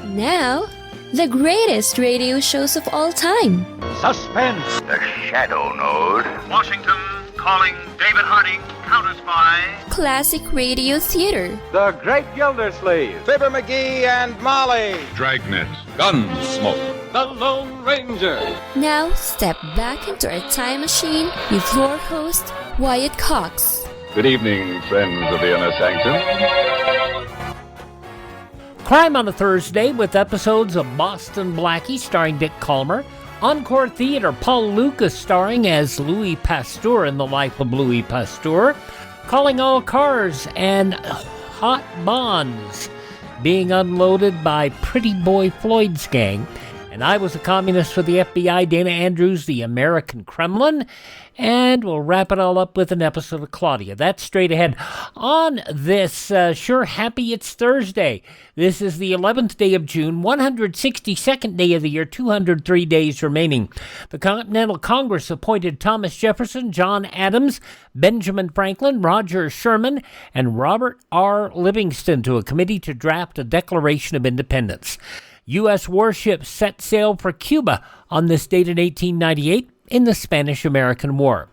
Now, the greatest radio shows of all time. Suspense. The Shadow Node. Washington calling David Harding, counter-spy. Classic radio theater. The Great Gildersleeve. Fibber McGee and Molly. Dragnet. Gunsmoke. The Lone Ranger. Now, step back into a time machine with your host, Wyatt Cox. Good evening, friends of the Inner Sanctum. Crime on a Thursday with episodes of Boston Blackie starring Dick Kollmar, Encore Theater, Paul Lucas starring as Louis Pasteur in the Life of Louis Pasteur, Calling All Cars, and Hot Bonds being unloaded by Pretty Boy Floyd's gang. And I Was a Communist for the FBI, Dana Andrews, the American Kremlin. And we'll wrap it all up with an episode of Claudia. That's straight ahead. On this, sure happy it's Thursday. This is the 11th day of June, 162nd day of the year, 203 days remaining. The Continental Congress appointed Thomas Jefferson, John Adams, Benjamin Franklin, Roger Sherman, and Robert R. Livingston to a committee to draft a Declaration of Independence. U.S. warships set sail for Cuba on this date in 1898 in the Spanish-American War.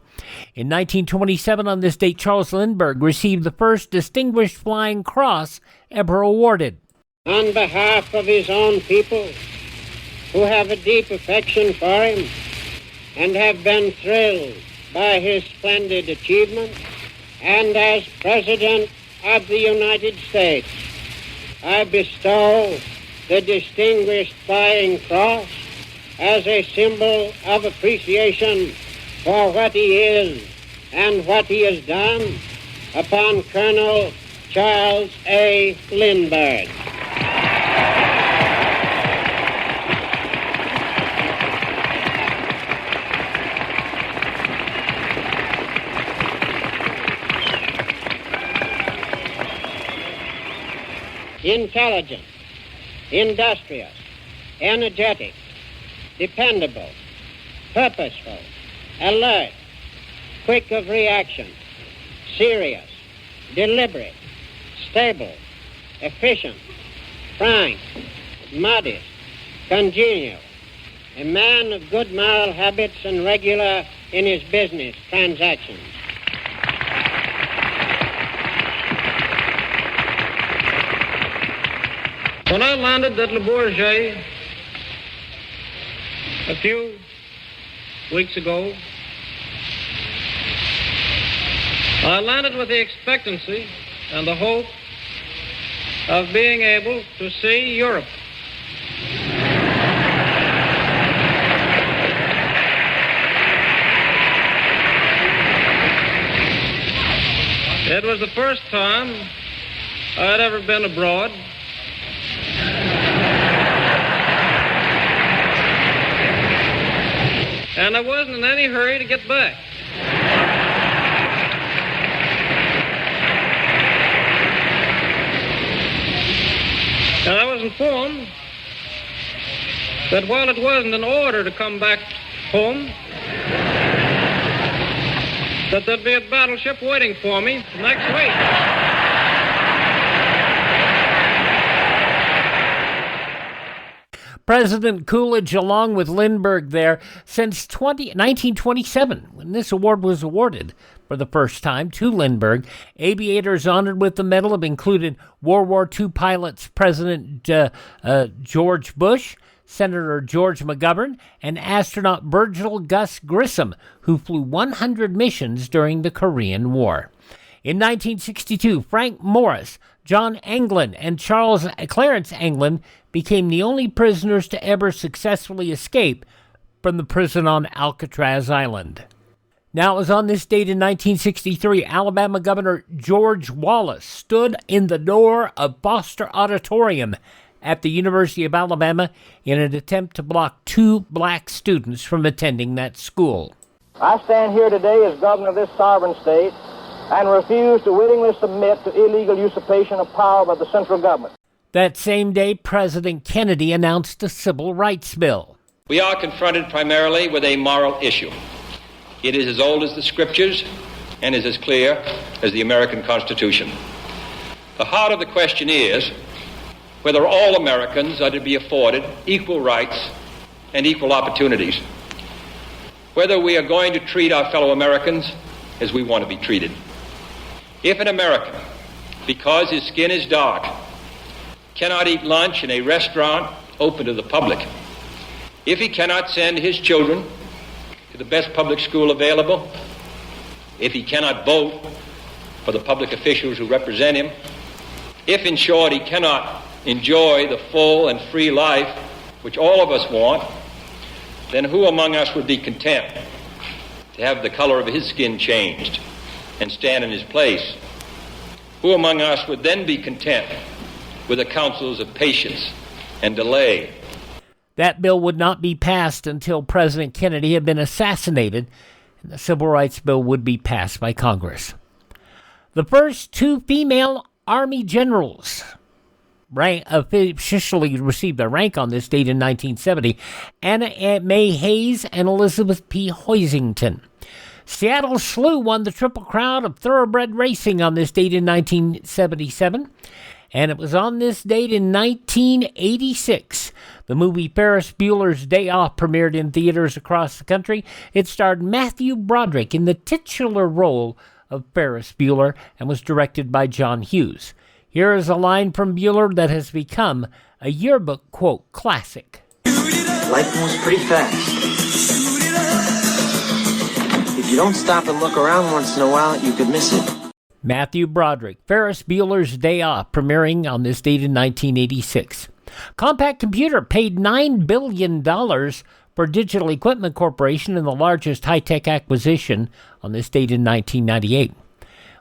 In 1927, on this date, Charles Lindbergh received the first Distinguished Flying Cross ever awarded. On behalf of his own people, who have a deep affection for him and have been thrilled by his splendid achievements, and as President of the United States, I bestow the Distinguished Flying Cross as a symbol of appreciation for what he is and what he has done upon Colonel Charles A. Lindbergh. Intelligent, industrious, energetic, dependable, purposeful, alert, quick of reaction, serious, deliberate, stable, efficient, frank, modest, congenial, a man of good moral habits and regular in his business transactions. When I landed at Le Bourget a few weeks ago, I landed with the expectancy and the hope of being able to see Europe. It was the first time I had ever been abroad. And I wasn't in any hurry to get back. And I was informed that while it wasn't an order to come back home, that there'd be a battleship waiting for me next week. President Coolidge, along with Lindbergh there, since 1927, when this award was awarded for the first time to Lindbergh. Aviators honored with the medal have included World War II pilots President George Bush, Senator George McGovern, and astronaut Virgil Gus Grissom, who flew 100 missions during the Korean War. In 1962, Frank Morris, John Anglin, and Clarence Anglin became the only prisoners to ever successfully escape from the prison on Alcatraz Island. Now, it was on this date in 1963, Alabama Governor George Wallace stood in the door of Foster Auditorium at the University of Alabama in an attempt to block 2 black students from attending that school. I stand here today as governor of this sovereign state and refuse to willingly submit to illegal usurpation of power by the central government. That same day, President Kennedy announced the Civil Rights Bill. We are confronted primarily with a moral issue. It is as old as the Scriptures and is as clear as the American Constitution. The heart of the question is, whether all Americans are to be afforded equal rights and equal opportunities, whether we are going to treat our fellow Americans as we want to be treated. If an American, because his skin is dark, cannot eat lunch in a restaurant open to the public, if he cannot send his children to the best public school available, if he cannot vote for the public officials who represent him, if, in short, he cannot enjoy the full and free life which all of us want, then who among us would be content to have the color of his skin changed and stand in his place? Who among us would then be content with the counsels of patience and delay? That bill would not be passed until President Kennedy had been assassinated, and the Civil Rights Bill would be passed by Congress. The first two female Army generals officially received their rank on this date in 1970, Anna May Hayes and Elizabeth P. Hoisington. Seattle Slew won the Triple Crown of Thoroughbred Racing on this date in 1977, and it was on this date in 1986. The movie Ferris Bueller's Day Off premiered in theaters across the country. It starred Matthew Broderick in the titular role of Ferris Bueller and was directed by John Hughes. Here is a line from Bueller that has become a yearbook quote classic. Life moves pretty fast. If you don't stop and look around once in a while, you could miss it. Matthew Broderick, Ferris Bueller's Day Off, premiering on this date in 1986. Compaq Computer paid $9 billion for Digital Equipment Corporation in the largest high-tech acquisition on this date in 1998.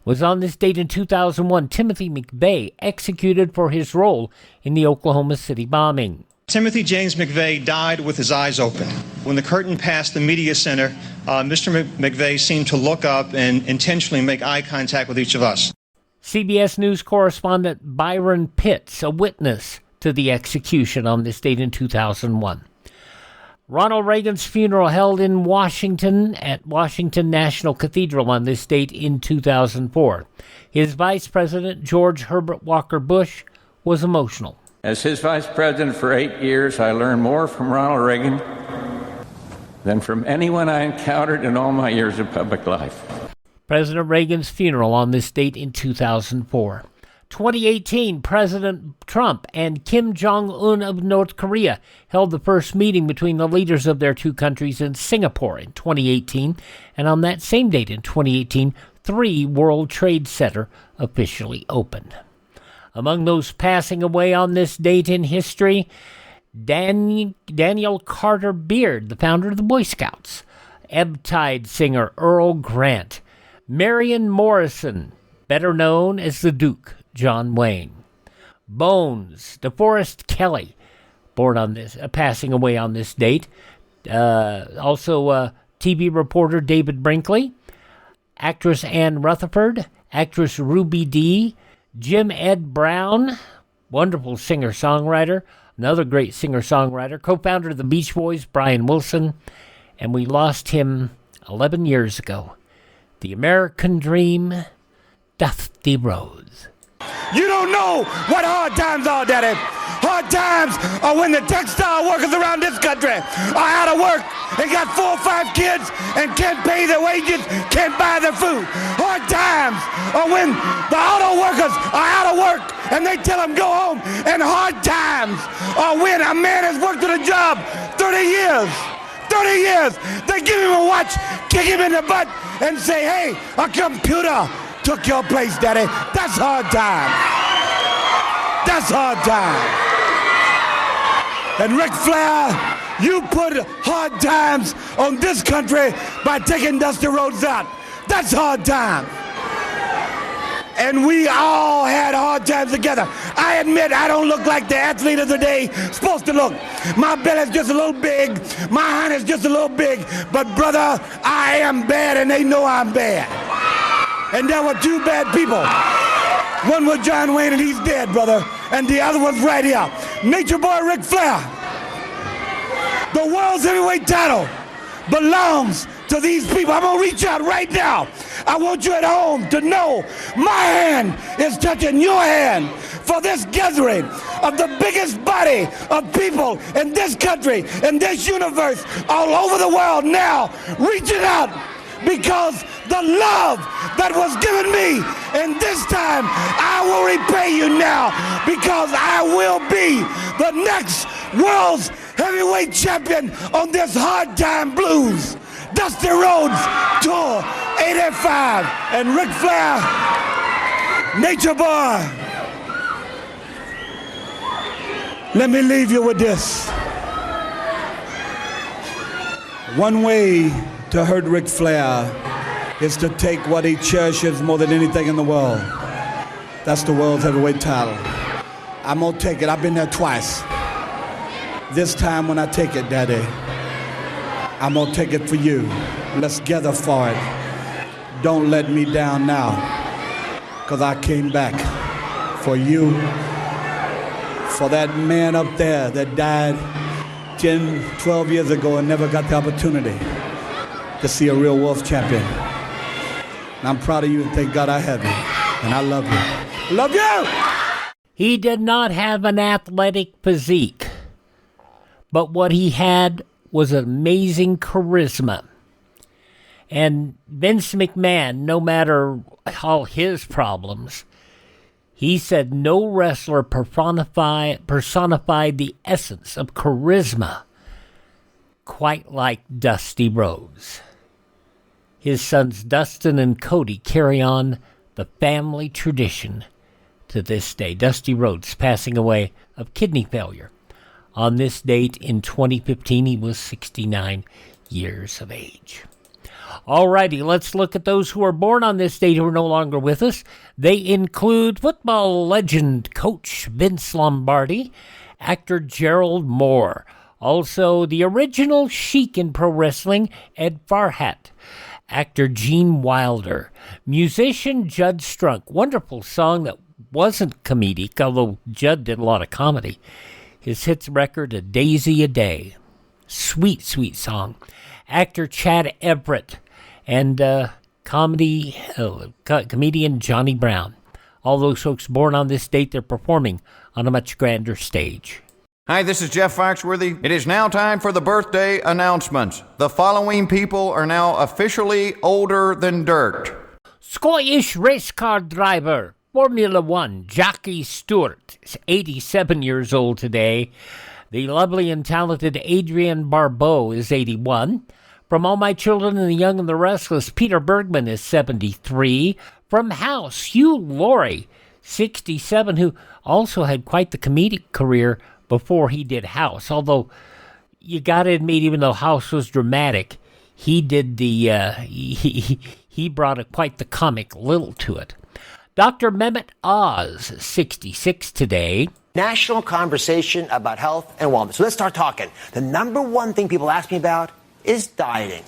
Was on this date in 2001, Timothy McVeigh executed for his role in the Oklahoma City bombing. Timothy James McVeigh died with his eyes open. When the curtain passed the media center, Mr. McVeigh seemed to look up and intentionally make eye contact with each of us. CBS News correspondent Byron Pitts, a witness to the execution on this date in 2001. Ronald Reagan's funeral held in Washington at Washington National Cathedral on this date in 2004. His Vice President, George Herbert Walker Bush, was emotional. As his Vice President for 8 years, I learned more from Ronald Reagan than from anyone I encountered in all my years of public life. President Reagan's funeral on this date in 2004. 2018, President Trump and Kim Jong-un of North Korea held the first meeting between the leaders of their two countries in Singapore in 2018, and on that same date in 2018, 3 World Trade Center officially opened. Among those passing away on this date in history, Daniel Carter Beard, the founder of the Boy Scouts, Ebb Tide singer Earl Grant, Marion Morrison, better known as the Duke, John Wayne, Bones, DeForest Kelley, born on this, passing away on this date. Also, TV reporter David Brinkley, actress Anne Rutherford, actress Ruby Dee, Jim Ed Brown, wonderful singer-songwriter, another great singer-songwriter, co-founder of the Beach Boys, Brian Wilson, and we lost him 11 years ago. The American Dream, Dusty Rhodes. You don't know what hard times are, Daddy. Hard times are when the textile workers around this country are out of work and got 4 or 5 kids and can't pay their wages, can't buy their food. Hard times are when the auto workers are out of work and they tell them go home. And hard times are when a man has worked at a job 30 years. 30 years. They give him a watch, kick him in the butt, and say, hey, a computer took your place, Daddy. That's hard time. That's hard time. And Ric Flair, you put hard times on this country by taking Dusty Rhodes out. That's hard time. And we all had hard times together. I admit I don't look like the athlete of the day supposed to look. My belly's just a little big. My hand is just a little big. But brother, I am bad and they know I'm bad. And there were 2 bad people. One was John Wayne and he's dead, brother. And the other one's right here. Nature Boy Ric Flair. The world's heavyweight title belongs to these people. I'm gonna reach out right now. I want you at home to know my hand is touching your hand for this gathering of the biggest body of people in this country, in this universe, all over the world now, reaching out because the love that was given me in this time, I will repay you now because I will be the next world's heavyweight champion on this Hard Time Blues. Dusty Rhodes Tour 85 and Ric Flair, Nature Boy. Let me leave you with this. One way to hurt Ric Flair is to take what he cherishes more than anything in the world. That's the world's heavyweight title. I'm gonna take it. I've been there twice. This time when I take it, Daddy, I'm gonna take it for you. Let's gather for it. Don't let me down now, because I came back for you, for that man up there that died 10, 12 years ago and never got the opportunity to see a real Wolf champion. And I'm proud of you, and thank God I have you. And I love you. Love you! He did not have an athletic physique, but what he had was amazing charisma. And Vince McMahon, no matter all his problems, he said no wrestler personified the essence of charisma quite like Dusty Rhodes. His sons Dustin and Cody carry on the family tradition to this day. Dusty Rhodes passing away of kidney failure. On this date in 2015, he was 69 years of age. Alrighty, let's look at those who are born on this date who are no longer with us. They include football legend coach Vince Lombardi, actor Gerald Moore, also the original Sheik in pro wrestling, Ed Farhat, actor Gene Wilder, musician Judd Strunk, wonderful song that wasn't comedic, although Judd did a lot of comedy. His hits record, A Daisy a Day. Sweet, sweet song. Actor Chad Everett and comedian Johnny Brown. All those folks born on this date, they're performing on a much grander stage. Hi, this is Jeff Foxworthy. It is now time for the birthday announcements. The following people are now officially older than dirt. Scottish race car driver, Formula One, Jackie Stewart, is 87 years old today. The lovely and talented Adrienne Barbeau is 81. From All My Children and the Young and the Restless, Peter Bergman is 73. From House, Hugh Laurie, 67, who also had quite the comedic career before he did House. Although, you gotta admit, even though House was dramatic, he did he brought quite the comic lilt to it. Dr. Mehmet Oz, 66 today. National conversation about health and wellness. So let's start talking. The number one thing people ask me about is dieting.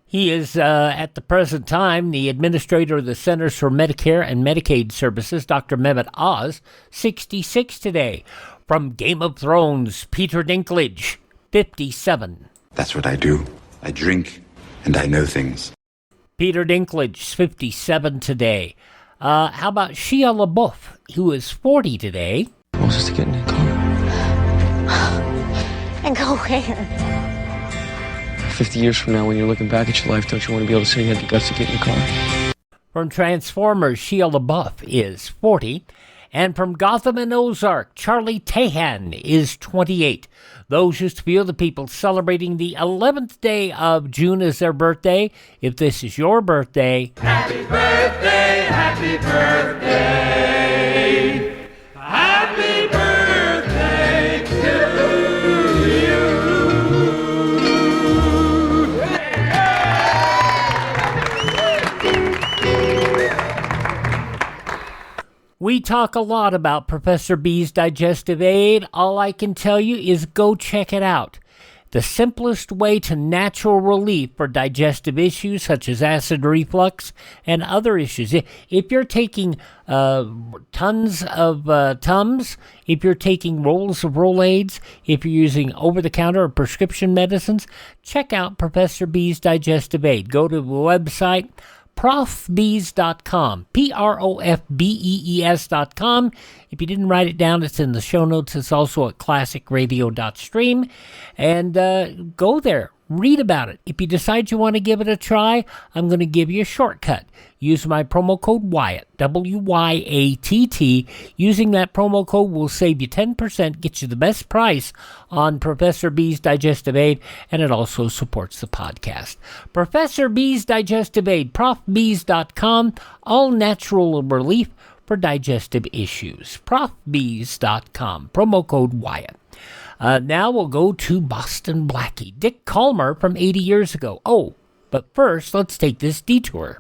He is, at the present time, the administrator of the Centers for Medicare and Medicaid Services, Dr. Mehmet Oz, 66 today. From Game of Thrones, Peter Dinklage, 57. That's what I do. I drink, and I know things. Peter Dinklage, 57 today. How about Shia LaBeouf, who is 40 today? I was just to get in the car. And go where? 50 years from now, when you're looking back at your life, don't you want to be able to say you had the guts to get in the car? From Transformers, Shia LaBeouf is 40. And from Gotham and Ozark, Charlie Tahan is 28. Those just a few of the people celebrating the 11th day of June as their birthday. If this is your birthday, happy birthday, happy birthday, happy birthday to you. We talk a lot about Professor B's digestive aid. All I can tell you is go check it out. The simplest way to natural relief for digestive issues such as acid reflux and other issues. If you're taking tons of Tums, if you're taking rolls of Rolaids, if you're using over-the-counter or prescription medicines, check out Professor B's digestive aid. Go to the website, profbees.com, profbees.com. If you didn't write it down, it's in the show notes. It's also at classicradio.stream. And go there. Read about it. If you decide you want to give it a try, I'm going to give you a shortcut. Use my promo code Wyatt, W-Y-A-T-T. Using that promo code will save you 10%, get you the best price on Professor B's Digestive Aid, and it also supports the podcast. Professor B's Digestive Aid, profbees.com, all natural relief for digestive issues. profbees.com, promo code Wyatt. Now we'll go to Boston Blackie, Dick Kollmar from 80 years ago. Oh, but first, let's take this detour.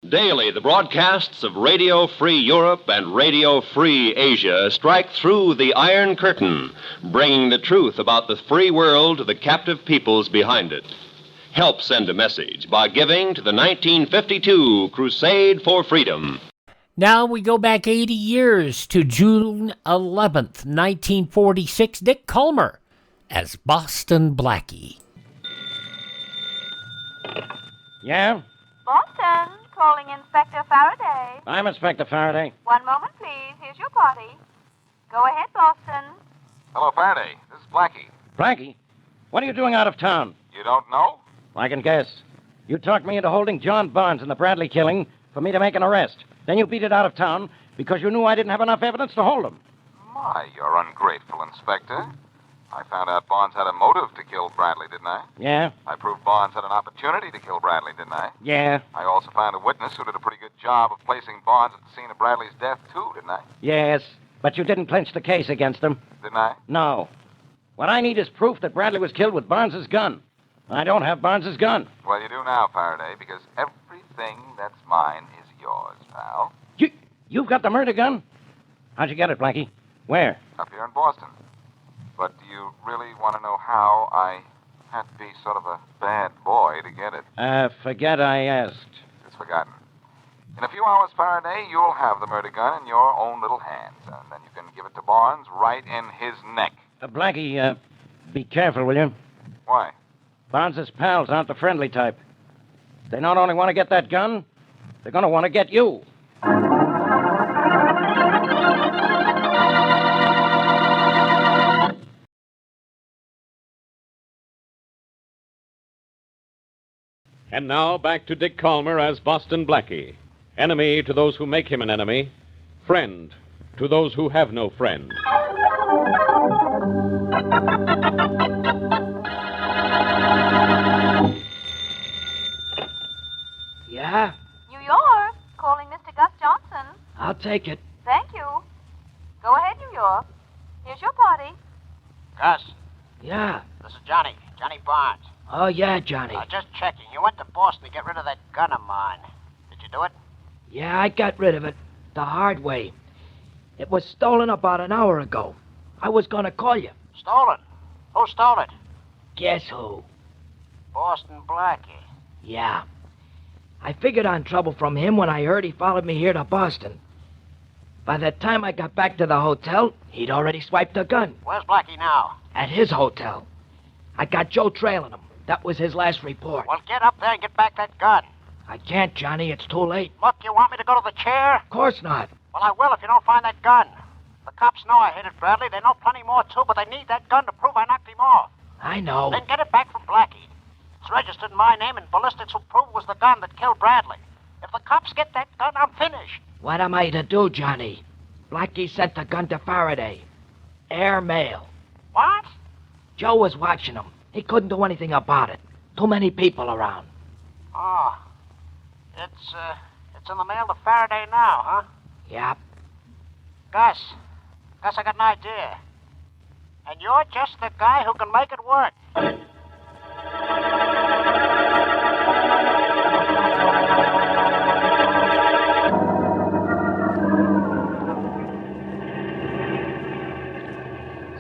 Daily, the broadcasts of Radio Free Europe and Radio Free Asia strike through the Iron Curtain, bringing the truth about the free world to the captive peoples behind it. Help send a message by giving to the 1952 Crusade for Freedom. Now we go back 80 years to June 11th, 1946. Dick Kollmar as Boston Blackie. Yeah? Boston, calling Inspector Faraday. I'm Inspector Faraday. One moment, please. Here's your party. Go ahead, Boston. Hello, Faraday. This is Blackie. Blackie, what are you doing out of town? You don't know? I can guess. You talked me into holding John Barnes in the Bradley killing for me to make an arrest. Then you beat it out of town because you knew I didn't have enough evidence to hold him. My, you're ungrateful, Inspector. I found out Barnes had a motive to kill Bradley, didn't I? Yeah? I proved Barnes had an opportunity to kill Bradley, didn't I? Yeah. I also found a witness who did a pretty good job of placing Barnes at the scene of Bradley's death, too, didn't I? Yes, but you didn't clinch the case against him. Didn't I? No. What I need is proof that Bradley was killed with Barnes's gun. I don't have Barnes's gun. Well, you do now, Faraday, because everything that's mine is yours, pal. You've got the murder gun? How'd you get it, Blackie? Where? Up here in Boston. But do you really want to know how? I had to be sort of a bad boy to get it. Forget I asked. It's forgotten. In a few hours, Faraday, you'll have the murder gun in your own little hands, and then you can give it to Barnes right in his neck. Blackie, be careful, will you? Why? Barnes's pals aren't the friendly type. They not only want to get that gun, they're going to want to get you. And now back to Dick Kollmar as Boston Blackie. Enemy to those who make him an enemy. Friend to those who have no friend. Yeah? New York, calling Mr. Gus Johnson. I'll take it. Thank you. Go ahead, New York. Here's your party. Gus, Yeah. this is Johnny Barnes. Oh, yeah, Johnny. Just checking. You went to Boston to get rid of that gun of mine. Did you do it? Yeah, I got rid of it. The hard way. It was stolen about an hour ago. I was gonna call you. Stolen? Who stole it? Guess who? Boston Blackie. Yeah. I figured on trouble from him when I heard he followed me here to Boston. By the time I got back to the hotel, he'd already swiped the gun. Where's Blackie now? At his hotel. I got Joe trailing him. That was his last report. Well, get up there and get back that gun. I can't, Johnny. It's too late. Look, you want me to go to the chair? Of course not. Well, I will if you don't find that gun. The cops know I hit it, Bradley. They know plenty more, too, but they need that gun to prove I knocked him off. I know. Then get it back from Blackie. It's registered in my name, and ballistics will prove it was the gun that killed Bradley. If the cops get that gun, I'm finished. What am I to do, Johnny? Blackie sent the gun to Faraday. Air mail. What? Joe was watching him. He couldn't do anything about it. Too many people around. Oh. It's in the mail to Faraday now, huh? Yep. Gus, I got an idea. And you're just the guy who can make it work.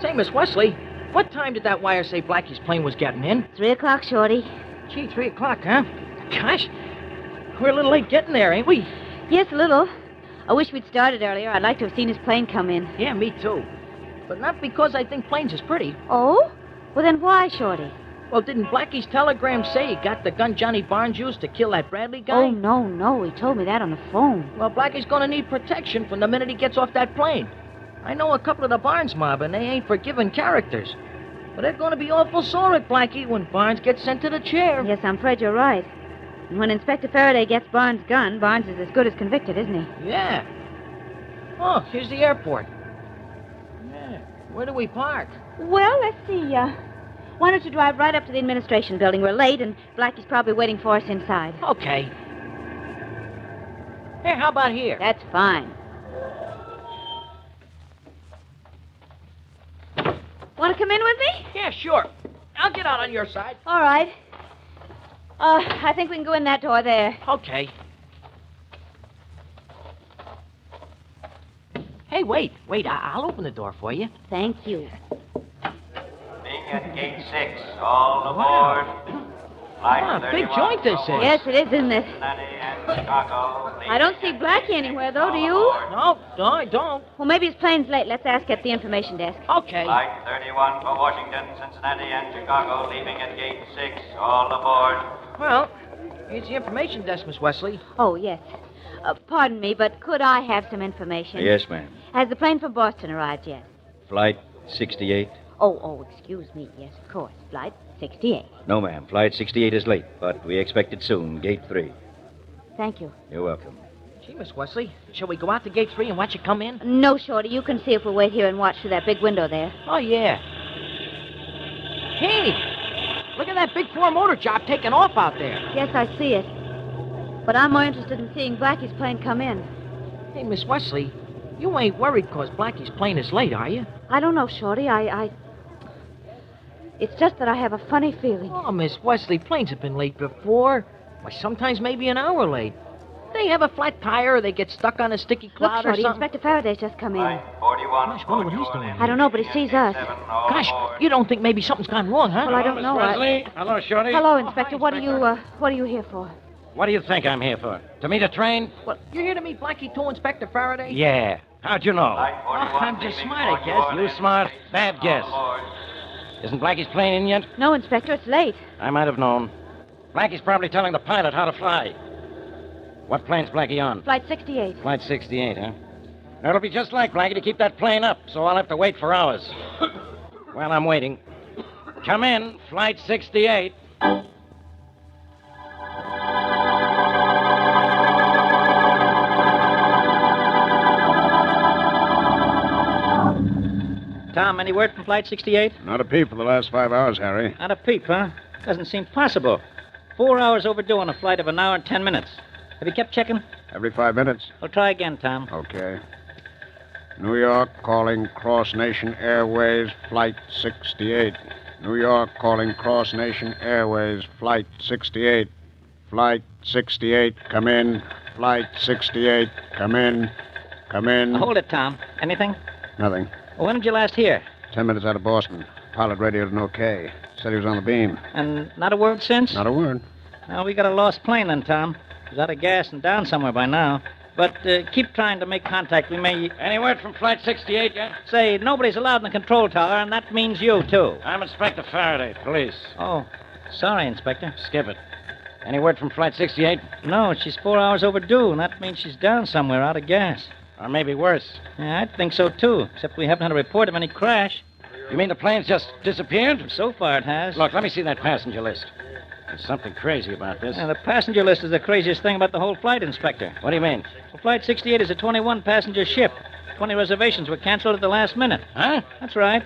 Say, Miss Wesley, what time did that wire say Blackie's plane was getting in? 3 o'clock, Shorty. Gee, 3 o'clock, huh? Gosh, we're a little late getting there, ain't we? Yes, a little. I wish we'd started earlier. I'd like to have seen his plane come in. Yeah, me too. But not because I think planes is pretty. Oh? Well, then why, Shorty? Well, didn't Blackie's telegram say he got the gun Johnny Barnes used to kill that Bradley guy? Oh, no. He told me that on the phone. Well, Blackie's gonna need protection from the minute he gets off that plane. I know a couple of the Barnes mob, and they ain't forgiving characters. But they're gonna be awful sore at Blackie when Barnes gets sent to the chair. Yes, I'm afraid you're right. And when Inspector Faraday gets Barnes' gun, Barnes is as good as convicted, isn't he? Yeah. Oh, here's the airport. Yeah. Where do we park? Well, let's see. Why don't you drive right up to the administration building? We're late, and Blackie's probably waiting for us inside. Okay. Hey, how about here? That's fine. Want to come in with me? Yeah, sure. I'll get out on your side. All right. I think we can go in that door there. Okay. Hey, wait. I'll open the door for you. Thank you. Being at gate 6, all aboard. Wow, big joint this is. Yes, it is, isn't it? Cincinnati and Chicago. I don't see Blackie anywhere, though, do you? No, I don't. Well, maybe his plane's late. Let's ask at the information desk. Okay. Flight 31 for Washington, Cincinnati, and Chicago, leaving at gate 6, all aboard. Well, here's the information desk, Miss Wesley. Oh, yes. Pardon me, but could I have some information? Yes, ma'am. Has the plane from Boston arrived yet? Flight 68? Oh, excuse me. Yes, of course. Flight 68. No, ma'am. Flight 68 is late, but we expect it soon. Gate 3. Thank you. You're welcome. Gee, Miss Wesley, shall we go out to gate 3 and watch it come in? No, Shorty. You can see if we wait here and watch through that big window there. Oh, yeah. Hey, look at that big four-motor job taking off out there. Yes, I see it. But I'm more interested in seeing Blackie's plane come in. Hey, Miss Wesley, you ain't worried because Blackie's plane is late, are you? I don't know, Shorty. It's just that I have a funny feeling. Oh, Miss Wesley, planes have been late before. Why, sometimes maybe an hour late. They have a flat tire or they get stuck on a sticky cloud Look, Shorty, or something. Inspector Faraday's just come in. 41. Gosh, wonder what he's doing. I don't know, but he sees us. Gosh, you don't think maybe something's gone wrong, huh? Well, I don't know. Wesley. Hello, Shorty. Hello, Inspector. What are you here for? What do you think I'm here for? To meet a train? Well, you're here to meet Blackie too, Inspector Faraday? Yeah. How'd you know? I'm just smart, I guess. You smart? Bad guess. Isn't Blackie's plane in yet? No, Inspector, it's late. I might have known. Blackie's probably telling the pilot how to fly. What plane's Blackie on? Flight 68. Flight 68, huh? Now, it'll be just like Blackie to keep that plane up, so I'll have to wait for hours. While I'm waiting, come in, Flight 68. Tom, any word from Flight 68? Not a peep for the last 5 hours, Harry. Not a peep, huh? Doesn't seem possible. 4 hours overdue on a flight of an hour and 10 minutes. Have you kept checking? Every 5 minutes. Well, try again, Tom. Okay. New York calling Cross Nation Airways, Flight 68. New York calling Cross Nation Airways, Flight 68. Flight 68, come in. Flight 68, come in. Come in. Hold it, Tom. Anything? Nothing. Well, when did you last hear? 10 minutes out of Boston. Pilot radioed an okay. Said he was on the beam. And not a word since? Not a word. Well, we got a lost plane then, Tom. He's out of gas and down somewhere by now. But keep trying to make contact. We may... Any word from Flight 68 yet? Say, nobody's allowed in the control tower, and that means you, too. I'm Inspector Faraday, police. Oh, sorry, Inspector. Skip it. Any word from Flight 68? No, she's 4 hours overdue, and that means she's down somewhere out of gas. Or maybe worse. Yeah, I think so, too, except we haven't had a report of any crash. You mean the plane's just disappeared? So far it has. Look, let me see that passenger list. There's something crazy about this. Yeah, the passenger list is the craziest thing about the whole flight, Inspector. What do you mean? Well, Flight 68 is a 21-passenger ship. 20 reservations were canceled at the last minute. Huh? That's right.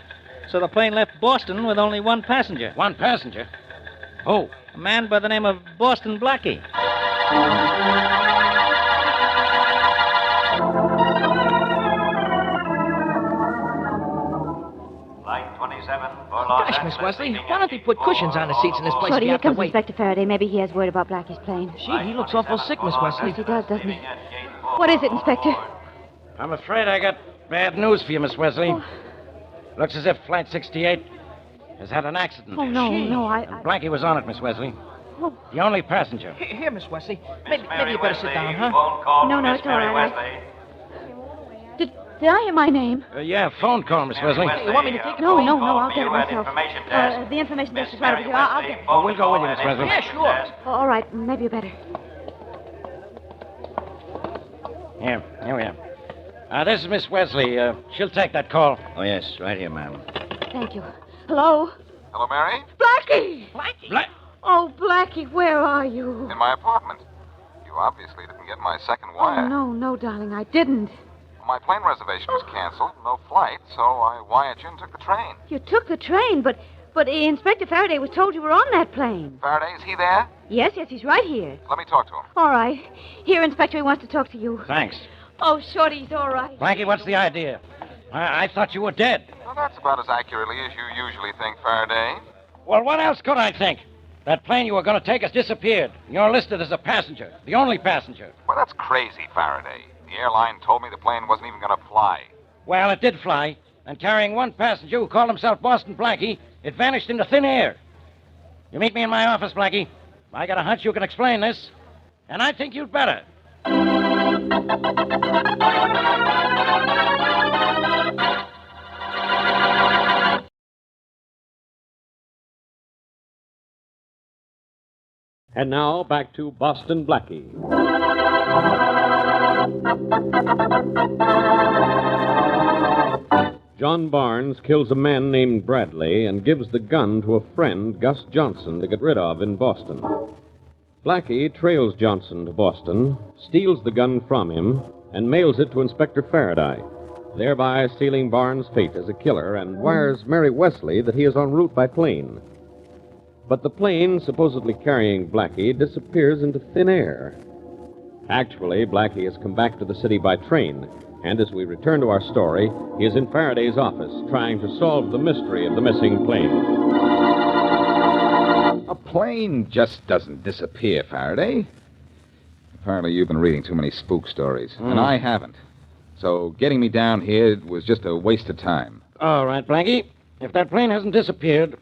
So the plane left Boston with only one passenger. One passenger? Oh. A man by the name of Boston Blackie. Flight 27 for Los Gosh, Angeles. Miss Wesley, why don't they put cushions on the seats in this place? Shorty, We here have to comes wait. Inspector Faraday. Maybe he has word about Blackie's plane. Gee, he looks awful sick, Miss Wesley. Yes, he does, doesn't he? What is it, Inspector? I'm afraid I got bad news for you, Miss Wesley. Looks as if Flight 68 has had an accident. Oh, no, no, And Blackie was on it, Miss Wesley. Oh. The only passenger. Here, Miss Wesley. Maybe you better sit down, huh? No, it's all right. Did I hear my name? Yeah, phone call, Miss Wesley. Hey, you want me to take it? No, I'll get it myself. The information desk is right over here. I'll get it. Oh, we'll go with you, Miss Wesley. Yeah, sure. All right, maybe you better. Here we are. This is Miss Wesley. She'll take that call. Oh, yes, right here, ma'am. Thank you. Hello? Hello, Mary? Blackie! Blackie? Oh, Blackie, where are you? In my apartment. You obviously didn't get my second wire. Oh, no, darling, I didn't. My plane reservation was canceled, no flight, so I wired you and took the train. You took the train, but Inspector Faraday was told you were on that plane. Faraday, is he there? Yes, he's right here. Let me talk to him. All right. Here, Inspector, he wants to talk to you. Thanks. Oh, Shorty's all right. Blackie, what's the idea? I thought you were dead. Well, that's about as accurately as you usually think, Faraday. Well, what else could I think? That plane you were going to take has disappeared. You're listed as a passenger, the only passenger. Well, that's crazy, Faraday. The airline told me the plane wasn't even going to fly. Well, it did fly, and carrying one passenger who called himself Boston Blackie, it vanished into thin air. You meet me in my office, Blackie. I got a hunch you can explain this, and I think you'd better. And now, back to Boston Blackie. John Barnes kills a man named Bradley and gives the gun to a friend, Gus Johnson, to get rid of in Boston. Blackie trails Johnson to Boston, steals the gun from him, and mails it to Inspector Faraday, thereby sealing Barnes' fate as a killer, and wires Mary Wesley that he is en route by plane. But the plane, supposedly carrying Blackie, disappears into thin air. Actually, Blackie has come back to the city by train, and as we return to our story, he is in Faraday's office trying to solve the mystery of the missing plane. A plane just doesn't disappear, Faraday. Apparently you've been reading too many spook stories, and I haven't. So getting me down here was just a waste of time. All right, Blackie. If that plane hasn't disappeared,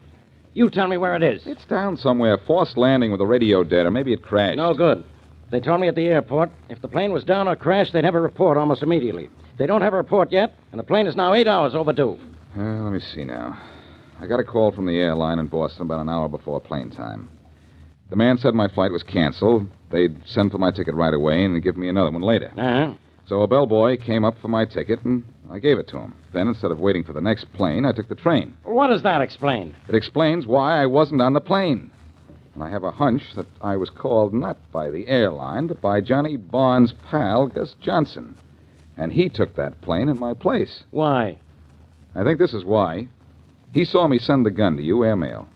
you tell me where it is. It's down somewhere, forced landing with the radio dead, or maybe it crashed. No good. They told me at the airport if the plane was down or crashed, they'd have a report almost immediately. They don't have a report yet, and the plane is now 8 hours overdue. Let me see now. I got a call from the airline in Boston about an hour before plane time. The man said my flight was canceled. They'd send for my ticket right away and give me another one later. Uh-huh. So a bellboy came up for my ticket, and I gave it to him. Then, instead of waiting for the next plane, I took the train. What does that explain? It explains why I wasn't on the plane. And I have a hunch that I was called not by the airline, but by Johnny Barnes' pal, Gus Johnson. And he took that plane in my place. Why? I think this is why. He saw me send the gun to you, airmail.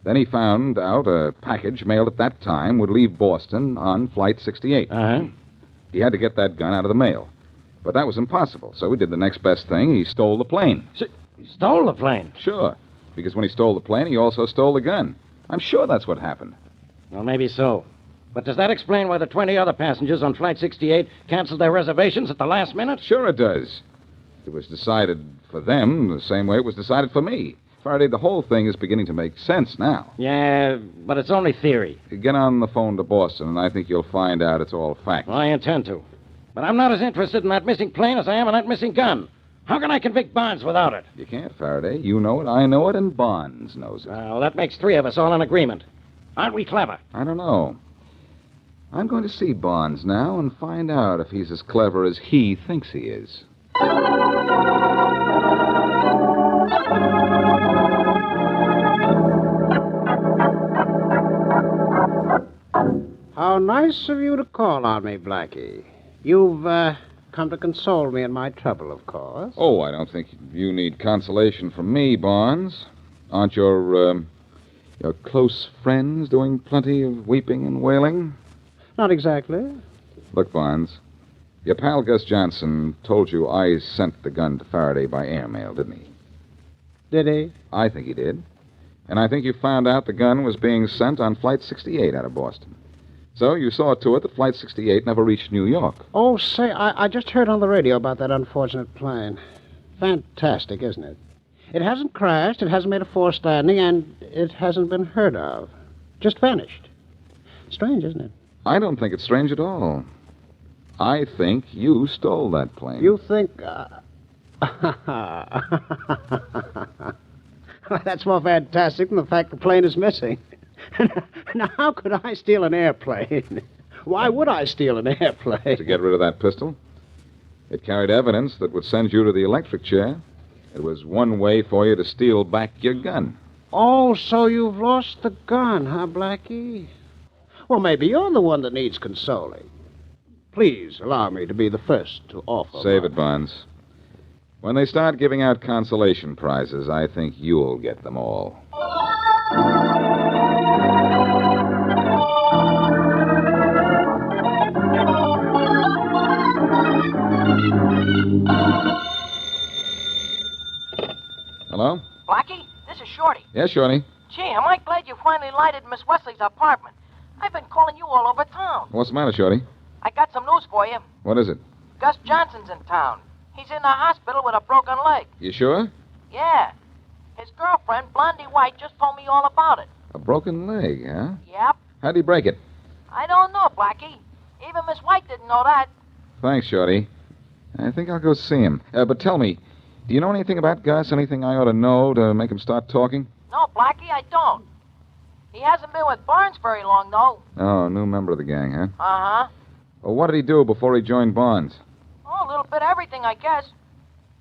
Then he found out a package mailed at that time would leave Boston on Flight 68. Uh-huh. He had to get that gun out of the mail. But that was impossible, so he did the next best thing. He stole the plane. He stole the plane? Sure. Because when he stole the plane, he also stole the gun. I'm sure that's what happened. Well, maybe so. But does that explain why the 20 other passengers on Flight 68 canceled their reservations at the last minute? Sure it does. It was decided for them the same way it was decided for me. Faraday, the whole thing is beginning to make sense now. Yeah, but it's only theory. Get on the phone to Boston, and I think you'll find out it's all fact. Well, I intend to. But I'm not as interested in that missing plane as I am in that missing gun. How can I convict Barnes without it? You can't, Faraday. You know it, I know it, and Barnes knows it. Well, that makes 3 of us all in agreement. Aren't we clever? I don't know. I'm going to see Barnes now and find out if he's as clever as he thinks he is. How nice of you to call on me, Blackie. You've come to console me in my trouble, of course. Oh, I don't think you need consolation from me, Barnes. Aren't your close friends doing plenty of weeping and wailing? Not exactly. Look, Barnes, your pal Gus Johnson told you I sent the gun to Faraday by airmail, didn't he? Did he? I think he did. And I think you found out the gun was being sent on Flight 68 out of Boston. So you saw to it that Flight 68 never reached New York. Oh, say, I just heard on the radio about that unfortunate plane. Fantastic, isn't it? It hasn't crashed, it hasn't made a forced landing, and it hasn't been heard of. Just vanished. Strange, isn't it? I don't think it's strange at all. I think you stole that plane. You think... That's more fantastic than the fact the plane is missing. Now, how could I steal an airplane? Why would I steal an airplane? To get rid of that pistol. It carried evidence that would send you to the electric chair. It was one way for you to steal back your gun. Oh, so you've lost the gun, huh, Blackie? Well, maybe you're the one that needs consoling. Please allow me to be the first to offer. Save it, Bonds. When they start giving out consolation prizes, I think you'll get them all. Hello? Blackie, this is Shorty. Yes, Shorty. Gee, am I glad you finally lighted Miss Wesley's apartment. I've been calling you all over town. What's the matter, Shorty? I got some news for you. What is it? Gus Johnson's in town. He's in the hospital with a broken leg. You sure? Yeah. His girlfriend, Blondie White, just told me all about it. A broken leg, huh? Yep. How'd he break it? I don't know, Blackie. Even Miss White didn't know that. Thanks, Shorty. I think I'll go see him. But tell me, do you know anything about Gus? Anything I ought to know to make him start talking? No, Blackie, I don't. He hasn't been with Barnes very long, though. Oh, new member of the gang, huh? Uh-huh. Well, what did he do before he joined Barnes? Oh, a little bit of everything, I guess.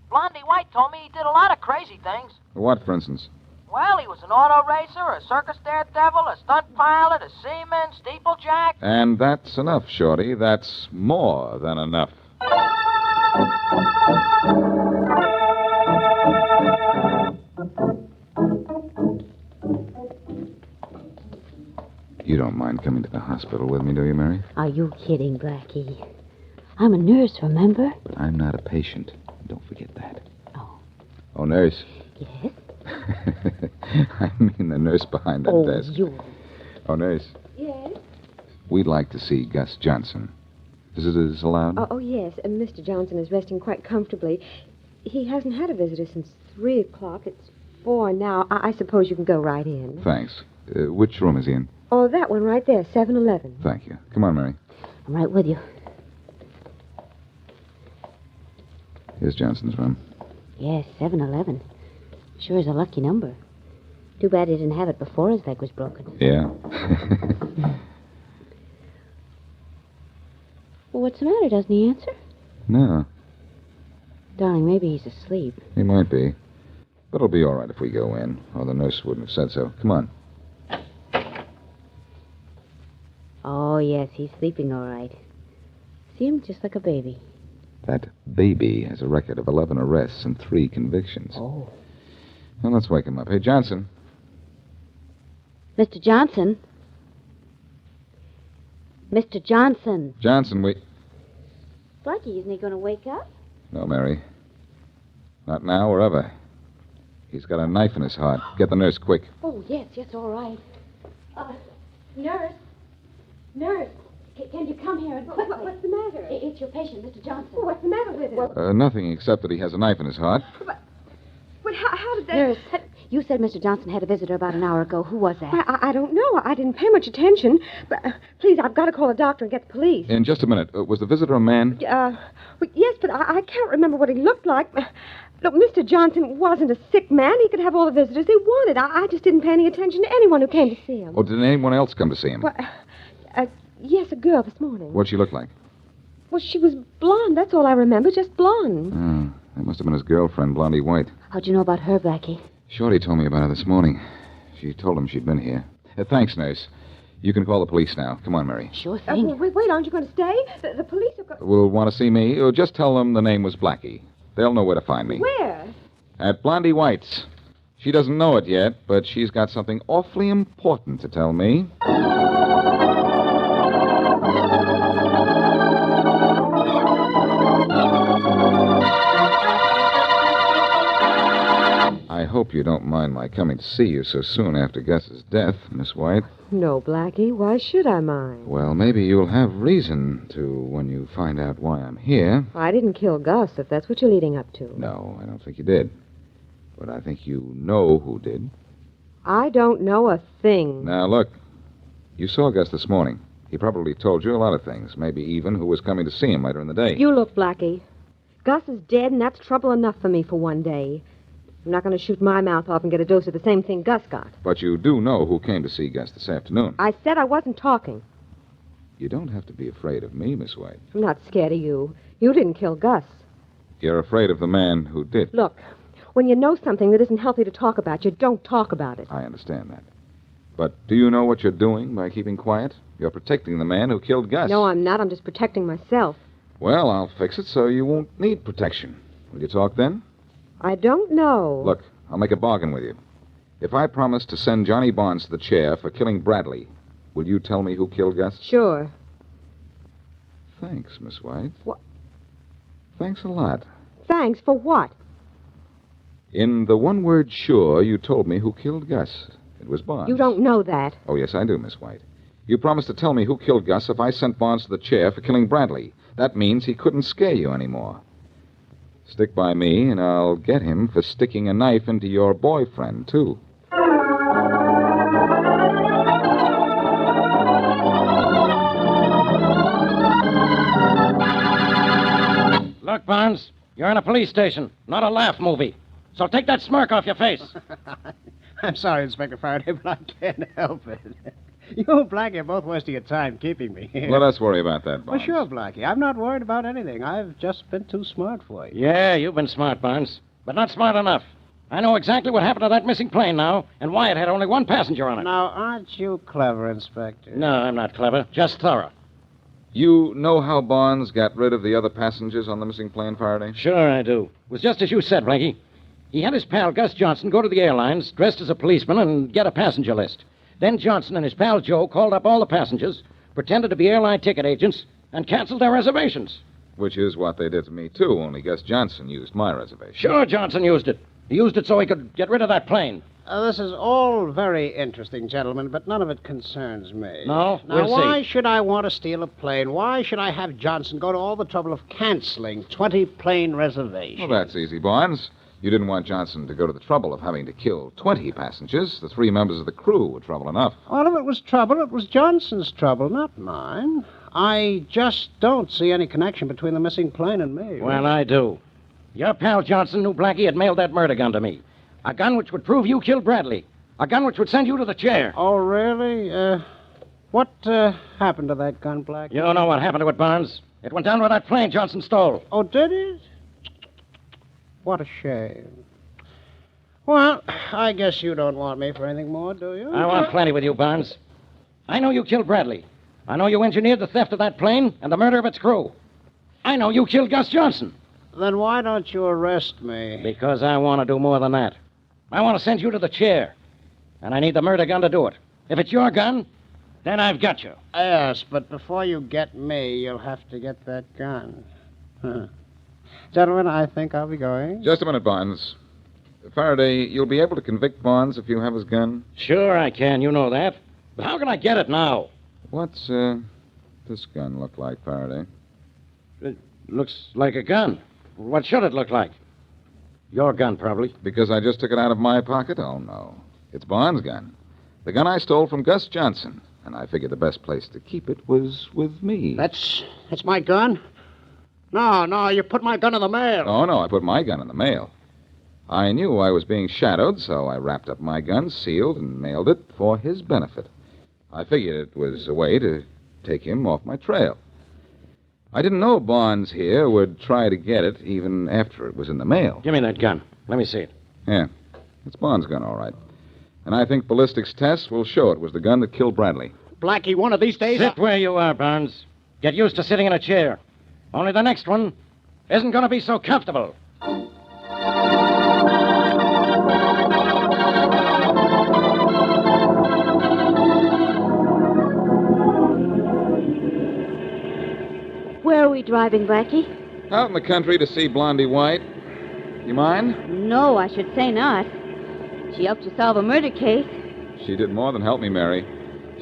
Blondie White told me he did a lot of crazy things. What, for instance? Well, he was an auto racer, a circus daredevil, a stunt pilot, a seaman, steeplejack. And that's enough, Shorty. That's more than enough. You don't mind coming to the hospital with me, do you, Mary? Are you kidding, Blackie? I'm a nurse, remember? But I'm not a patient. Don't forget that. Oh, nurse. Yes? I mean the nurse behind that desk. You. Oh, nurse. Yes? We'd like to see Gus Johnson. Visitors allowed? Oh, yes. Mr. Johnson is resting quite comfortably. He hasn't had a visitor since 3 o'clock. It's 4 now. I suppose you can go right in. Thanks. Which room is he in? Oh, that one right there, 711. Thank you. Come on, Mary. I'm right with you. Here's Johnson's room. Yes, 711. Sure is a lucky number. Too bad he didn't have it before his leg was broken. Yeah. Well, what's the matter? Doesn't he answer? No, Darling, maybe he's asleep. he might be. But it'll be all right if we go in, or the nurse wouldn't have said so. Come on. Oh, yes, he's sleeping all right. Seems just like a baby. That baby has a record of 11 arrests and 3 convictions. Oh. Well, let's wake him up. Hey, Johnson. Mr. Johnson? Mr. Johnson. Johnson, we... Blackie, isn't he going to wake up? No, Mary. Not now or ever. He's got a knife in his heart. Get the nurse quick. Oh, yes, all right. Nurse. Nurse. Can you come here and quickly? What's the matter? It's your patient, Mr. Johnson. Oh, what's the matter with him? Nothing except that he has a knife in his heart. But how did that... Nurse, you said Mr. Johnson had a visitor about an hour ago. Who was that? Well, I don't know. I didn't pay much attention. But please, I've got to call a doctor and get the police. In just a minute. Was the visitor a man? Well, yes, but I can't remember what he looked like. Look, Mr. Johnson wasn't a sick man. He could have all the visitors he wanted. I just didn't pay any attention to anyone who came to see him. Or did anyone else come to see him? Well, yes, a girl this morning. What'd she look like? Well, she was blonde. That's all I remember, just blonde. Oh, that must have been his girlfriend, Blondie White. How'd you know about her, Blackie? Shorty told me about her this morning. She told him she'd been here. Thanks, nurse. You can call the police now. Come on, Mary. Sure thing. Wait, aren't you going to stay? The police are going... Will want to see me? Or just tell them the name was Blackie. They'll know where to find me. Where? At Blondie White's. She doesn't know it yet, but she's got something awfully important to tell me. I hope you don't mind my coming to see you so soon after Gus's death, Miss White. No, Blackie. Why should I mind? Well, maybe you'll have reason to when you find out why I'm here. I didn't kill Gus, if that's what you're leading up to. No, I don't think you did. But I think you know who did. I don't know a thing. Now, look. You saw Gus this morning. He probably told you a lot of things, maybe even who was coming to see him later in the day. You look, Blackie. Gus is dead, and that's trouble enough for me for one day. I'm not going to shoot my mouth off and get a dose of the same thing Gus got. But you do know who came to see Gus this afternoon. I said I wasn't talking. You don't have to be afraid of me, Miss White. I'm not scared of you. You didn't kill Gus. You're afraid of the man who did. Look, when you know something that isn't healthy to talk about, you don't talk about it. I understand that. But do you know what you're doing by keeping quiet? You're protecting the man who killed Gus. No, I'm not. I'm just protecting myself. Well, I'll fix it so you won't need protection. Will you talk then? I don't know. Look, I'll make a bargain with you. If I promise to send Johnny Barnes to the chair for killing Bradley, will you tell me who killed Gus? Sure. Thanks, Miss White. What? Thanks a lot. Thanks for what? In the one word sure, you told me who killed Gus. It was Barnes. You don't know that. Oh, yes, I do, Miss White. You promised to tell me who killed Gus if I sent Barnes to the chair for killing Bradley. That means he couldn't scare you anymore. Stick by me, and I'll get him for sticking a knife into your boyfriend, too. Look, Barnes, you're in a police station, not a laugh movie. So take that smirk off your face. I'm sorry, Inspector Faraday, but I can't help it. You and Blackie are both wasting your time keeping me here. Let us worry about that, Well, Barnes. sure, Blackie. I'm not worried about anything. I've just been too smart for you. Yeah, you've been smart, Barnes, but not smart enough. I know exactly what happened to that missing plane now, and why it had only one passenger on it. Now, aren't you clever, Inspector? No, I'm not clever, just thorough. You know how Barnes got rid of the other passengers on the missing plane, Faraday? Sure I do. It was just as you said, Blackie. He had his pal Gus Johnson go to the airlines, dressed as a policeman, and get a passenger list. Then Johnson and his pal Joe called up all the passengers, pretended to be airline ticket agents, and canceled their reservations. Which is what they did to me, too, only Gus Johnson used my reservation. Sure, Johnson used it. He used it so he could get rid of that plane. This is all very interesting, gentlemen, but none of it concerns me. No? Now, We'll see. why should I want to steal a plane? Why should I have Johnson go to all the trouble of canceling 20 plane reservations? Well, that's easy, Barnes. You didn't want Johnson to go to the trouble of having to kill 20 passengers. The 3 members of the crew were trouble enough. Well, if it was trouble, it was Johnson's trouble, not mine. I just don't see any connection between the missing plane and me. Well, I do. Your pal Johnson knew Blackie had mailed that murder gun to me. A gun which would prove you killed Bradley. A gun which would send you to the chair. Oh, really? What happened to that gun, Blackie? You don't know what happened to it, Barnes. It went down with that plane Johnson stole. Oh, did it? What a shame. Well, I guess you don't want me for anything more, do you? I want plenty with you, Barnes. I know you killed Bradley. I know you engineered the theft of that plane and the murder of its crew. I know you killed Gus Johnson. Then why don't you arrest me? Because I want to do more than that. I want to send you to the chair. And I need the murder gun to do it. If it's your gun, then I've got you. Yes, but before you get me, you'll have to get that gun. Huh. Gentlemen, I think I'll be going. Just a minute, Barnes. Faraday, you'll be able to convict Barnes if you have his gun? Sure I can, you know that. But how can I get it now? What's, this gun look like, Faraday? It looks like a gun. What should it look like? Your gun, probably. Because I just took it out of my pocket? Oh, no. It's Barnes' gun. The gun I stole from Gus Johnson. And I figured the best place to keep it was with me. That's my gun? No, you put my gun in the mail. Oh, no, I put my gun in the mail. I knew I was being shadowed, so I wrapped up my gun, sealed, and mailed it for his benefit. I figured it was a way to take him off my trail. I didn't know Barnes here would try to get it even after it was in the mail. Give me that gun. Let me see it. Yeah, it's Barnes' gun, all right. And I think ballistics tests will show it was the gun that killed Bradley. Blackie, one of these days... Sit where you are, Barnes. Get used to sitting in a chair. Only the next one isn't going to be so comfortable. Where are we driving, Blackie? Out in the country to see Blondie White. You mind? No, I should say not. She helped you solve a murder case. She did more than help me, Mary.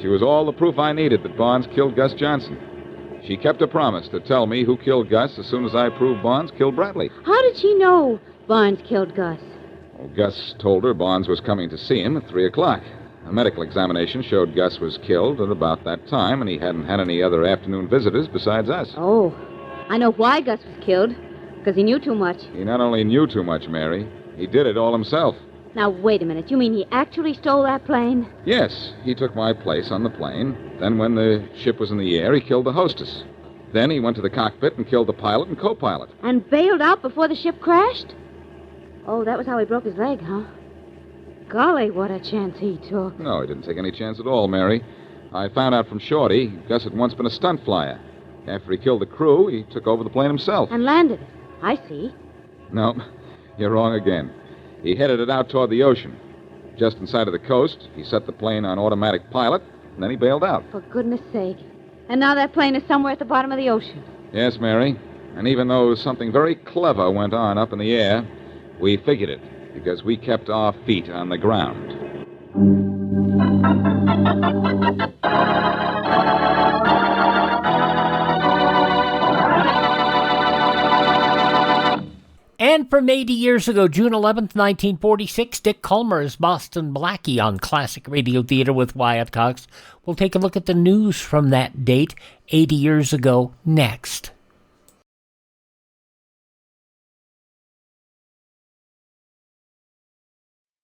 She was all the proof I needed that Barnes killed Gus Johnson. She kept a promise to tell me who killed Gus as soon as I proved Barnes killed Bradley. How did she know Barnes killed Gus? Well, Gus told her Barnes was coming to see him at 3 o'clock. A medical examination showed Gus was killed at about that time, and he hadn't had any other afternoon visitors besides us. Oh, I know why Gus was killed. Because he knew too much. He not only knew too much, Mary, he did it all himself. Now, wait a minute. You mean he actually stole that plane? Yes, he took my place on the plane. Then when the ship was in the air, he killed the hostess. Then he went to the cockpit and killed the pilot and co-pilot. And bailed out before the ship crashed? Oh, that was how he broke his leg, huh? Golly, what a chance he took. No, he didn't take any chance at all, Mary. I found out from Shorty, Gus had once been a stunt flyer. After he killed the crew, he took over the plane himself. And landed it. I see. No, you're wrong again. He headed it out toward the ocean. Just inside of the coast, he set the plane on automatic pilot, and then he bailed out. For goodness sake. And now that plane is somewhere at the bottom of the ocean. Yes, Mary. And even though something very clever went on up in the air, we figured it, because we kept our feet on the ground. And from 80 years ago, June 11th, 1946, Dick Kollmar's Boston Blackie on Classic Radio Theater with Wyatt Cox. We'll take a look at the news from that date, 80 years ago, next.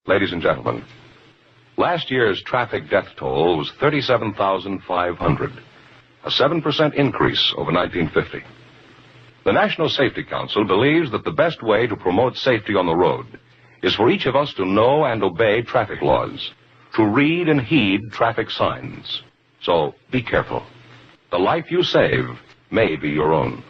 Ladies and gentlemen, last year's traffic death toll was 37,500, a 7% increase over 1950. The National Safety Council believes that the best way to promote safety on the road is for each of us to know and obey traffic laws, to read and heed traffic signs. So be careful. The life you save may be your own.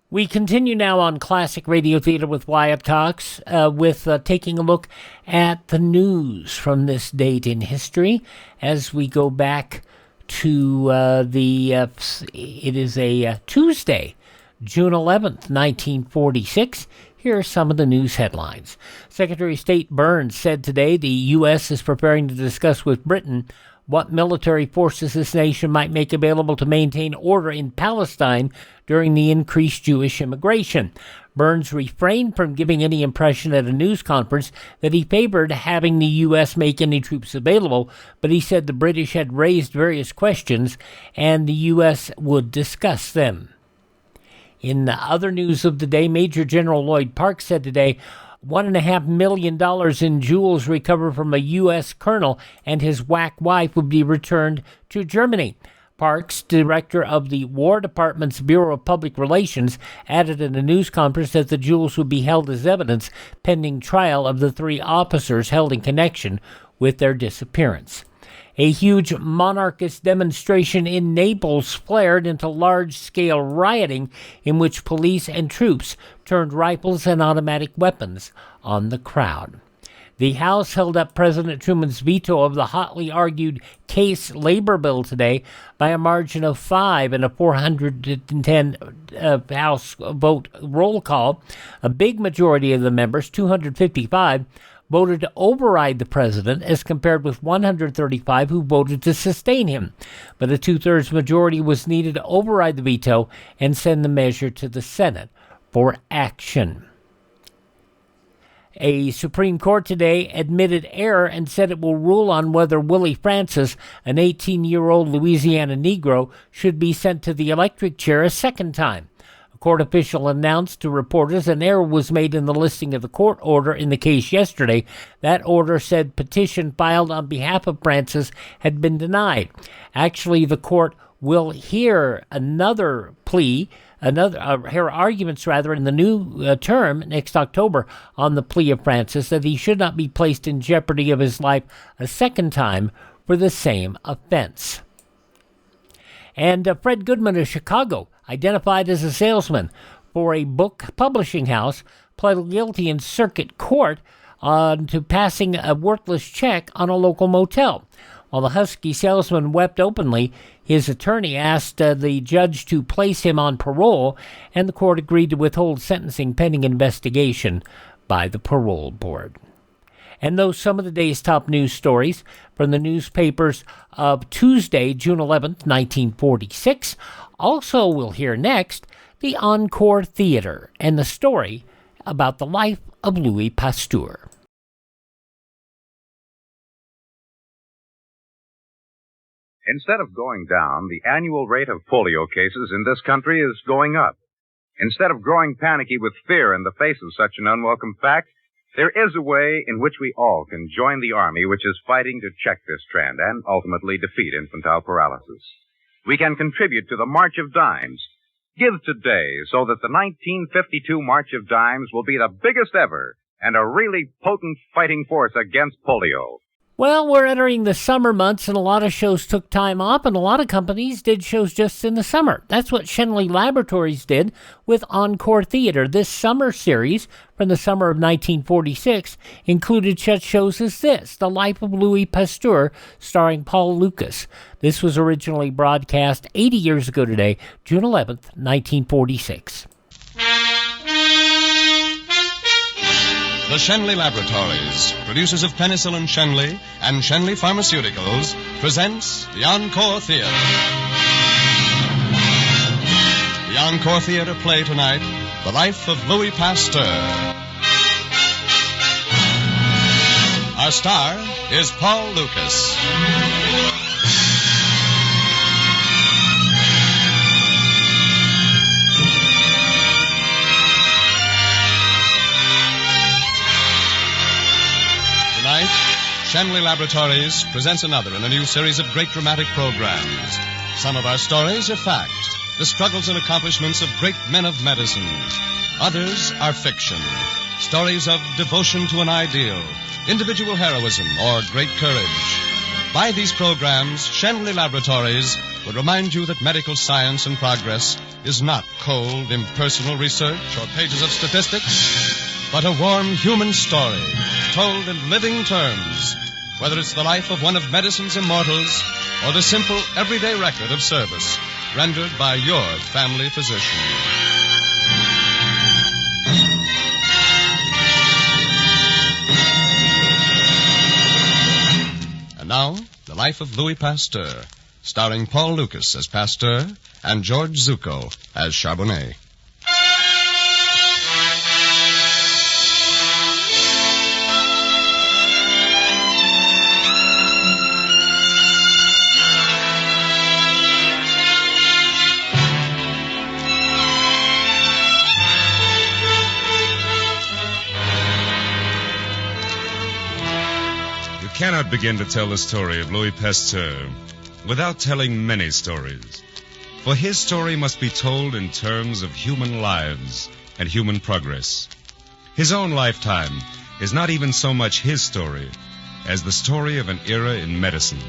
We continue now on Classic Radio Theater with Wyatt Cox with taking a look at the news from this date in history as we go back to it is a Tuesday, June 11th, 1946. Here are some of the news headlines. Secretary of State Burns said today the U.S. is preparing to discuss with Britain what military forces this nation might make available to maintain order in Palestine during the increased Jewish immigration. Burns refrained from giving any impression at a news conference that he favored having the U.S. make any troops available, but he said the British had raised various questions and the U.S. would discuss them. In the other news of the day, Major General Lloyd Parks said today $1.5 million in jewels recovered from a U.S. colonel and his whack wife would be returned to Germany. Parks, director of the War Department's Bureau of Public Relations, added in a news conference that the jewels would be held as evidence pending trial of the 3 officers held in connection with their disappearance. A huge monarchist demonstration in Naples flared into large-scale rioting in which police and troops turned rifles and automatic weapons on the crowd. The House held up President Truman's veto of the hotly argued Case Labor Bill today by a margin of 5 in a 410 House vote roll call. A big majority of the members, 255, voted to override the president as compared with 135 who voted to sustain him. But a 2/3 majority was needed to override the veto and send the measure to the Senate for action. A Supreme Court today admitted error and said it will rule on whether Willie Francis, an 18-year-old Louisiana Negro, should be sent to the electric chair a second time. A court official announced to reporters an error was made in the listing of the court order in the case yesterday. That order said petition filed on behalf of Francis had been denied. Actually, the court will hear another plea, hear arguments in the new term next October on the plea of Francis that he should not be placed in jeopardy of his life a second time for the same offense. And Fred Goodman of Chicago, identified as a salesman for a book publishing house, pled guilty in circuit court to passing a worthless check on a local motel. While the husky salesman wept openly, his attorney asked the judge to place him on parole, and the court agreed to withhold sentencing pending investigation by the parole board. And those some of the day's top news stories from the newspapers of Tuesday, June 11th, 1946. Also, we'll hear next the Encore Theater and the story about the life of Louis Pasteur. Instead of going down, the annual rate of polio cases in this country is going up. Instead of growing panicky with fear in the face of such an unwelcome fact, there is a way in which we all can join the Army which is fighting to check this trend and ultimately defeat infantile paralysis. We can contribute to the March of Dimes. Give today so that the 1952 March of Dimes will be the biggest ever and a really potent fighting force against polio. Well, we're entering the summer months, and a lot of shows took time off, and a lot of companies did shows just in the summer. That's what Schenley Laboratories did with Encore Theater. This summer series from the summer of 1946 included such shows as this, The Life of Louis Pasteur, starring Paul Lucas. This was originally broadcast 80 years ago today, June 11th, 1946. The Schenley Laboratories, producers of Penicillin Schenley and Schenley Pharmaceuticals, presents the Encore Theater. The Encore Theater play tonight, The Life of Louis Pasteur. Our star is Paul Lucas. Tonight, Schenley Laboratories presents another in a new series of great dramatic programs. Some of our stories are fact, the struggles and accomplishments of great men of medicine. Others are fiction, stories of devotion to an ideal, individual heroism, or great courage. By these programs, Schenley Laboratories would remind you that medical science and progress is not cold, impersonal research or pages of statistics, but a warm human story, told in living terms, whether it's the life of one of medicine's immortals or the simple, everyday record of service rendered by your family physician. And now, The Life of Louis Pasteur, starring Paul Lucas as Pasteur and George Zucco as Charbonnet. Cannot begin to tell the story of Louis Pasteur without telling many stories. For his story must be told in terms of human lives and human progress. His own lifetime is not even so much his story as the story of an era in medicine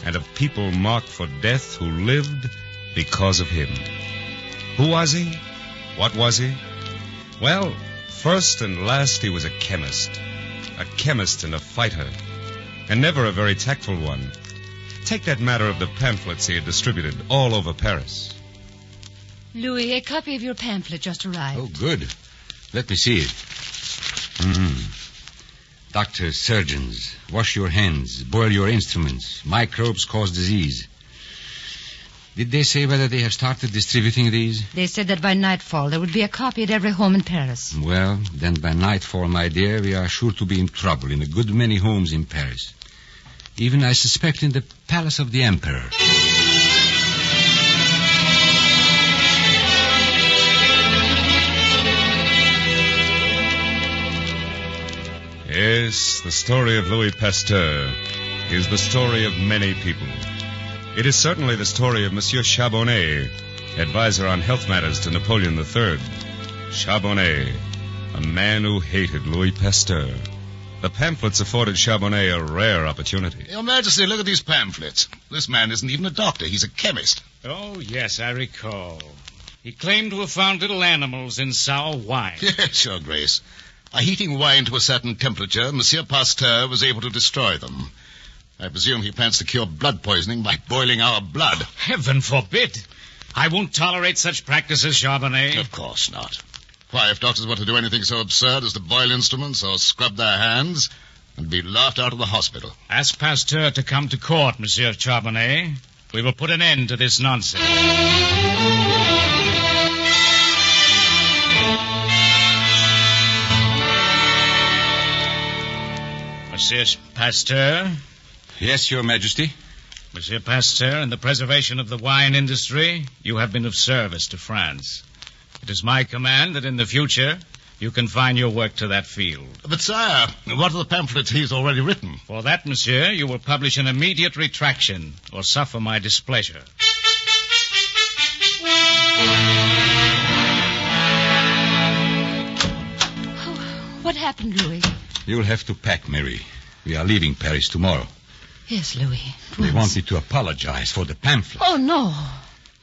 and of people marked for death who lived because of him. Who was he? What was he? Well, first and last he was a chemist and a fighter. And never a very tactful one. Take that matter of the pamphlets he had distributed all over Paris. Louis, a copy of your pamphlet just arrived. Oh, good. Let me see it. Doctors, surgeons, wash your hands, boil your instruments. Microbes cause disease. Did they say whether they have started distributing these? They said that by nightfall there would be a copy at every home in Paris. Well, then by nightfall, my dear, we are sure to be in trouble in a good many homes in Paris. Even, I suspect, in the palace of the Emperor. Yes, the story of Louis Pasteur is the story of many people. It is certainly the story of Monsieur Charbonnet, advisor on health matters to Napoleon III. Charbonnet, a man who hated Louis Pasteur. The pamphlets afforded Charbonnet a rare opportunity. Your Majesty, look at these pamphlets. This man isn't even a doctor. He's a chemist. Oh, yes, I recall. He claimed to have found little animals in sour wine. Yes, Your Grace. By heating wine to a certain temperature, Monsieur Pasteur was able to destroy them. I presume he plans to cure blood poisoning by boiling our blood. Heaven forbid. I won't tolerate such practices, Charbonnet. Of course not. Why, if doctors want to do anything so absurd as to boil instruments or scrub their hands, and be laughed out of the hospital. Ask Pasteur to come to court, Monsieur Charbonnet. We will put an end to this nonsense. Monsieur Pasteur? Yes, Your Majesty. Monsieur Pasteur, in the preservation of the wine industry, you have been of service to France. It is my command that in the future you confine your work to that field. But, sire, what are the pamphlets he's already written? For that, monsieur, you will publish an immediate retraction or suffer my displeasure. What happened, Louis? You'll have to pack, Mary. We are leaving Paris tomorrow. Yes, Louis. They want me to apologize for the pamphlet. Oh, no.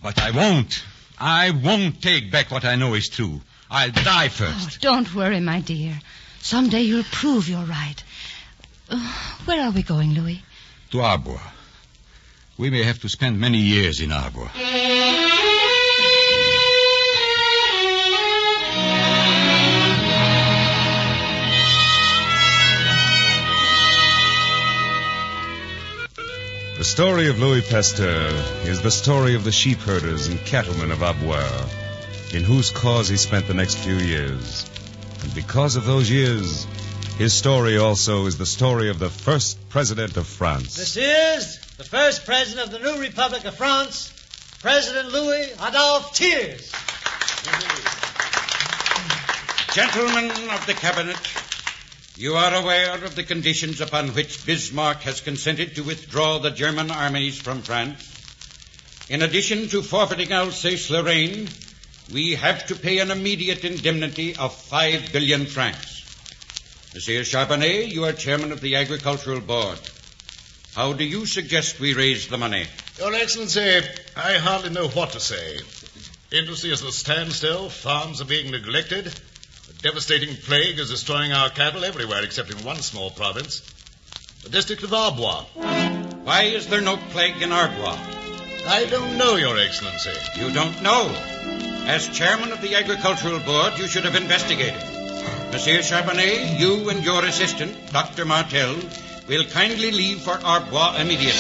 But I won't. I won't take back what I know is true. I'll die first. Oh, don't worry, my dear. Someday you'll prove you're right. Where are we going, Louis? To Arbois. We may have to spend many years in Arbois. The story of Louis Pasteur is the story of the sheep herders and cattlemen of Arbois, in whose cause he spent the next few years. And because of those years, his story also is the story of the first president of France. This is the first president of the new Republic of France, President Louis Adolphe Thiers. Gentlemen of the Cabinet, you are aware of the conditions upon which Bismarck has consented to withdraw the German armies from France. In addition to forfeiting Alsace-Lorraine, we have to pay an immediate indemnity of 5 billion francs. Monsieur Charbonnet, you are chairman of the Agricultural Board. How do you suggest we raise the money? Your Excellency, I hardly know what to say. Industry is at a standstill, farms are being neglected. A devastating plague is destroying our cattle everywhere except in one small province, the district of Arbois. Why is there no plague in Arbois? I don't know, Your Excellency. You don't know? As chairman of the Agricultural Board, you should have investigated. Monsieur Charbonnet, you and your assistant, Dr. Martel, will kindly leave for Arbois immediately.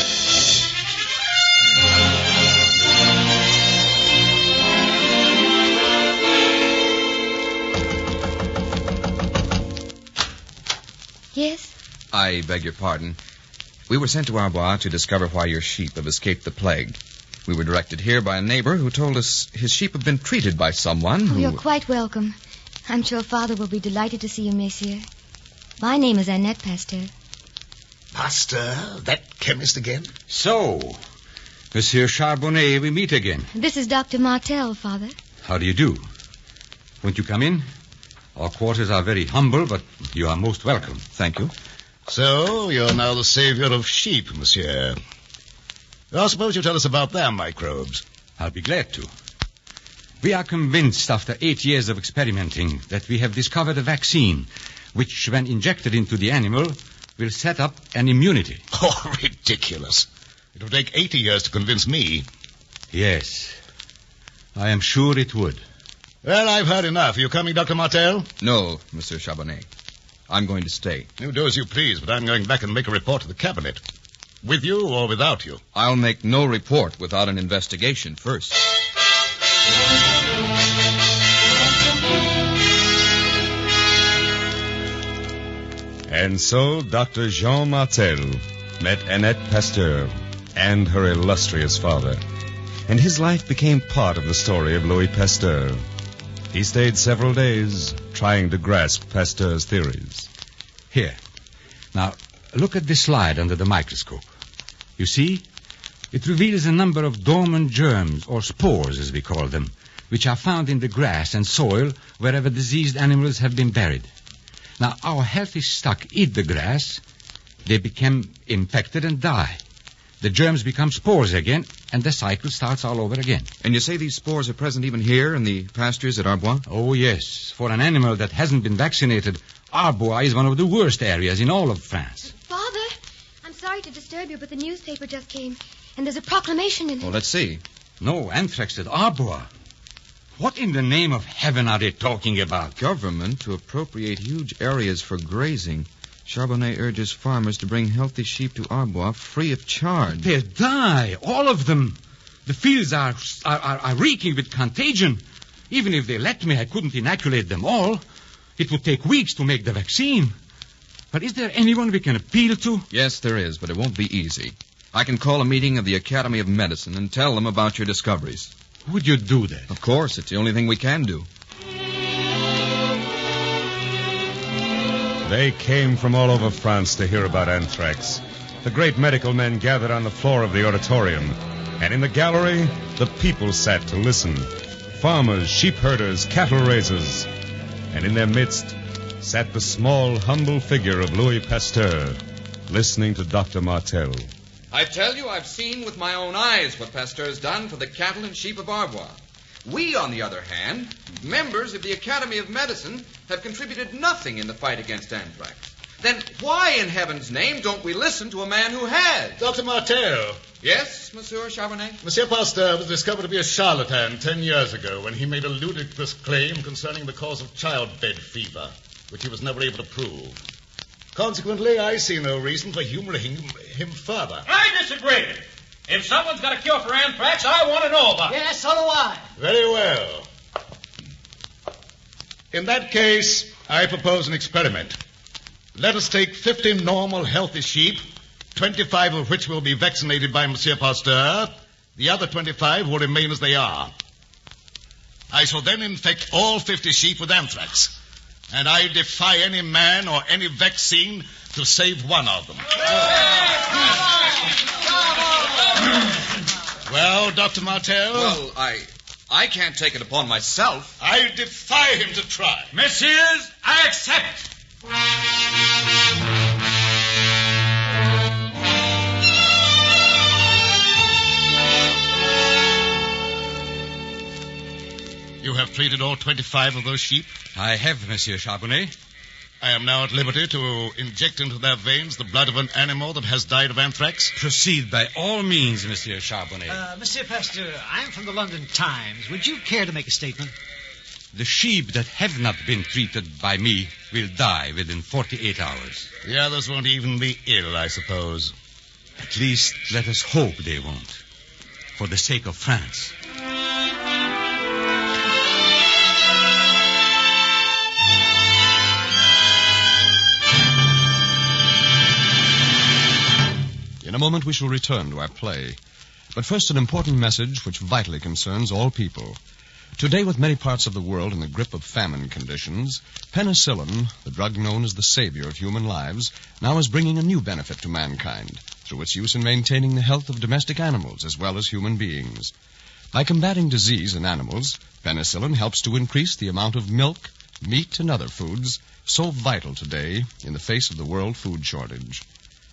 Yes? I beg your pardon. We were sent to Arbois to discover why your sheep have escaped the plague. We were directed here by a neighbor who told us his sheep have been treated by someone who... Oh, you're quite welcome. I'm sure Father will be delighted to see you, Monsieur. My name is Annette Pasteur. Pasteur? That chemist again? So, Monsieur Charbonnet, we meet again. This is Dr. Martel, Father. How do you do? Won't you come in? Our quarters are very humble, but you are most welcome. Thank you. So, you're now the savior of sheep, monsieur. Well, suppose you tell us about their microbes. I'll be glad to. We are convinced, after 8 years of experimenting, that we have discovered a vaccine which, when injected into the animal, will set up an immunity. Oh, ridiculous. It would take 80 years to convince me. Yes. I am sure it would. Well, I've heard enough. Are you coming, Dr. Martel? No, Monsieur Charbonnet. I'm going to stay. You do as you please, but I'm going back and make a report to the cabinet. With you or without you? I'll make no report without an investigation first. And so Dr. Jean Martel met Annette Pasteur and her illustrious father. And his life became part of the story of Louis Pasteur. He stayed several days trying to grasp Pasteur's theories. Here. Now, look at this slide under the microscope. You see? It reveals a number of dormant germs, or spores as we call them, which are found in the grass and soil wherever diseased animals have been buried. Now, our healthy stock eat the grass, they become infected and die. The germs become spores again, and the cycle starts all over again. And you say these spores are present even here in the pastures at Arbois? Oh, yes. For an animal that hasn't been vaccinated, Arbois is one of the worst areas in all of France. Father, I'm sorry to disturb you, but the newspaper just came, and there's a proclamation in it. Well, let's see. No anthrax at Arbois. What in the name of heaven are they talking about? Government to appropriate huge areas for grazing. Charbonnet urges farmers to bring healthy sheep to Arbois free of charge. They'll die, all of them. The fields are reeking with contagion. Even if they let me, I couldn't inoculate them all. It would take weeks to make the vaccine. But is there anyone we can appeal to? Yes, there is, but it won't be easy. I can call a meeting of the Academy of Medicine and tell them about your discoveries. Would you do that? Of course. It's the only thing we can do. They came from all over France to hear about anthrax. The great medical men gathered on the floor of the auditorium. And in the gallery, the people sat to listen. Farmers, sheep herders, cattle raisers. And in their midst sat the small, humble figure of Louis Pasteur, listening to Dr. Martel. I tell you, I've seen with my own eyes what Pasteur's done for the cattle and sheep of Arbois. We, on the other hand, members of the Academy of Medicine, have contributed nothing in the fight against anthrax. Then why, in heaven's name, don't we listen to a man who has? Dr. Martel. Yes, Monsieur Charbonnet? Monsieur Pasteur was discovered to be a charlatan 10 years ago when he made a ludicrous claim concerning the cause of childbed fever, which he was never able to prove. Consequently, I see no reason for humoring him further. I disagree. If someone's got a cure for anthrax, I want to know about it. Yes, so do I. Very well. In that case, I propose an experiment. Let us take 50 normal, healthy sheep, 25 of which will be vaccinated by Monsieur Pasteur. The other 25 will remain as they are. I shall then infect all 50 sheep with anthrax. And I defy any man or any vaccine to save one of them. Well, Dr. Martel? Well, I can't take it upon myself. I defy him to try. Messieurs, I accept. You have treated all 25 of those sheep? I have, Monsieur Charbonnet. I am now at liberty to inject into their veins the blood of an animal that has died of anthrax. Proceed by all means, Monsieur Charbonnet. Monsieur Pasteur, I'm from the London Times. Would you care to make a statement? The sheep that have not been treated by me will die within 48 hours. The others won't even be ill, I suppose. At least let us hope they won't. For the sake of France. In a moment we shall return to our play. But first an important message which vitally concerns all people. Today, with many parts of the world in the grip of famine conditions, penicillin, the drug known as the savior of human lives, now is bringing a new benefit to mankind through its use in maintaining the health of domestic animals as well as human beings. By combating disease in animals, penicillin helps to increase the amount of milk, meat, and other foods so vital today in the face of the world food shortage.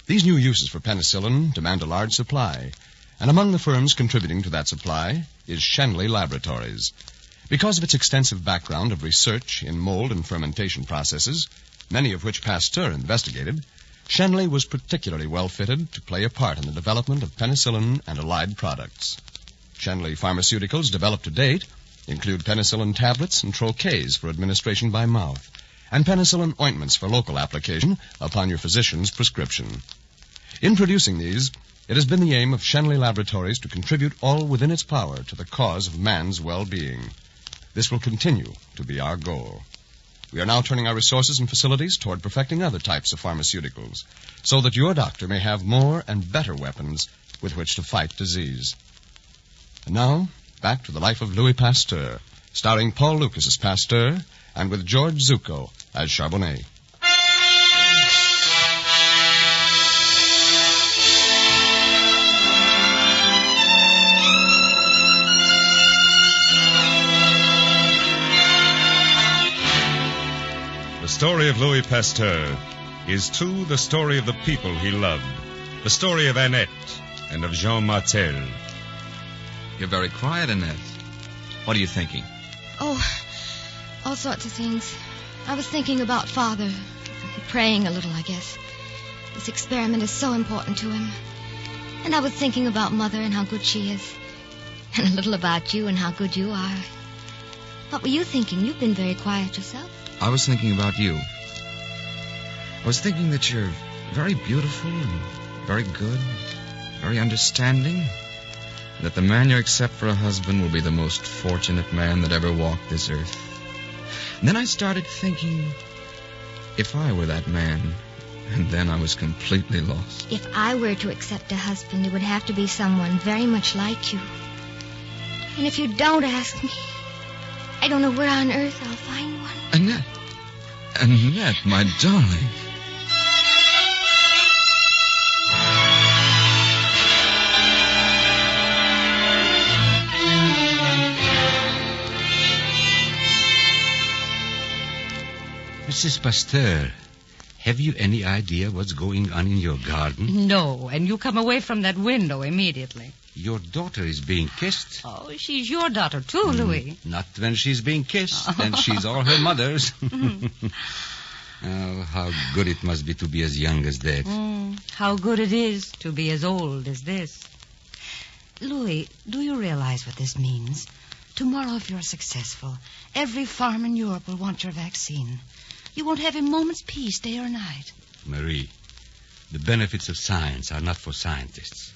These new uses for penicillin demand a large supply, and among the firms contributing to that supply is Shenley Laboratories. Because of its extensive background of research in mold and fermentation processes, many of which Pasteur investigated, Shenley was particularly well fitted to play a part in the development of penicillin and allied products. Shenley pharmaceuticals developed to date include penicillin tablets and troches for administration by mouth, and penicillin ointments for local application upon your physician's prescription. In producing these, it has been the aim of Shenley Laboratories to contribute all within its power to the cause of man's well-being. This will continue to be our goal. We are now turning our resources and facilities toward perfecting other types of pharmaceuticals, so that your doctor may have more and better weapons with which to fight disease. And now, back to the Life of Louis Pasteur, starring Paul Lucas as Pasteur and with George Zucco as Charbonnet. The story of Louis Pasteur is, too, the story of the people he loved, the story of Annette and of Jean Martel. You're very quiet, Annette. What are you thinking? Oh, all sorts of things. I was thinking about Father. Praying a little, I guess. This experiment is so important to him. And I was thinking about Mother and how good she is. And a little about you and how good you are. What were you thinking? You've been very quiet yourself. I was thinking about you. I was thinking that you're very beautiful and very good, very understanding, and that the man you accept for a husband will be the most fortunate man that ever walked this earth. And then I started thinking, if I were that man, and then I was completely lost. If I were to accept a husband, it would have to be someone very much like you. And if you don't ask me, I don't know where on earth I'll find one. Annette. Annette, my darling. Mrs. Pasteur, have you any idea what's going on in your garden? No, and you come away from that window immediately. Your daughter is being kissed. Oh, she's your daughter too, Louis. Not when she's being kissed, and she's all her mother's. Oh, how good it must be to be as young as that. How good it is to be as old as this. Louis, do you realize what this means? Tomorrow, if you're successful, every farm in Europe will want your vaccine. You won't have a moment's peace, day or night. Marie, the benefits of science are not for scientists.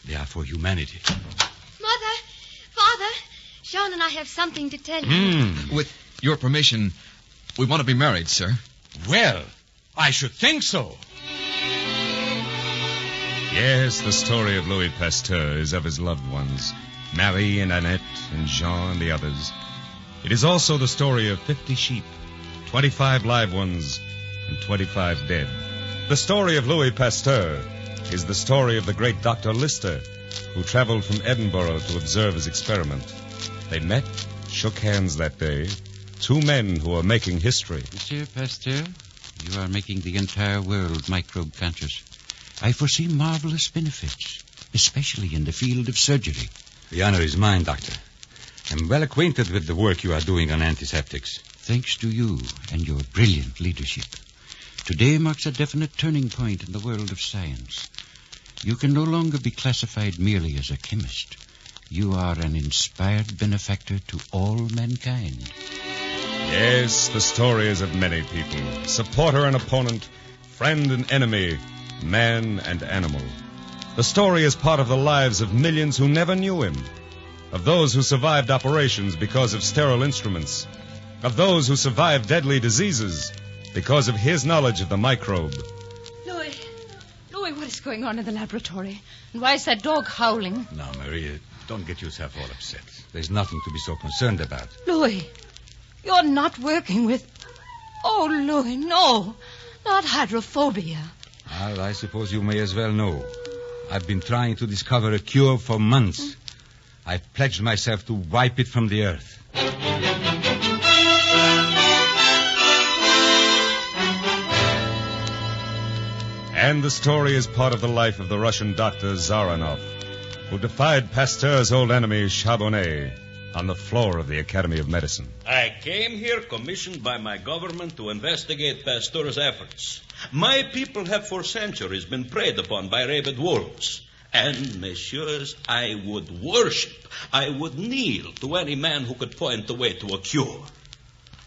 They are for humanity. Mother, Father, Sean and I have something to tell you. With your permission, we want to be married, sir. Well, I should think so. Yes, the story of Louis Pasteur is of his loved ones, Marie and Annette and Jean and the others. It is also the story of 50 sheep, 25 live ones, and 25 dead. The story of Louis Pasteur is the story of the great Dr. Lister, who traveled from Edinburgh to observe his experiment. They met, shook hands that day, two men who are making history. Monsieur Pasteur, you are making the entire world microbe conscious. I foresee marvelous benefits, especially in the field of surgery. The honor is mine, Doctor. I'm well acquainted with the work you are doing on antiseptics. Thanks to you and your brilliant leadership. Today marks a definite turning point in the world of science. You can no longer be classified merely as a chemist. You are an inspired benefactor to all mankind. Yes, the story is of many people, supporter and opponent, friend and enemy, man and animal. The story is part of the lives of millions who never knew him, of those who survived operations because of sterile instruments, of those who survived deadly diseases because of his knowledge of the microbe. Louis, what is going on in the laboratory? And why is that dog howling? Now, Maria, don't get yourself all upset. There's nothing to be so concerned about. Louis, you're not working with... Oh, Louis, no. Not hydrophobia. Well, I suppose you may as well know. I've been trying to discover a cure for months. I've pledged myself to wipe it from the earth. And the story is part of the life of the Russian doctor Zaranov, who defied Pasteur's old enemy Charbonnet on the floor of the Academy of Medicine. I came here commissioned by my government to investigate Pasteur's efforts. My people have for centuries been preyed upon by rabid wolves. And, messieurs, I would worship, I would kneel to any man who could point the way to a cure.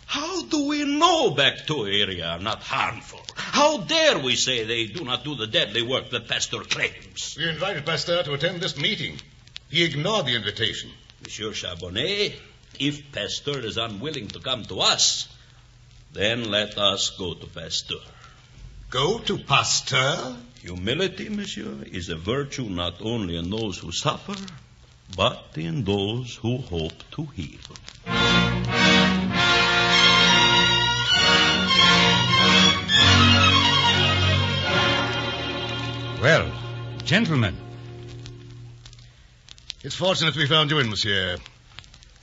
How do we know bacteria are not harmful? How dare we say they do not do the deadly work that Pasteur claims? We invited Pasteur to attend this meeting. He ignored the invitation. Monsieur Charbonnet, if Pasteur is unwilling to come to us, then let us go to Pasteur. Go to Pasteur? Humility, monsieur, is a virtue not only in those who suffer, but in those who hope to heal. Well, gentlemen. It's fortunate we found you in, monsieur.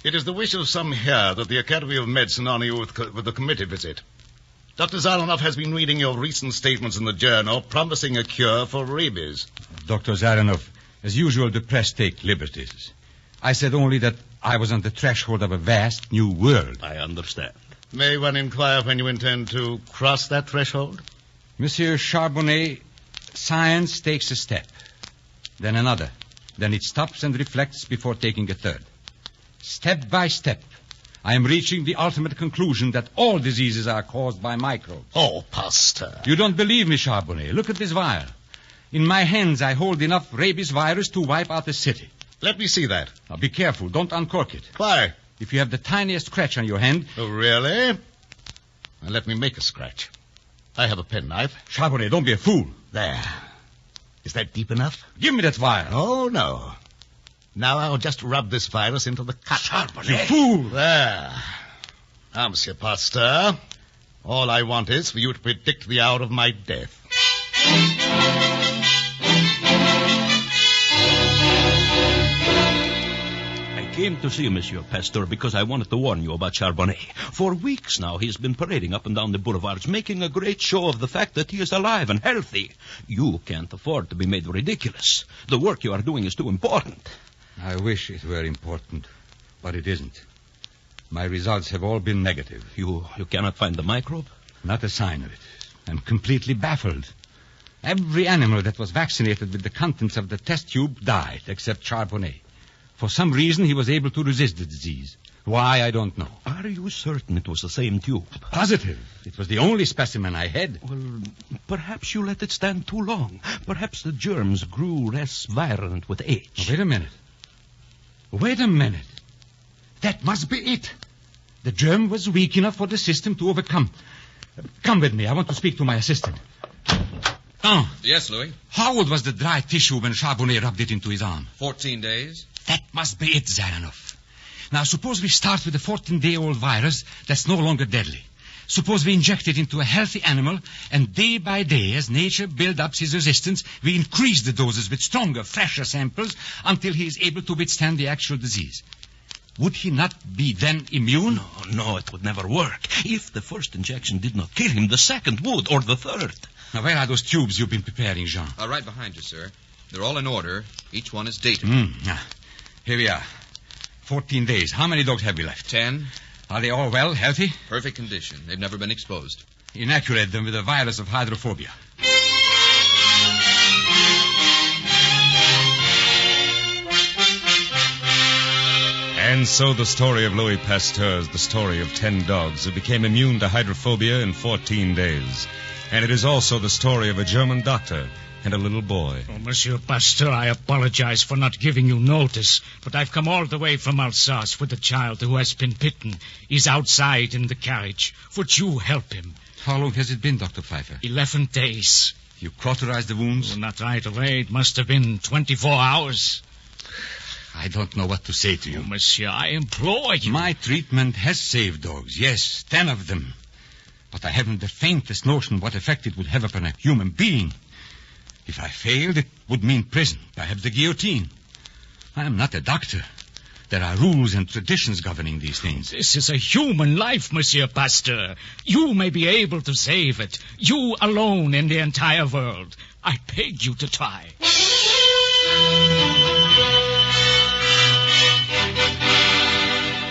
It is the wish of some here that the Academy of Medicine honor you with a committee visit. Dr. Zaranov has been reading your recent statements in the journal promising a cure for rabies. Dr. Zaranov, as usual, the press take liberties. I said only that I was on the threshold of a vast new world. I understand. May one inquire when you intend to cross that threshold? Monsieur Charbonnet, science takes a step, then another. Then it stops and reflects before taking a third. Step by step, I am reaching the ultimate conclusion that all diseases are caused by microbes. Oh, Pasteur. You don't believe me, Charbonnet. Look at this vial. In my hands, I hold enough rabies virus to wipe out a city. Let me see that. Now, be careful. Don't uncork it. Why? If you have the tiniest scratch on your hand... Oh, really? Now, let me make a scratch. I have a penknife. Charbonnet, don't be a fool. There. Is that deep enough? Give me that vial. Oh, no. Now I'll just rub this virus into the cut. Charbonnet! You fool! There. Now, Monsieur Pasteur, all I want is for you to predict the hour of my death. I came to see Monsieur Pasteur because I wanted to warn you about Charbonnet. For weeks now, he's been parading up and down the boulevards, making a great show of the fact that he is alive and healthy. You can't afford to be made ridiculous. The work you are doing is too important. I wish it were important, but it isn't. My results have all been negative. You cannot find the microbe? Not a sign of it. I'm completely baffled. Every animal that was vaccinated with the contents of the test tube died, except Charbonnet. For some reason, he was able to resist the disease. Why, I don't know. Are you certain it was the same tube? Positive. It was the only specimen I had. Well, perhaps you let it stand too long. Perhaps the germs grew less virulent with age. Oh, wait a minute. That must be it. The germ was weak enough for the system to overcome. Come with me. I want to speak to my assistant. Oh. Yes, Louis? How old was the dry tissue when Charbonnet rubbed it into his arm? 14 days. That must be it, Zaranov. Now, suppose we start with a 14-day-old virus that's no longer deadly. Suppose we inject it into a healthy animal, and day by day, as nature builds up his resistance, we increase the doses with stronger, fresher samples until he is able to withstand the actual disease. Would he not be then immune? No, it would never work. If the first injection did not kill him, the second would, or the third. Now, where are those tubes you've been preparing, Jean? Right behind you, sir. They're all in order. Each one is dated. Here we are. 14 days. How many dogs have we left? 10. Are they all well, healthy? Perfect condition. They've never been exposed. Inoculate them with the virus of hydrophobia. And so the story of Louis Pasteur is the story of 10 dogs who became immune to hydrophobia in 14 days. And it is also the story of a German doctor and a little boy. Oh, Monsieur Pasteur, I apologize for not giving you notice, but I've come all the way from Alsace with the child who has been bitten. He's outside in the carriage. Would you help him? How long has it been, Dr. Pfeiffer? 11 days. You cauterized the wounds? Well, not right away. It must have been 24 hours. I don't know what to say to you. Oh, monsieur, I implore you. My treatment has saved dogs, yes, 10 of them. But I haven't the faintest notion what effect it would have upon a human being. If I failed, it would mean prison, perhaps the guillotine. I am not a doctor. There are rules and traditions governing these things. This is a human life, Monsieur Pasteur. You may be able to save it. You alone in the entire world. I beg you to try.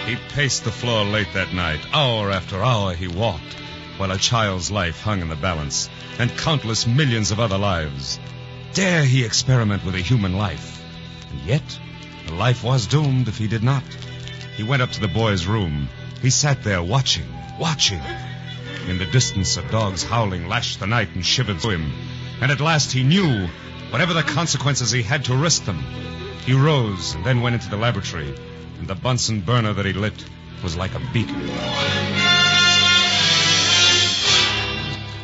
He paced the floor late that night. Hour after hour he walked, while a child's life hung in the balance, and countless millions of other lives. Dare he experiment with a human life? And yet, the life was doomed if he did not. He went up to the boy's room. He sat there watching. In the distance, a dog's howling lashed the night and shivered through him. And at last he knew, whatever the consequences, he had to risk them. He rose and then went into the laboratory, and the Bunsen burner that he lit was like a beacon.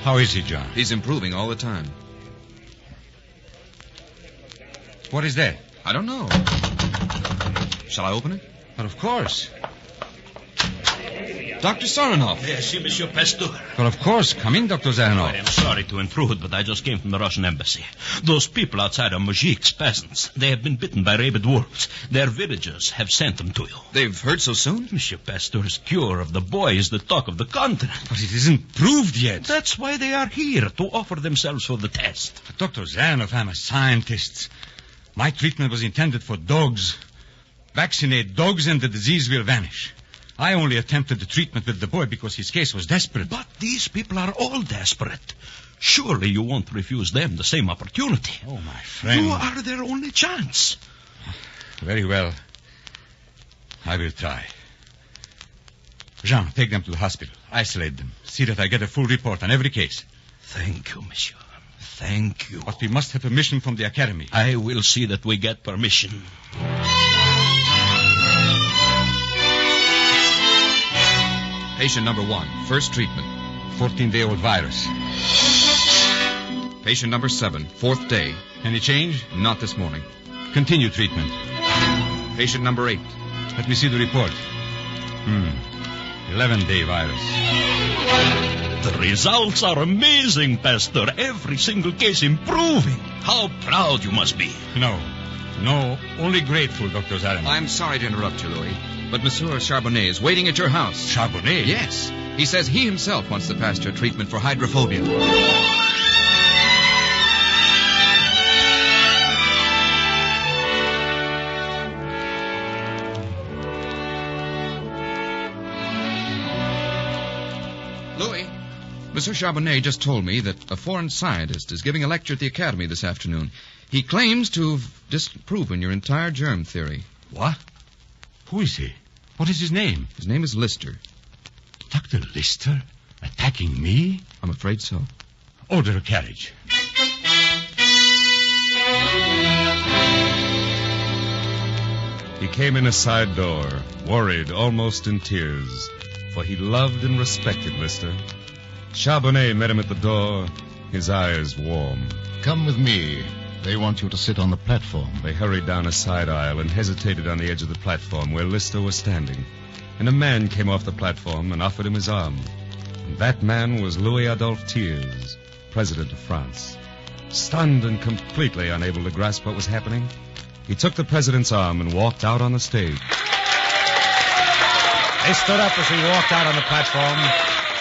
How is he, John? He's improving all the time. What is that? I don't know. Shall I open it? But of course. Dr. Saranov. Yes, Monsieur Pasteur. Well, of course. Come in, Dr. Zaranov. I'm sorry to intrude, but I just came from the Russian embassy. Those people outside are Mujik's peasants. They have been bitten by rabid wolves. Their villagers have sent them to you. They've heard so soon? Monsieur Pasteur's cure of the boy is the talk of the continent. But it isn't proved yet. That's why they are here, to offer themselves for the test. But Dr. Zaranov, I'm a scientist. My treatment was intended for dogs. Vaccinate dogs and the disease will vanish. I only attempted the treatment with the boy because his case was desperate. But these people are all desperate. Surely you won't refuse them the same opportunity. Oh, my friend. You are their only chance. Very well. I will try. Jean, take them to the hospital. Isolate them. See that I get a full report on every case. Thank you, monsieur. Thank you. But we must have permission from the academy. I will see that we get permission. Patient number 1, first treatment. 14-day-old virus. Patient number 7, 4th day. Any change? Not this morning. Continue treatment. Patient number 8. Let me see the report. 11-day virus. The results are amazing, Pasteur. Every single case improving. How proud you must be. No, only grateful, Dr. Zarin. I'm sorry to interrupt you, Louis, but Monsieur Charbonnet is waiting at your house. Charbonnet? Yes. He says he himself wants the Pasteur treatment for hydrophobia. Louis, Monsieur Charbonnet just told me that a foreign scientist is giving a lecture at the Academy this afternoon. He claims to have disproven your entire germ theory. What? Who is he? What is his name? His name is Lister. Dr. Lister? Attacking me? I'm afraid so. Order a carriage. He came in a side door, worried, almost in tears, for he loved and respected Lister. Charbonnet met him at the door, his eyes warm. Come with me. They want you to sit on the platform. They hurried down a side aisle and hesitated on the edge of the platform where Lister was standing. And a man came off the platform and offered him his arm. And that man was Louis Adolphe Thiers, President of France. Stunned and completely unable to grasp what was happening, he took the president's arm and walked out on the stage. They stood up as he walked out on the platform.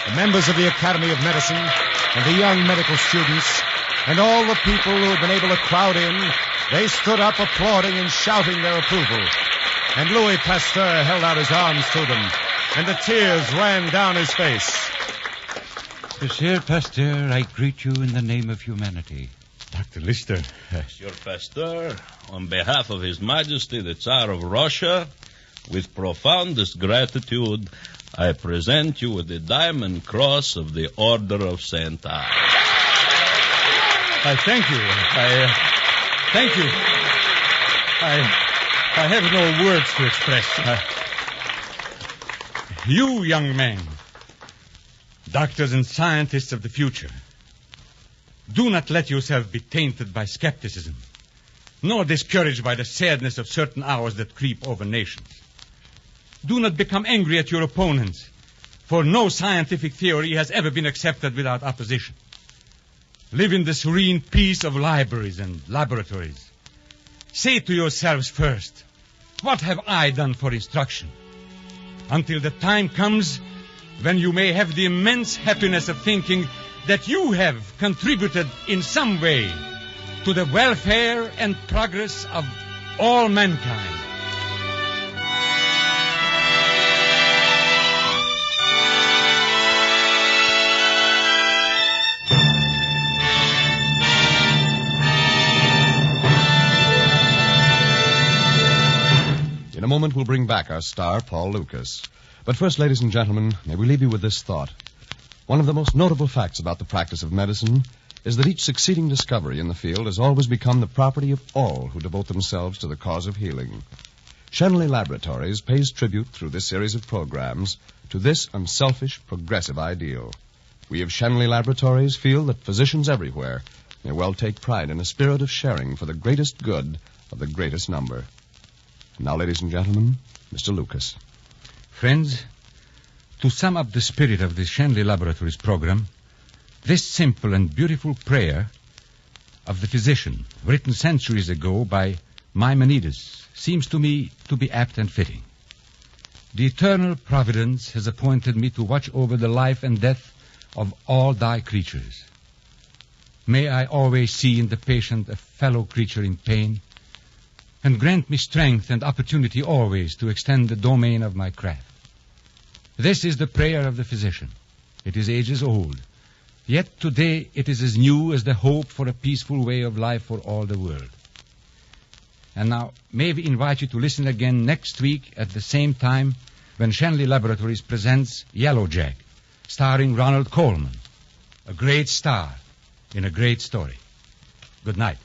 The members of the Academy of Medicine and the young medical students and all the people who had been able to crowd in, they stood up applauding and shouting their approval. And Louis Pasteur held out his arms to them, and the tears ran down his face. Monsieur Pasteur, I greet you in the name of humanity. Dr. Lister. Monsieur Pasteur, on behalf of His Majesty the Tsar of Russia, with profoundest gratitude, I present you with the Diamond Cross of the Order of St. Anne. I thank you. Thank you. I have no words to express. You, young man, doctors and scientists of the future, do not let yourself be tainted by skepticism, nor discouraged by the sadness of certain hours that creep over nations. Do not become angry at your opponents, for no scientific theory has ever been accepted without opposition. Live in the serene peace of libraries and laboratories. Say to yourselves first, what have I done for instruction? Until the time comes when you may have the immense happiness of thinking that you have contributed in some way to the welfare and progress of all mankind. In a moment, we'll bring back our star, Paul Lucas. But first, ladies and gentlemen, may we leave you with this thought. One of the most notable facts about the practice of medicine is that each succeeding discovery in the field has always become the property of all who devote themselves to the cause of healing. Shenley Laboratories pays tribute through this series of programs to this unselfish, progressive ideal. We of Shenley Laboratories feel that physicians everywhere may well take pride in a spirit of sharing for the greatest good of the greatest number. Now, ladies and gentlemen, Mr. Lucas. Friends, to sum up the spirit of the Shenley Laboratories program, this simple and beautiful prayer of the physician, written centuries ago by Maimonides, seems to me to be apt and fitting. The eternal providence has appointed me to watch over the life and death of all thy creatures. May I always see in the patient a fellow creature in pain, and grant me strength and opportunity always to extend the domain of my craft. This is the prayer of the physician. It is ages old. Yet today it is as new as the hope for a peaceful way of life for all the world. And now, may we invite you to listen again next week at the same time when Shenley Laboratories presents Yellow Jack, starring Ronald Colman, a great star in a great story. Good night.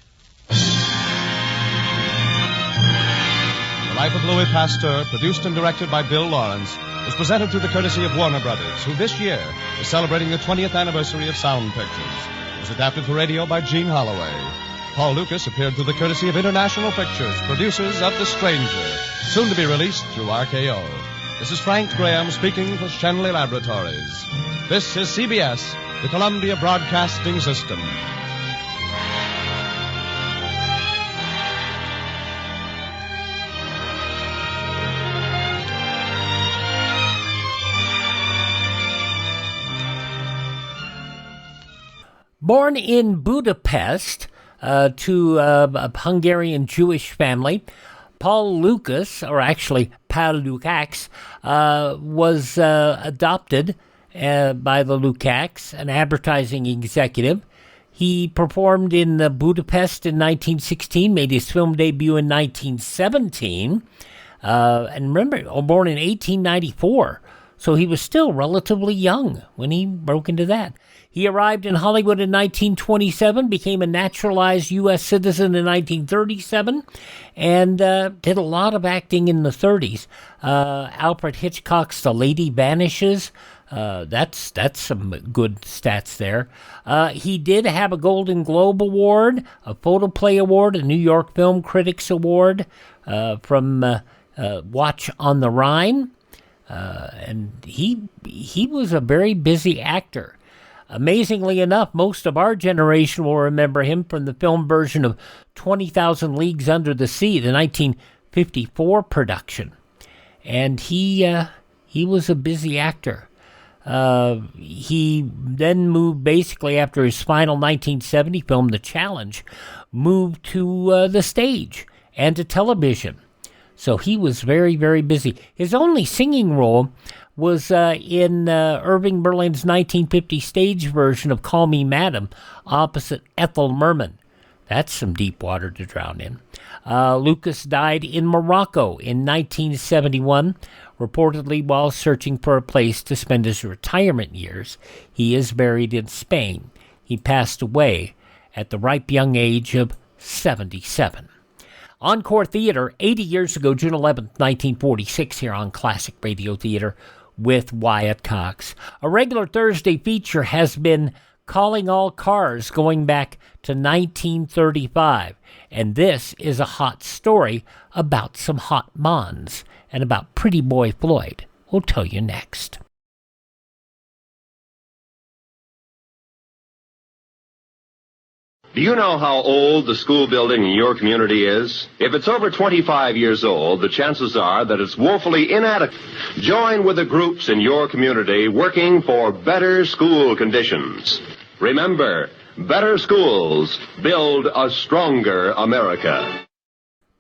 The Life of Louis Pasteur, produced and directed by Bill Lawrence, is presented through the courtesy of Warner Brothers, who this year is celebrating the 20th anniversary of Sound Pictures. It was adapted for radio by Gene Holloway. Paul Lucas appeared through the courtesy of International Pictures, producers of The Stranger, soon to be released through RKO. This is Frank Graham speaking for Shenley Laboratories. This is CBS, the Columbia Broadcasting System. Born in Budapest to a Hungarian Jewish family, Paul Lucas, or actually Paul Lukács, was adopted by the Lukács, an advertising executive. He performed in Budapest in 1916, made his film debut in 1917, and remember, born in 1894, so he was still relatively young when he broke into that. He arrived in Hollywood in 1927, became a naturalized U.S. citizen in 1937, and did a lot of acting in the 30s. Alfred Hitchcock's The Lady Vanishes. That's some good stats there. He did have a Golden Globe Award, a Photoplay Award, a New York Film Critics Award from Watch on the Rhine. And he was a very busy actor. Amazingly enough, most of our generation will remember him from the film version of 20,000 Leagues Under the Sea, the 1954 production. And he was a busy actor. He then moved, basically after his final 1970 film, The Challenge, moved to the stage and to television. So he was very, very busy. His only singing role was in Irving Berlin's 1950 stage version of Call Me Madam, opposite Ethel Merman. That's some deep water to drown in. Lucas died in Morocco in 1971, reportedly while searching for a place to spend his retirement years. He is buried in Spain. He passed away at the ripe young age of 77. Encore Theater, 80 years ago, June 11th, 1946, here on Classic Radio Theater with Wyatt Cox. A regular Thursday feature has been Calling All Cars, going back to 1935. And this is a hot story about some hot bonds and about Pretty Boy Floyd. We'll tell you next. Do you know how old the school building in your community is? If it's over 25 years old, the chances are that it's woefully inadequate. Join with the groups in your community working for better school conditions. Remember, better schools build a stronger America.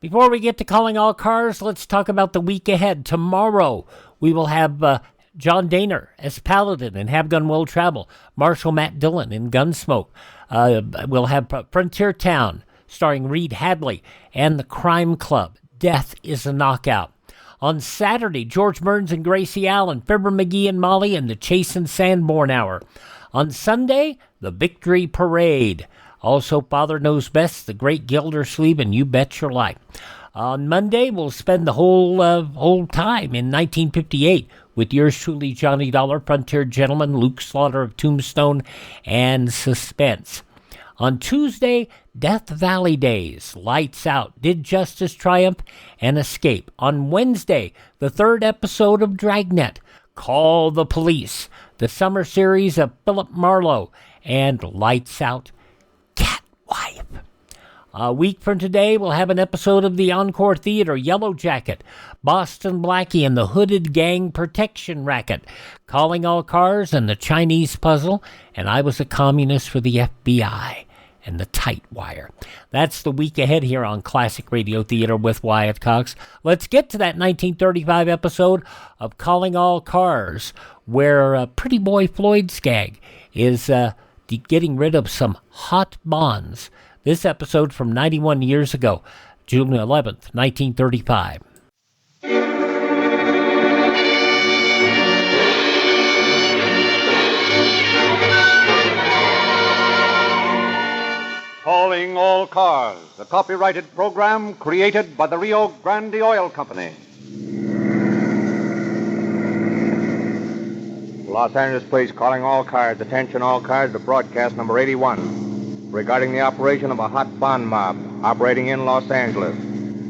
Before we get to Calling All Cars, let's talk about the week ahead. Tomorrow, we will have John Daner as Paladin in Have Gun Will Travel, Marshal Matt Dillon in Gunsmoke. We'll have Frontier Town, starring Reed Hadley, and The Crime Club, Death is a Knockout. On Saturday, George Burns and Gracie Allen, Fibber McGee and Molly, and the Chase and Sanborn Hour. On Sunday, The Victory Parade. Also, Father Knows Best, The Great Gildersleeve, and You Bet Your Life. On Monday, we'll spend the whole time in 1958 with yours truly, Johnny Dollar, Frontier Gentleman, Luke Slaughter of Tombstone, and Suspense. On Tuesday, Death Valley Days, Lights Out, Did Justice Triumph, and Escape. On Wednesday, the third episode of Dragnet, Call the Police, the summer series of Philip Marlowe, and Lights Out, Catwife. A week from today, we'll have an episode of the Encore Theater, Yellow Jacket, Boston Blackie and the Hooded Gang Protection Racket, Calling All Cars and the Chinese Puzzle, and I Was a Communist for the FBI, and the Tight Wire. That's the week ahead here on Classic Radio Theater with Wyatt Cox. Let's get to that 1935 episode of Calling All Cars, where Pretty Boy Floyd's gag is getting rid of some hot bonds. This episode from 91 years ago, June 11th, 1935. Calling All Cars, a copyrighted program created by the Rio Grande Oil Company. Los Angeles Police calling all cars. Attention all cars to broadcast number 81. regarding the operation of a hot bond mob operating in Los Angeles.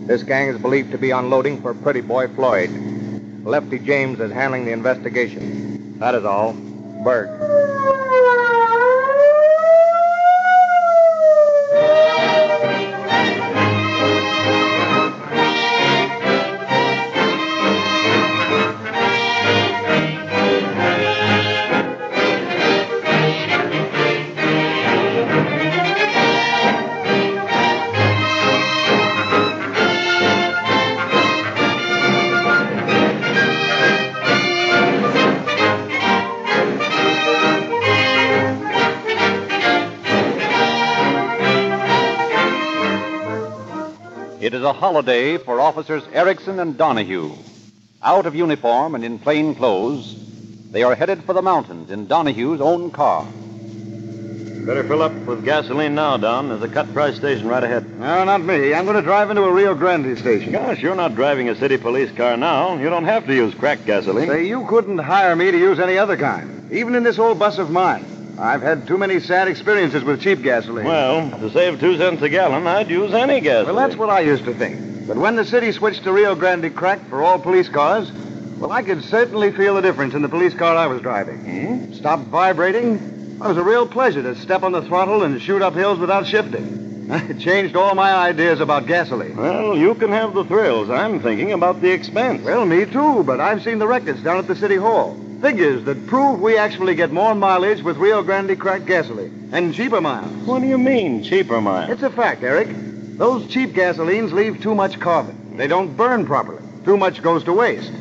This gang is believed to be unloading for Pretty Boy Floyd. Lefty James is handling the investigation. That is all. Bert. It is a holiday for Officers Erickson and Donahue. Out of uniform and in plain clothes, they are headed for the mountains in Donahue's own car. Better fill up with gasoline now, Don. There's a cut price station right ahead. No, not me. I'm going to drive into a Rio Grande station. Gosh, you're not driving a city police car now. You don't have to use cracked gasoline. Say, you couldn't hire me to use any other kind, even in this old bus of mine. I've had too many sad experiences with cheap gasoline. Well, to save 2 cents a gallon, I'd use any gasoline. Well, that's what I used to think. But when the city switched to Rio Grande cracked for all police cars, well, I could certainly feel the difference in the police car I was driving. Stopped vibrating. It was a real pleasure to step on the throttle and shoot up hills without shifting. It changed all my ideas about gasoline. Well, you can have the thrills. I'm thinking about the expense. Well, me too, but I've seen the records down at the city hall. Figures that prove we actually get more mileage with Rio Grande cracked gasoline and cheaper miles. What do you mean, cheaper miles? It's a fact, Eric. Those cheap gasolines leave too much carbon. They don't burn properly. Too much goes to waste.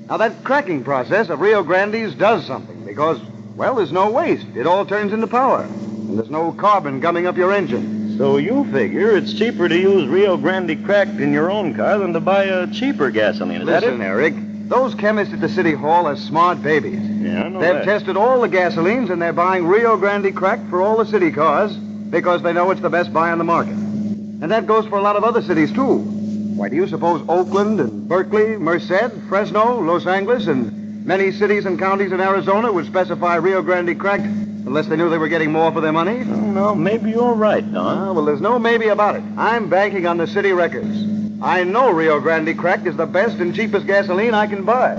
Now, that cracking process of Rio Grande's does something because, well, there's no waste. It all turns into power. And there's no carbon gumming up your engine. So you figure it's cheaper to use Rio Grande cracked in your own car than to buy a cheaper gasoline, is that it? Listen, Eric. Those chemists at the city hall are smart babies. Yeah, I know They've that. tested all the gasolines, and they're buying Rio Grande cracked for all the city cars because they know it's the best buy on the market. And that goes for a lot of other cities, too. Why, do you suppose Oakland and Berkeley, Merced, Fresno, Los Angeles, and many cities and counties in Arizona would specify Rio Grande cracked unless they knew they were getting more for their money? No, maybe you're right, Don. Well, there's no maybe about it. I'm banking on the city records. I know Rio Grande cracked is the best and cheapest gasoline I can buy.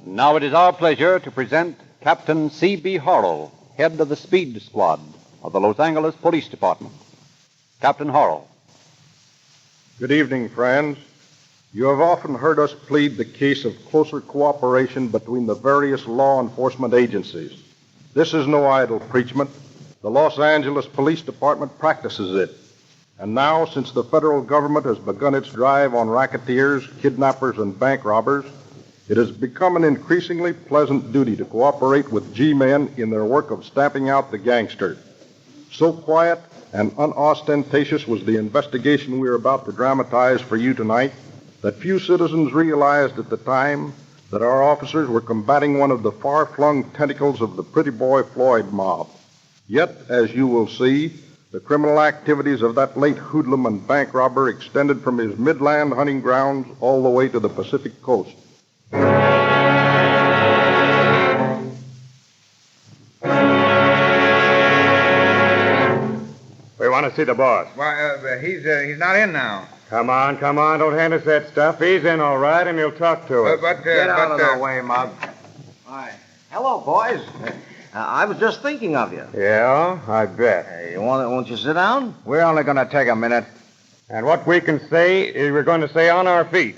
Now it is our pleasure to present Captain C.B. Harrell, head of the Speed Squad of the Los Angeles Police Department. Captain Harrell. Good evening, friends. You have often heard us plead the case of closer cooperation between the various law enforcement agencies. This is no idle preachment. The Los Angeles Police Department practices it. And now, since the federal government has begun its drive on racketeers, kidnappers, and bank robbers, it has become an increasingly pleasant duty to cooperate with G-men in their work of stamping out the gangster. So quiet and unostentatious was the investigation we are about to dramatize for you tonight that few citizens realized at the time that our officers were combating one of the far-flung tentacles of the Pretty Boy Floyd mob. Yet, as you will see, the criminal activities of that late hoodlum and bank robber extended from his midland hunting grounds all the way to the Pacific coast. We want to see the boss. Why, he's not in now. Come on, don't hand us that stuff. He's in all right, and he'll talk to us. Get out of the way, Mug. Hi. Hello, boys. I was just thinking of you. Yeah, I bet. Hey, won't you sit down? We're only going to take a minute. And what we can say is we're going to say on our feet.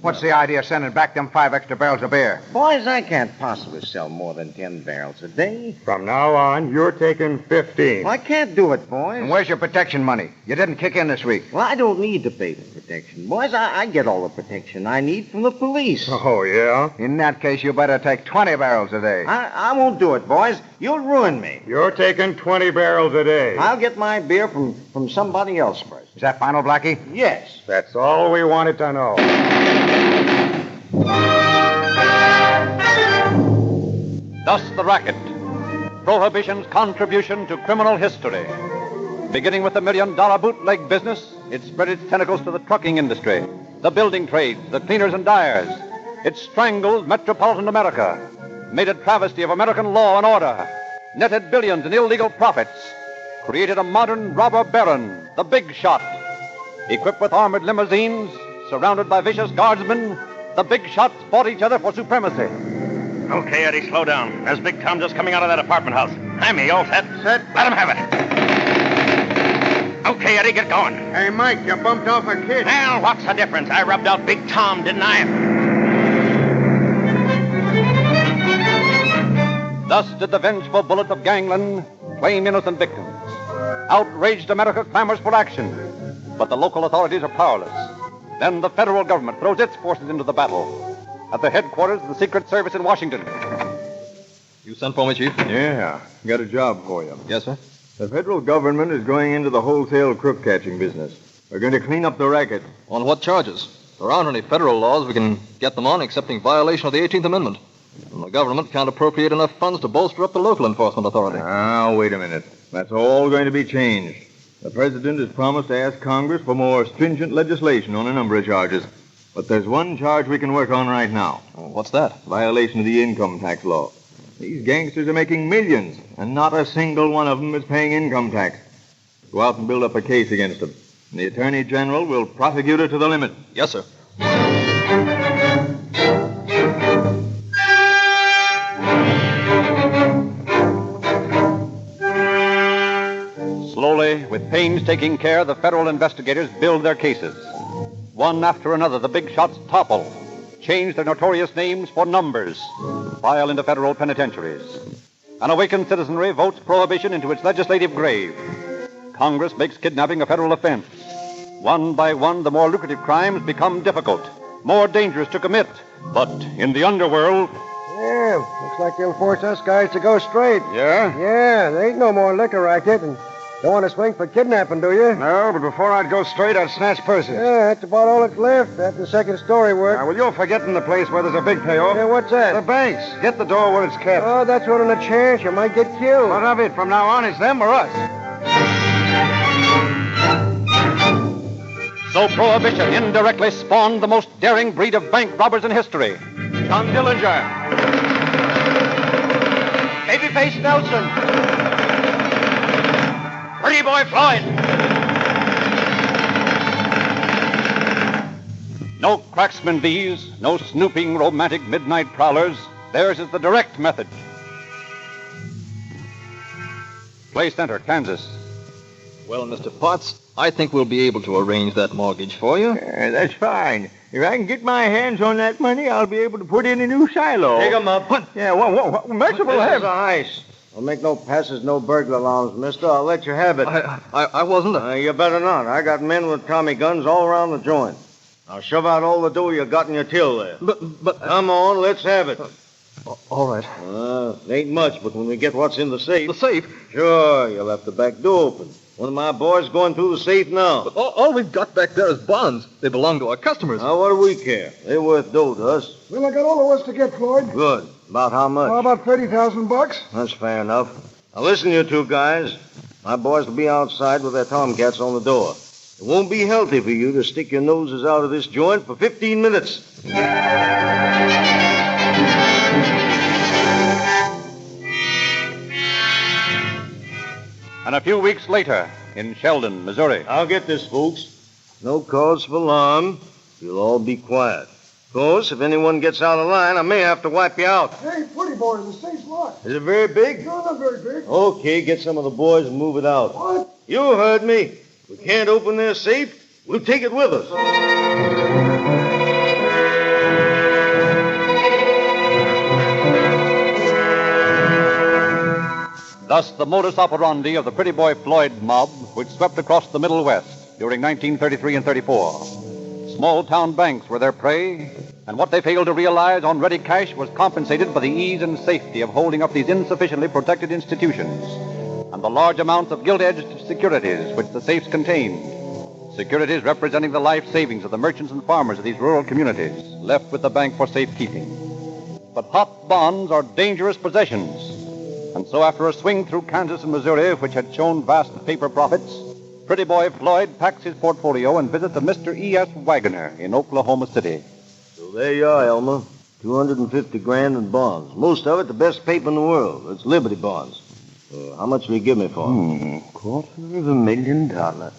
What's the idea of sending back them 5 extra barrels of beer? Boys, I can't possibly sell more than 10 barrels a day. From now on, you're taking 15. Well, I can't do it, boys. And where's your protection money? You didn't kick in this week. Well, I don't need to pay for protection. Boys, I get all the protection I need from the police. Oh, yeah? In that case, you better take 20 barrels a day. I won't do it, boys. You'll ruin me. You're taking 20 barrels a day. I'll get my beer from somebody else first. Is that final, Blackie? Yes. That's all we wanted to know. Thus the racket. Prohibition's contribution to criminal history. Beginning with the $1 million bootleg business, it spread its tentacles to the trucking industry, the building trades, the cleaners and dyers. It strangled metropolitan America, made a travesty of American law and order, netted billions in illegal profits, created a modern robber baron, the Big Shot. Equipped with armored limousines, surrounded by vicious guardsmen, the Big Shots fought each other for supremacy. Okay, Eddie, slow down. There's Big Tom just coming out of that apartment house. I'm me, all set. Set. Let him have it. Okay, Eddie, get going. Hey, Mike, you bumped off a kid. Well, what's the difference? I rubbed out Big Tom, didn't I? Thus did the vengeful bullets of gangland claim innocent victims. Outraged America clamors for action, but the local authorities are powerless. Then the federal government throws its forces into the battle. At the headquarters of the Secret Service in Washington. You sent for me, Chief? Yeah, got a job for you. Yes, sir. The federal government is going into the wholesale crook catching business. We're going to clean up the racket. On what charges? There aren't any federal laws we can get them on excepting violation of the 18th Amendment. And the government can't appropriate enough funds to bolster up the local enforcement authority. Now, wait a minute. That's all going to be changed. The president has promised to ask Congress for more stringent legislation on a number of charges. But there's one charge we can work on right now. What's that? Violation of the income tax law. These gangsters are making millions, and not a single one of them is paying income tax. Go out and build up a case against them. And the Attorney General will prosecute it to the limit. Yes, sir. Slowly, with painstaking care, the federal investigators build their cases. One after another, the Big Shots topple, change their notorious names for numbers, file into federal penitentiaries. An awakened citizenry votes prohibition into its legislative grave. Congress makes kidnapping a federal offense. One by one, the more lucrative crimes become difficult, more dangerous to commit. But in the underworld... Yeah, looks like they'll force us guys to go straight. Yeah? Yeah, there ain't no more liquor racket, and don't want to swing for kidnapping, do you? No, but before I'd go straight, I'd snatch purses. Yeah, that's about all that's left after second story work. Well, you're forgetting the place where there's a big payoff. Yeah, what's that? The banks. Get the door where it's kept. Oh, that's one in a chance. You might get killed. What of it? From now on, it's them or us. So Prohibition indirectly spawned the most daring breed of bank robbers in history. John Dillinger. Babyface Nelson. Pretty Boy Floyd. No cracksmen these, no snooping romantic midnight prowlers. Theirs is the direct method. Clay Center, Kansas. Well, Mr. Potts, I think we'll be able to arrange that mortgage for you. That's fine. If I can get my hands on that money, I'll be able to put in a new silo. Take 'em up. What? Yeah, what? Merciful This heaven. is ice. Don't make no passes, no burglar alarms, mister. I'll let you have it. I wasn't. You better not. I got men with Tommy guns all around the joint. Now shove out all the dough you got in your till there. But Come on, let's have it. All right. It ain't much, but when we get what's in the safe... The safe? Sure, you'll have the back door open. One of my boys going through the safe now. But all we've got back there is bonds. They belong to our customers. Now, what do we care? They're worth dough to us. Well, I got all there was to get, Floyd. Good. About how much? How about $30,000? That's fair enough. Now, listen, you two guys. My boys will be outside with their tomcats on the door. It won't be healthy for you to stick your noses out of this joint for 15 minutes. And a few weeks later, in Sheldon, Missouri. I'll get this, folks. No cause for alarm. You'll all be quiet. Of course, if anyone gets out of line, I may have to wipe you out. Hey, Pretty Boy, the safe's locked. Is it very big? No, not very big. Okay, get some of the boys and move it out. What? You heard me. We can't open their safe. We'll take it with us. Thus, the modus operandi of the Pretty Boy Floyd mob, which swept across the Middle West during 1933 and 34. Small-town banks were their prey, and what they failed to realize on ready cash was compensated by the ease and safety of holding up these insufficiently protected institutions, and the large amounts of gilt-edged securities which the safes contained. Securities representing the life savings of the merchants and farmers of these rural communities, left with the bank for safekeeping. But hot bonds are dangerous possessions. And so after a swing through Kansas and Missouri, which had shown vast paper profits, Pretty Boy Floyd packs his portfolio and visits a Mr. E.S. Wagoner in Oklahoma City. So there you are, Elmer. 250 grand in bonds. Most of it the best paper in the world. It's Liberty bonds. How much will you give me for it? $250,000.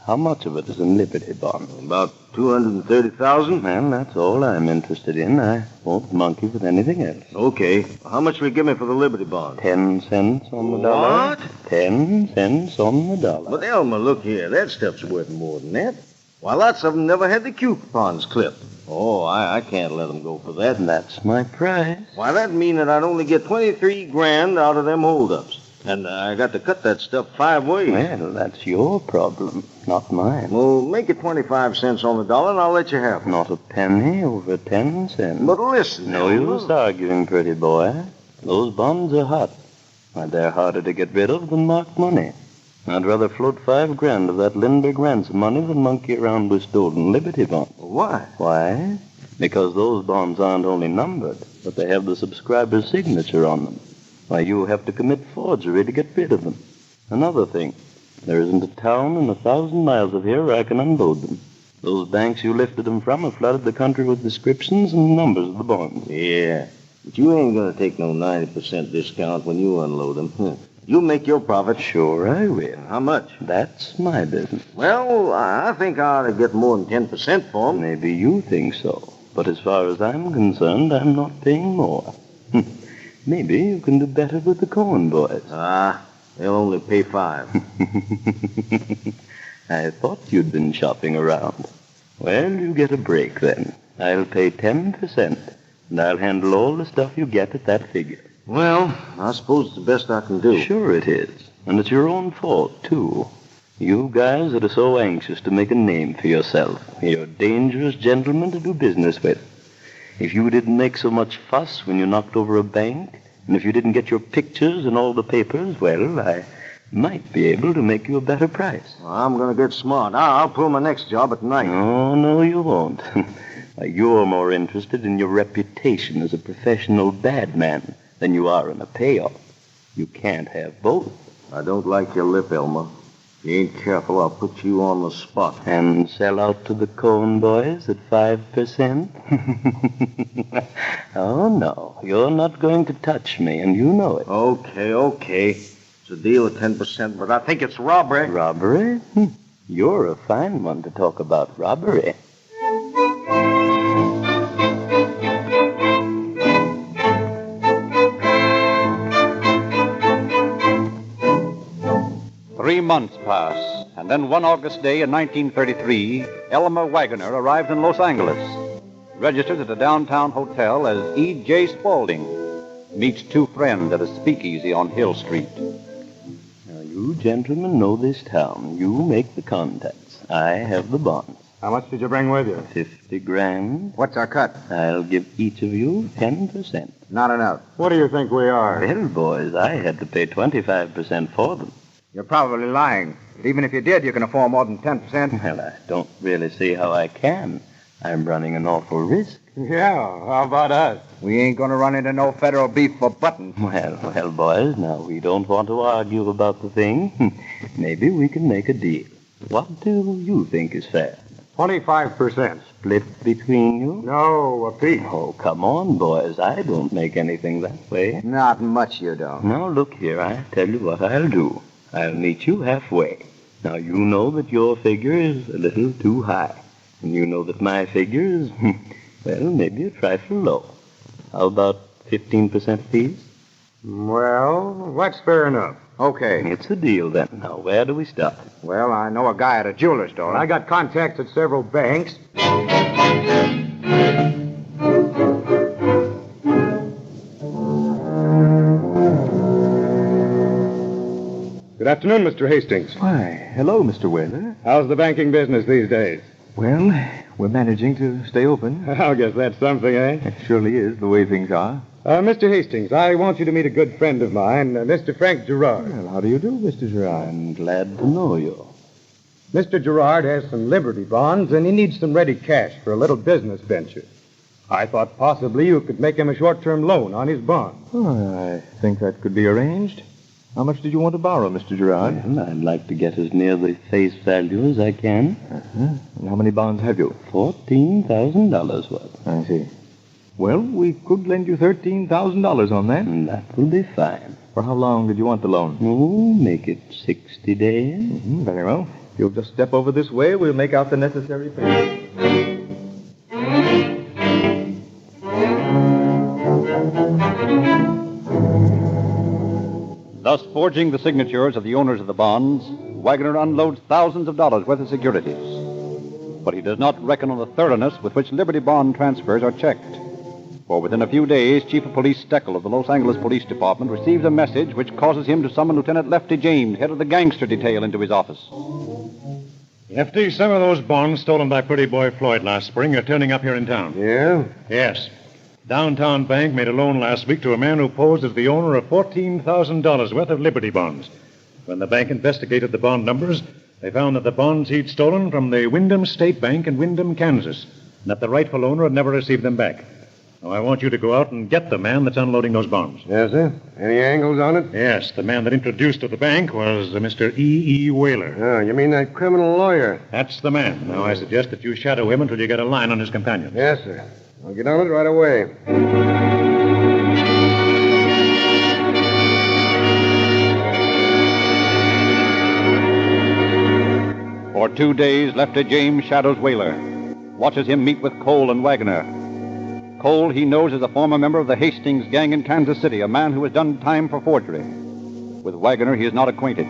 How much of it is in Liberty bonds? About 230,000. Well, that's all I'm interested in. I won't monkey with anything else. Okay. How much will you give me for the Liberty bonds? 10 cents on the dollar. What? 10 cents on the dollar. But, Elmer, look here. That stuff's worth more than that. Why, lots of them never had the coupons clipped. Oh, I can't let them go for that. And that's my price. Why, that'd mean that I'd only get 23 grand out of them holdups. And I got to cut that stuff 5 ways. Well, that's your problem, not mine. Well, make it 25 cents on the dollar, and I'll let you have it. Not a penny over 10 cents. But listen, No use arguing, pretty boy. Those bonds are hot. Why, they're harder to get rid of than marked money. I'd rather float 5 grand of that Lindbergh ransom money than monkey around with stolen Liberty bonds. Why? Why? Because those bonds aren't only numbered, but they have the subscriber's signature on them. Why, you have to commit forgery to get rid of them. Another thing, there isn't a town in 1,000 miles of here where I can unload them. Those banks you lifted them from have flooded the country with descriptions and numbers of the bonds. Yeah, but you ain't going to take no 90% discount when you unload them. You make your profit. Sure I will. How much? That's my business. Well, I think I ought to get more than 10% for them. Maybe you think so. But as far as I'm concerned, I'm not paying more. Maybe you can do better with the Cohen boys. They'll only pay 5. I thought you'd been shopping around. Well, you get a break then. I'll pay 10%, and I'll handle all the stuff you get at that figure. Well, I suppose it's the best I can do. Sure it is. And it's your own fault, too. You guys that are so anxious to make a name for yourself. You're dangerous gentlemen to do business with. If you didn't make so much fuss when you knocked over a bank, and if you didn't get your pictures in all the papers, well, I might be able to make you a better price. Well, I'm going to get smart. I'll pull my next job at night. Oh, no, you won't. You're more interested in your reputation as a professional bad man than you are in a payoff. You can't have both. I don't like your lip, Elmer. If you ain't careful, I'll put you on the spot. And sell out to the Cohen boys at 5%? Oh, no. You're not going to touch me, and you know it. Okay. It's a deal at 10%, but I think it's robbery. Robbery? You're a fine one to talk about robbery. Three months pass, and then one August day in 1933, Elmer Wagoner arrives in Los Angeles, registers at a downtown hotel as E.J. Spaulding, meets 2 friends at a speakeasy on Hill Street. Now, you gentlemen know this town. You make the contacts. I have the bonds. How much did you bring with you? 50 grand. What's our cut? I'll give each of you 10%. Not enough. What do you think we are? Well, boys, I had to pay 25% for them. You're probably lying. But even if you did, you can afford more than 10%. Well, I don't really see how I can. I'm running an awful risk. Yeah, how about us? We ain't going to run into no federal beef for buttons. Well, boys, now we don't want to argue about the thing. Maybe we can make a deal. What do you think is fair? 25%. Split between you? No, a piece. Oh, come on, boys. I don't make anything that way. Not much you don't. Now, look here. I tell you what I'll do. I'll meet you halfway. Now, you know that your figure is a little too high. And you know that my figure is, well, maybe a trifle low. How about 15% fees? Well, that's fair enough. Okay. It's a deal, then. Now, where do we start? Well, I know a guy at a jeweler's store. I got contacts at several banks. Good afternoon, Mr. Hastings. Why, hello, Mr. Whaler. How's the banking business these days? Well, we're managing to stay open. I guess that's something, eh? It surely is, the way things are. Mr. Hastings, I want you to meet a good friend of mine, Mr. Frank Gerard. Well, how do you do, Mr. Gerard? I'm glad to know you. Mr. Gerard has some Liberty bonds, and he needs some ready cash for a little business venture. I thought possibly you could make him a short-term loan on his bonds. Oh, I think that could be arranged. How much did you want to borrow, Mr. Gerard? Well, I'd like to get as near the face value as I can. And how many bonds have you? $14,000 worth. I see. Well, we could lend you $13,000 on that. And that will be fine. For how long did you want the loan? Oh, make it 60 days. Very well. If you'll just step over this way, we'll make out the necessary payments. Thus forging the signatures of the owners of the bonds, Wagner unloads thousands of dollars worth of securities. But he does not reckon on the thoroughness with which Liberty bond transfers are checked. For within a few days, Chief of Police Steckel of the Los Angeles Police Department receives a message which causes him to summon Lieutenant Lefty James, head of the gangster detail, into his office. Lefty, some of those bonds stolen by Pretty Boy Floyd last spring are turning up here in town. Yeah? Yes. Downtown Bank made a loan last week to a man who posed as the owner of $14,000 worth of Liberty bonds. When the bank investigated the bond numbers, they found that the bonds he'd stolen from the Wyndham State Bank in Wyndham, Kansas, and that the rightful owner had never received them back. Now, I want you to go out and get the man that's unloading those bonds. Yes, sir. Any angles on it? Yes, the man that introduced to the bank was Mr. E.E. Whaler. Oh, you mean that criminal lawyer? That's the man. Now, I suggest that you shadow him until you get a line on his companions. Yes, sir. I'll get on it right away. For 2 days, Lefty James shadows Whaler, watches him meet with Cole and Wagner. Cole, he knows, is a former member of the Hastings gang in Kansas City, a man who has done time for forgery. With Wagner, he is not acquainted.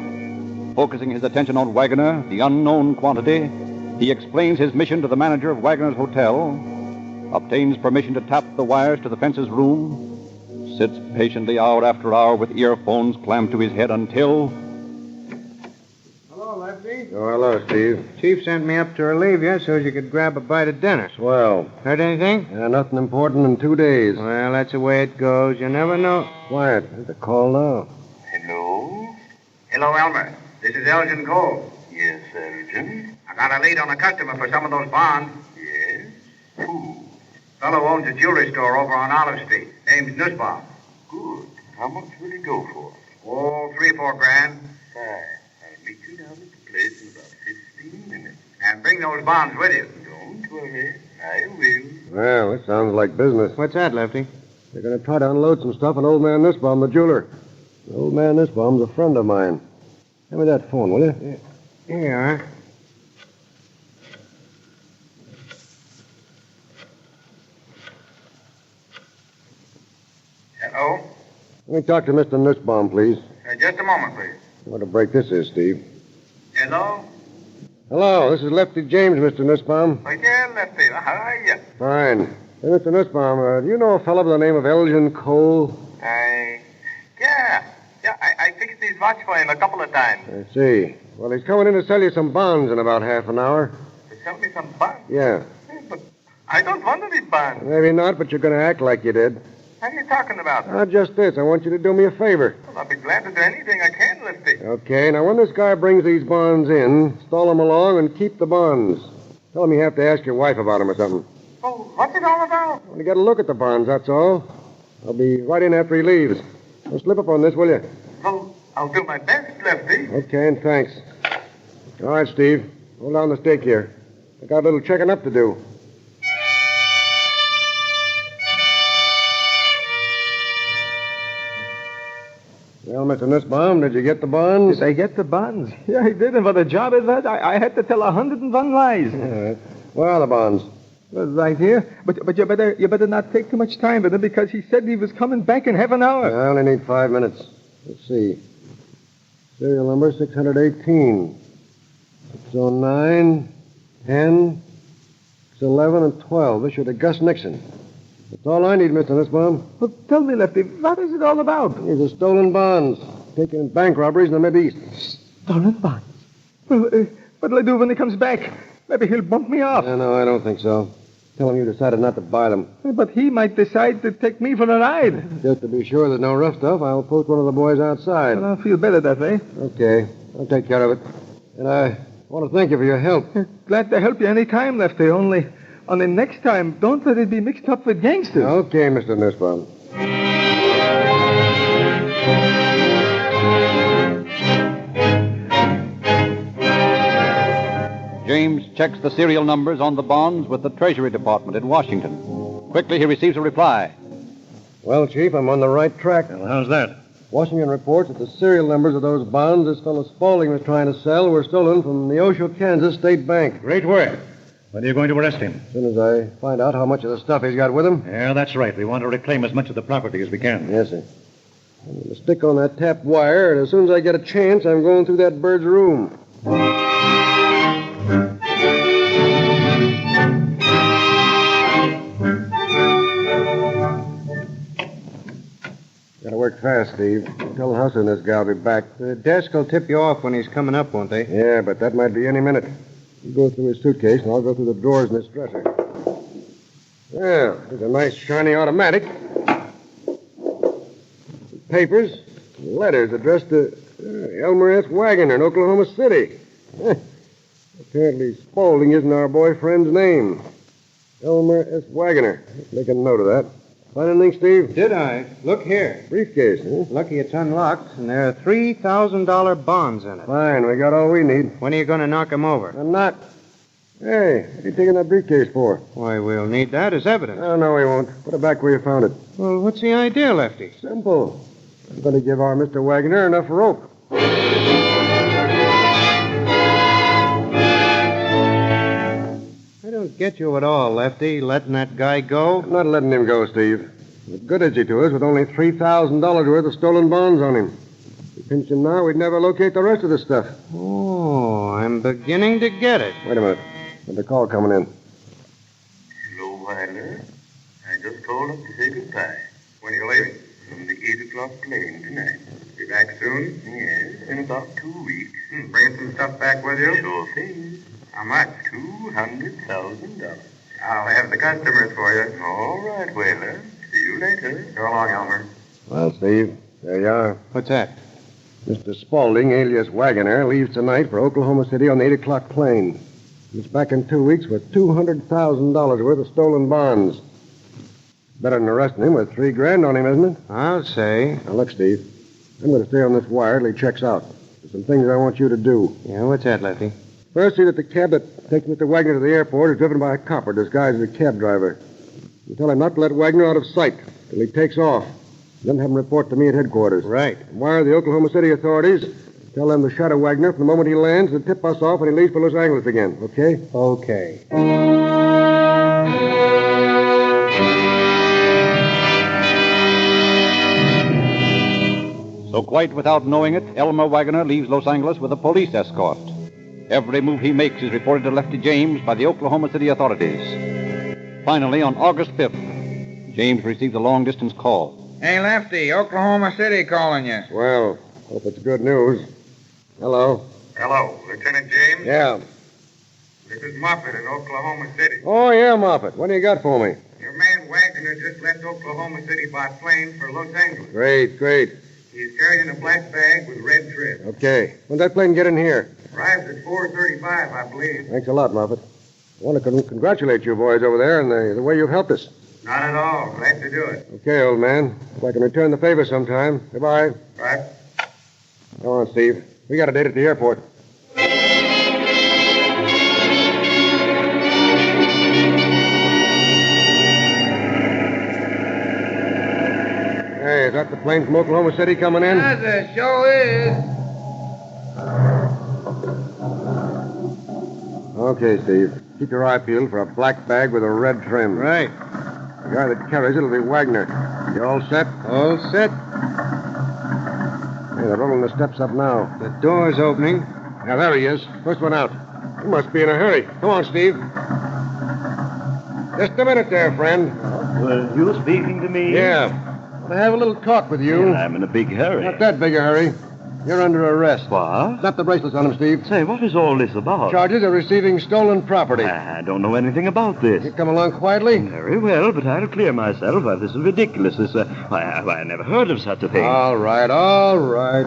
Focusing his attention on Wagner, the unknown quantity, he explains his mission to the manager of Wagner's hotel, obtains permission to tap the wires to the fence's room, sits patiently hour after hour with earphones clamped to his head until... Hello, Lefty. Oh, hello, Steve. Chief sent me up to relieve you so you could grab a bite of dinner. Swell. Heard anything? Nothing important in 2 days. Well, that's the way it goes. You never know. Quiet. There's a call now. Hello? Hello, Elmer. This is Elgin Cole. Yes, Elgin. I got a lead on a customer for some of those bonds. Yes? Who? Fellow owns a jewelry store over on Olive Street. Name's Nussbaum. Good. How much will he go for? Oh, $3 or $4 grand. Fine. I'll meet you down at the place in about 15 minutes. And bring those bonds with you. Don't worry. I will. Well, it sounds like business. What's that, Lefty? They're going to try to unload some stuff on old man Nussbaum, the jeweler. Old man Nussbaum's a friend of mine. Give me that phone, will you? Yeah. Here you are. Hello? Let me talk to Mr. Nussbaum, please. Just a moment, please. What a break this is, Steve. Hello? Hello, this is Lefty James, Mr. Nussbaum. Oh, yeah, Lefty. How are you? Fine. Hey, Mr. Nussbaum, do you know a fellow by the name of Elgin Cole? Yeah, I fixed his watch for him a couple of times. I see. Well, he's coming in to sell you some bonds in about half an hour. To sell me some bonds? Yeah. But I don't want any bonds. Maybe not, but you're going to act like you did. What are you talking about? Just this. I want you to do me a favor. Well, I'll be glad to do anything I can, Lefty. Okay, now when this guy brings these bonds in, stall him along and keep the bonds. Tell him you have to ask your wife about them or something. Well, what's it all about? Well, you got to look at the bonds, that's all. I'll be right in after he leaves. Don't slip up on this, will you? Well, I'll do my best, Lefty. Okay, and thanks. All right, Steve. Hold down the stake here. I got a little checking up to do. Well, Mr. Nussbaum, did you get the bonds? Did I get the bonds? Yeah, I did. And for the job of that, I had to tell 101 lies. All right. Where are the bonds? Well, right here. But you better not take too much time with him because he said he was coming back in half an hour. I only need 5 minutes. Let's see. Serial number 618. 609, 10, 611, and 12. Issued to Gus Nixon. That's all I need, Mr. Nussbaum. Well, tell me, Lefty, what is it all about? These are stolen bonds. Taken in bank robberies in the Mideast. Stolen bonds? Well, what'll I do when he comes back? Maybe he'll bump me off. No, I don't think so. Tell him you decided not to buy them. But he might decide to take me for a ride. Just to be sure there's no rough stuff, I'll post one of the boys outside. Well, I'll feel better that way. Okay. I'll take care of it. And I want to thank you for your help. Glad to help you any time, Lefty. Only next time, don't let it be mixed up with gangsters. Okay, Mr. Nussbaum. checks the serial numbers on the bonds with the Treasury Department in Washington. Quickly, he receives a reply. Well, Chief, I'm on the right track. Well, how's that? Washington reports that the serial numbers of those bonds this fellow Spaulding was trying to sell were stolen from the Osho, Kansas State Bank. Great work. When are you going to arrest him? As soon as I find out how much of the stuff he's got with him. Yeah, that's right. We want to reclaim as much of the property as we can. Yes, sir. I'm going to stick on that tapped wire, and as soon as I get a chance, I'm going through that bird's room. Gotta work fast, Steve. Tell Husson this guy'll be back. The desk will tip you off when he's coming up, won't they? Yeah, but that might be any minute. You go through his suitcase, and I'll go through the drawers in his dresser. Well, there's a nice, shiny automatic. Papers, letters addressed to Elmer S. Wagoner in Oklahoma City. Apparently, Spaulding isn't our boyfriend's name. Elmer S. Wagoner. Let's make a note of that. Find anything, Steve? Did I? Look here. Briefcase, huh? Lucky it's unlocked, and there are $3,000 bonds in it. Fine, we got all we need. When are you going to knock them over? I'm not. Hey, what are you taking that briefcase for? Why, we'll need that as evidence. Oh, no, we won't. Put it back where you found it. Well, what's the idea, Lefty? Simple. I'm going to give our Mr. Wagoner enough rope. I don't get you at all, Lefty. Letting that guy go? I'm not letting him go, Steve. What good is he to us with only $3,000 worth of stolen bonds on him? If we pinch him now, we'd never locate the rest of the stuff. Oh, I'm beginning to get it. Wait a minute. There's a call coming in. Hello, Wilder. I just called up to say goodbye. When are you leaving? From the 8 o'clock plane tonight. Be back soon? Yes, in about 2 weeks. Bringing some stuff back with you? Sure thing. How much? $200,000. I'll have the customers for you. All right, Whaler. See you later. So long, Elmer. Well, Steve, there you are. What's that? Mr. Spaulding, alias Wagoner, leaves tonight for Oklahoma City on the 8 o'clock plane. He's back in 2 weeks with $200,000 worth of stolen bonds. Better than arresting him with $3,000 on him, isn't it? I'll say. Now, look, Steve. I'm going to stay on this wire till he checks out. There's some things I want you to do. Yeah, what's that, Lefty? First, see that the cab that takes Mr. Wagner to the airport is driven by a copper disguised as a cab driver. You tell him not to let Wagner out of sight till he takes off. Then have him report to me at headquarters. Right. Wire the Oklahoma City authorities. Tell them to shadow Wagner from the moment he lands and tip us off when he leaves for Los Angeles again. Okay? Okay. So quite without knowing it, Elmer Wagoner leaves Los Angeles with a police escort. Every move he makes is reported to Lefty James by the Oklahoma City authorities. Finally, on August 5th, James receives a long-distance call. Hey, Lefty, Oklahoma City calling you. Well, hope it's good news. Hello. Hello, Lieutenant James? Yeah. This is Moffett in Oklahoma City. Oh, yeah, Moffett. What do you got for me? Your man Wagner just left Oklahoma City by plane for Los Angeles. Great, great. He's carrying a black bag with red trim. Okay. When'd that plane get in here? Arrives at 4:35, I believe. Thanks a lot, Moffett. I want to congratulate you boys over there and the way you've helped us. Not at all. Glad to do it. Okay, old man. If I can return the favor sometime. Goodbye. Right. Come on, Steve. We got a date at the airport. Hey, is that the plane from Oklahoma City coming in? Yes, it sure is. Okay, Steve. Keep your eye peeled for a black bag with a red trim. Right. The guy that carries it'll be Wagner. You all set? All set. Hey, they're rolling the steps up now. The door's opening. Now, there he is. First one out. He must be in a hurry. Come on, Steve. Just a minute there, friend. Well, you speaking to me? Yeah. I have a little talk with you. Well, I'm in a big hurry. Not that big a hurry. You're under arrest. What? Slap the bracelets on him, Steve. Say, what is all this about? Charges of receiving stolen property. I don't know anything about this. You come along quietly? Very well, but I'll clear myself. Why, this is ridiculous. I never heard of such a thing. All right, all right.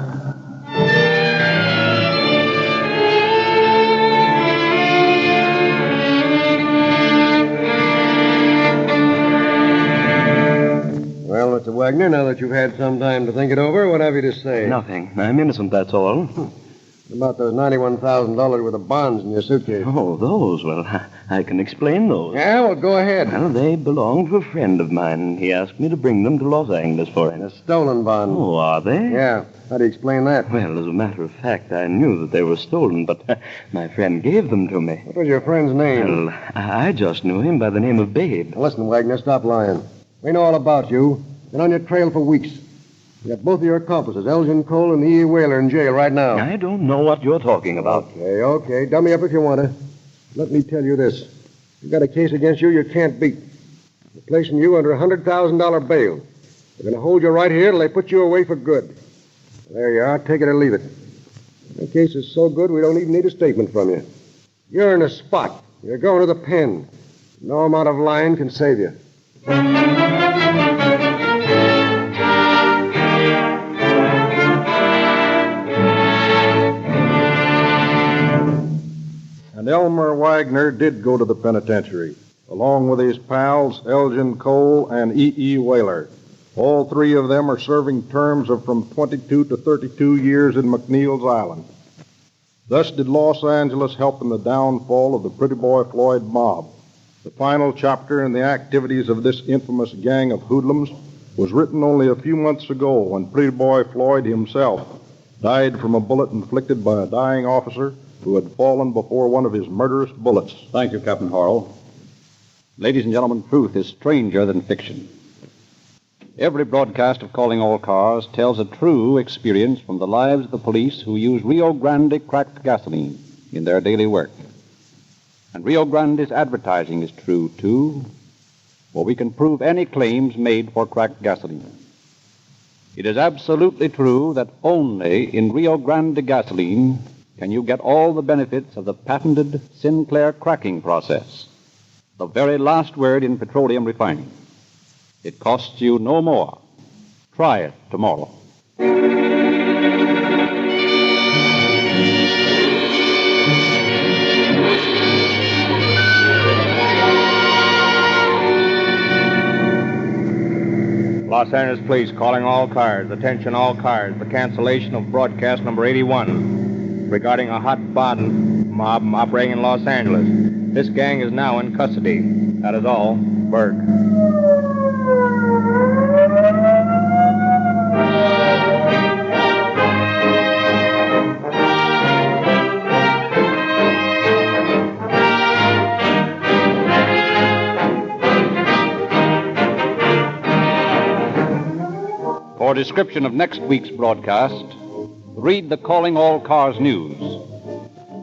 Well, Mr. Wagner, now that you've had some time to think it over, what have you to say? Nothing. I'm innocent, that's all. About those $91,000 worth of bonds in your suitcase. Oh, those? Well, I can explain those. Yeah, well, go ahead. Well, they belong to a friend of mine. He asked me to bring them to Los Angeles for him. A stolen bond. Oh, are they? Yeah. How do you explain that? Well, as a matter of fact, I knew that they were stolen, but my friend gave them to me. What was your friend's name? Well, I just knew him by the name of Babe. Now, listen, Wagner, stop lying. We know all about you. Been on your trail for weeks. You got both of your accomplices, Elgin Cole and E.E. Whaler, in jail right now. I don't know what you're talking about. Okay. Dummy up if you want to. Let me tell you this. You've got a case against you can't beat. They're placing you under a $100,000 bail. They're going to hold you right here till they put you away for good. There you are. Take it or leave it. The case is so good we don't even need a statement from you. You're in a spot. You're going to the pen. No amount of lying can save you. And Elmer Wagner did go to the penitentiary, along with his pals Elgin Cole and E.E. Whaler. All three of them are serving terms of from 22 to 32 years in McNeil's Island. Thus did Los Angeles help in the downfall of the Pretty Boy Floyd mob. The final chapter in the activities of this infamous gang of hoodlums was written only a few months ago when Pretty Boy Floyd himself died from a bullet inflicted by a dying officer who had fallen before one of his murderous bullets. Thank you, Captain Harrell. Ladies and gentlemen, truth is stranger than fiction. Every broadcast of Calling All Cars tells a true experience from the lives of the police who use Rio Grande cracked gasoline in their daily work. And Rio Grande's advertising is true, too, for we can prove any claims made for cracked gasoline. It is absolutely true that only in Rio Grande gasoline can you get all the benefits of the patented Sinclair cracking process, the very last word in petroleum refining. It costs you no more. Try it tomorrow. Los Angeles Police calling all cars. Attention all cars. The cancellation of broadcast number 81 regarding a hot bond mob operating in Los Angeles. This gang is now in custody. That is all. Berg. For a description of next week's broadcast, read the Calling All Cars news.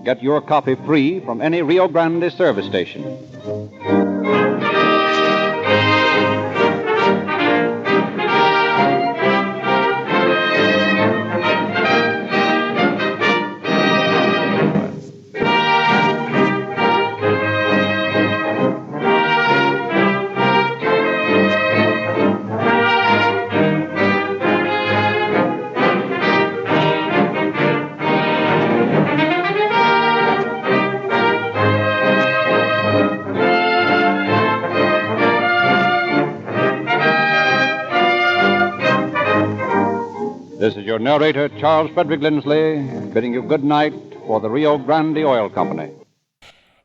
Get your copy free from any Rio Grande service station. This is your narrator, Charles Frederick Lindsley, bidding you good night for the Rio Grande Oil Company.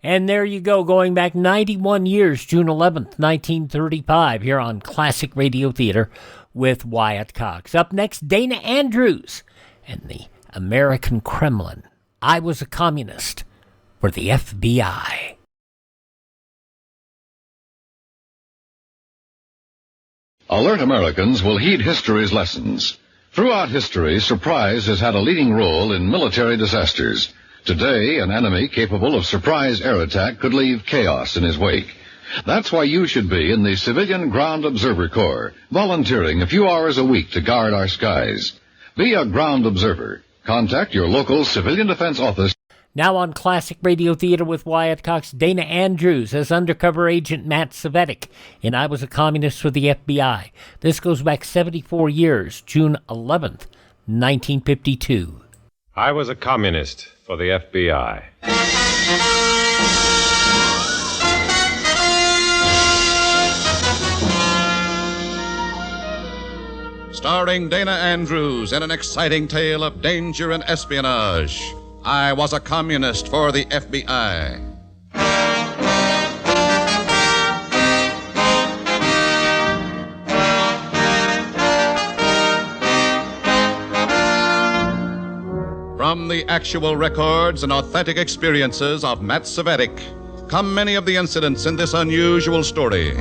And there you go, going back 91 years, June 11th, 1935, here on Classic Radio Theater with Wyatt Cox. Up next, Dana Andrews and the American Kremlin. I Was a Communist for the FBI. Alert Americans will heed history's lessons. Throughout history, surprise has had a leading role in military disasters. Today, an enemy capable of surprise air attack could leave chaos in his wake. That's why you should be in the Civilian Ground Observer Corps, volunteering a few hours a week to guard our skies. Be a ground observer. Contact your local civilian defense office. Now on Classic Radio Theater with Wyatt Cox, Dana Andrews as undercover agent Matt Cvetic in I Was a Communist for the FBI. This goes back 74 years, June 11th, 1952. I was a communist for the FBI. Starring Dana Andrews in an exciting tale of danger and espionage. I was a communist for the FBI. From the actual records and authentic experiences of Matt Cvetic come many of the incidents in this unusual story.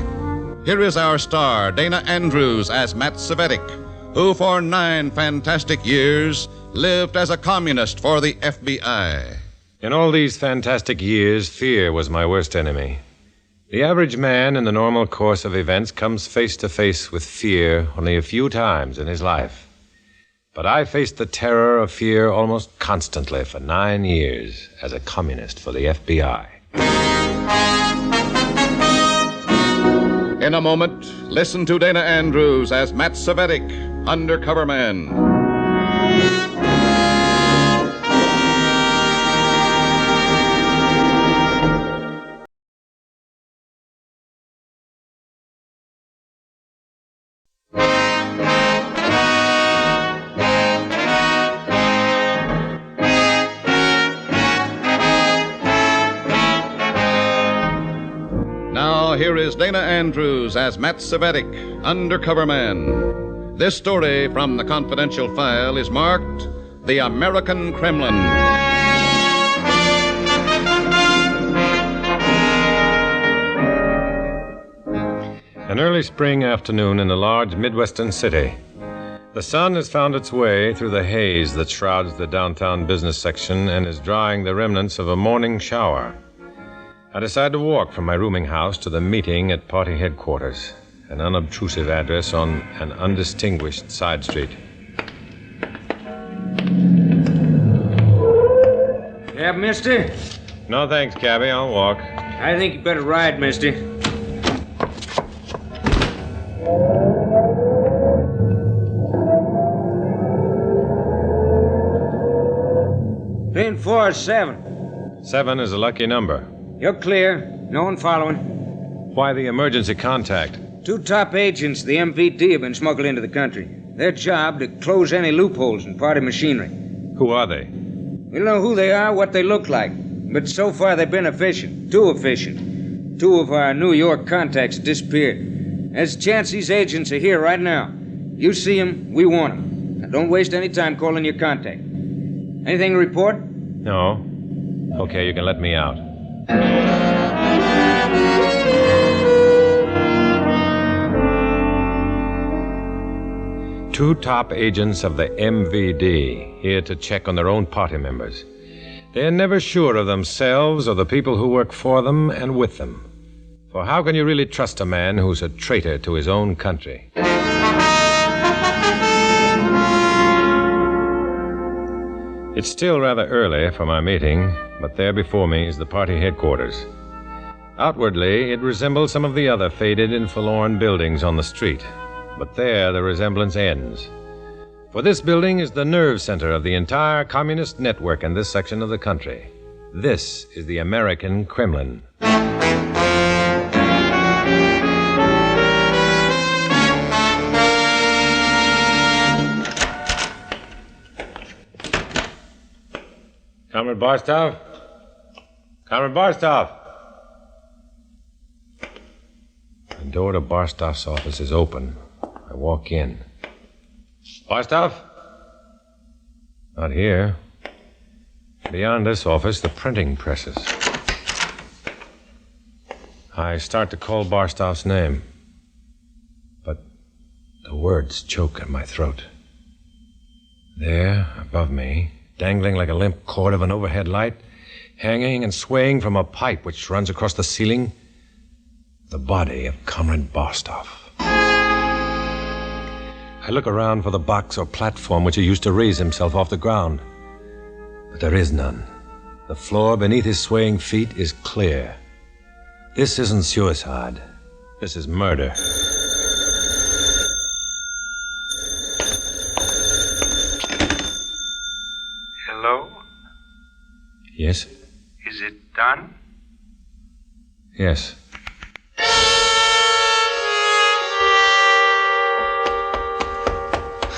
Here is our star, Dana Andrews, as Matt Cvetic, who for 9 fantastic years lived as a communist for the FBI. In all these fantastic years, fear was my worst enemy. The average man in the normal course of events comes face to face with fear only a few times in his life. But I faced the terror of fear almost constantly for 9 years as a communist for the FBI. In a moment, listen to Dana Andrews as Matt Cvetic, Undercover Man. Here is Dana Andrews as Matt Cvetic, Undercover Man. This story from the confidential file is marked The American Kremlin. An early spring afternoon in a large Midwestern city. The sun has found its way through the haze that shrouds the downtown business section and is drying the remnants of a morning shower. I decide to walk from my rooming house to the meeting at party headquarters, an unobtrusive address on an undistinguished side street. Cab, mister? No thanks, cabby. I'll walk. I think you better ride, mister. Pin 4 is 7. 7 is a lucky number. You're clear. No one following. Why the emergency contact? 2 top agents the MVD have been smuggled into the country. Their job to close any loopholes in party machinery. Who are they? We don't know who they are, what they look like. But so far they've been efficient. Too efficient. 2 of our New York contacts disappeared. There's a chance these agents are here right now. You see them, we want them. Now don't waste any time calling your contact. Anything to report? No. Okay, you can let me out. 2 top agents of the MVD here to check on their own party members. They're never sure of themselves or the people who work for them and with them. For how can you really trust a man who's a traitor to his own country? It's still rather early for my meeting, but there before me is the party headquarters. Outwardly, it resembles some of the other faded and forlorn buildings on the street, but there the resemblance ends. For this building is the nerve center of the entire communist network in this section of the country. This is the American Kremlin. Comrade Barstow? Comrade Barstow! The door to Barstow's office is open. I walk in. Barstow? Not here. Beyond this office, the printing presses. I start to call Barstow's name, but the words choke in my throat. There, above me, dangling like a limp cord of an overhead light, hanging and swaying from a pipe which runs across the ceiling, the body of Comrade Barstow. I look around for the box or platform which he used to raise himself off the ground, but there is none. The floor beneath his swaying feet is clear. This isn't suicide. This is murder. Hello? Yes? Is it done? Yes.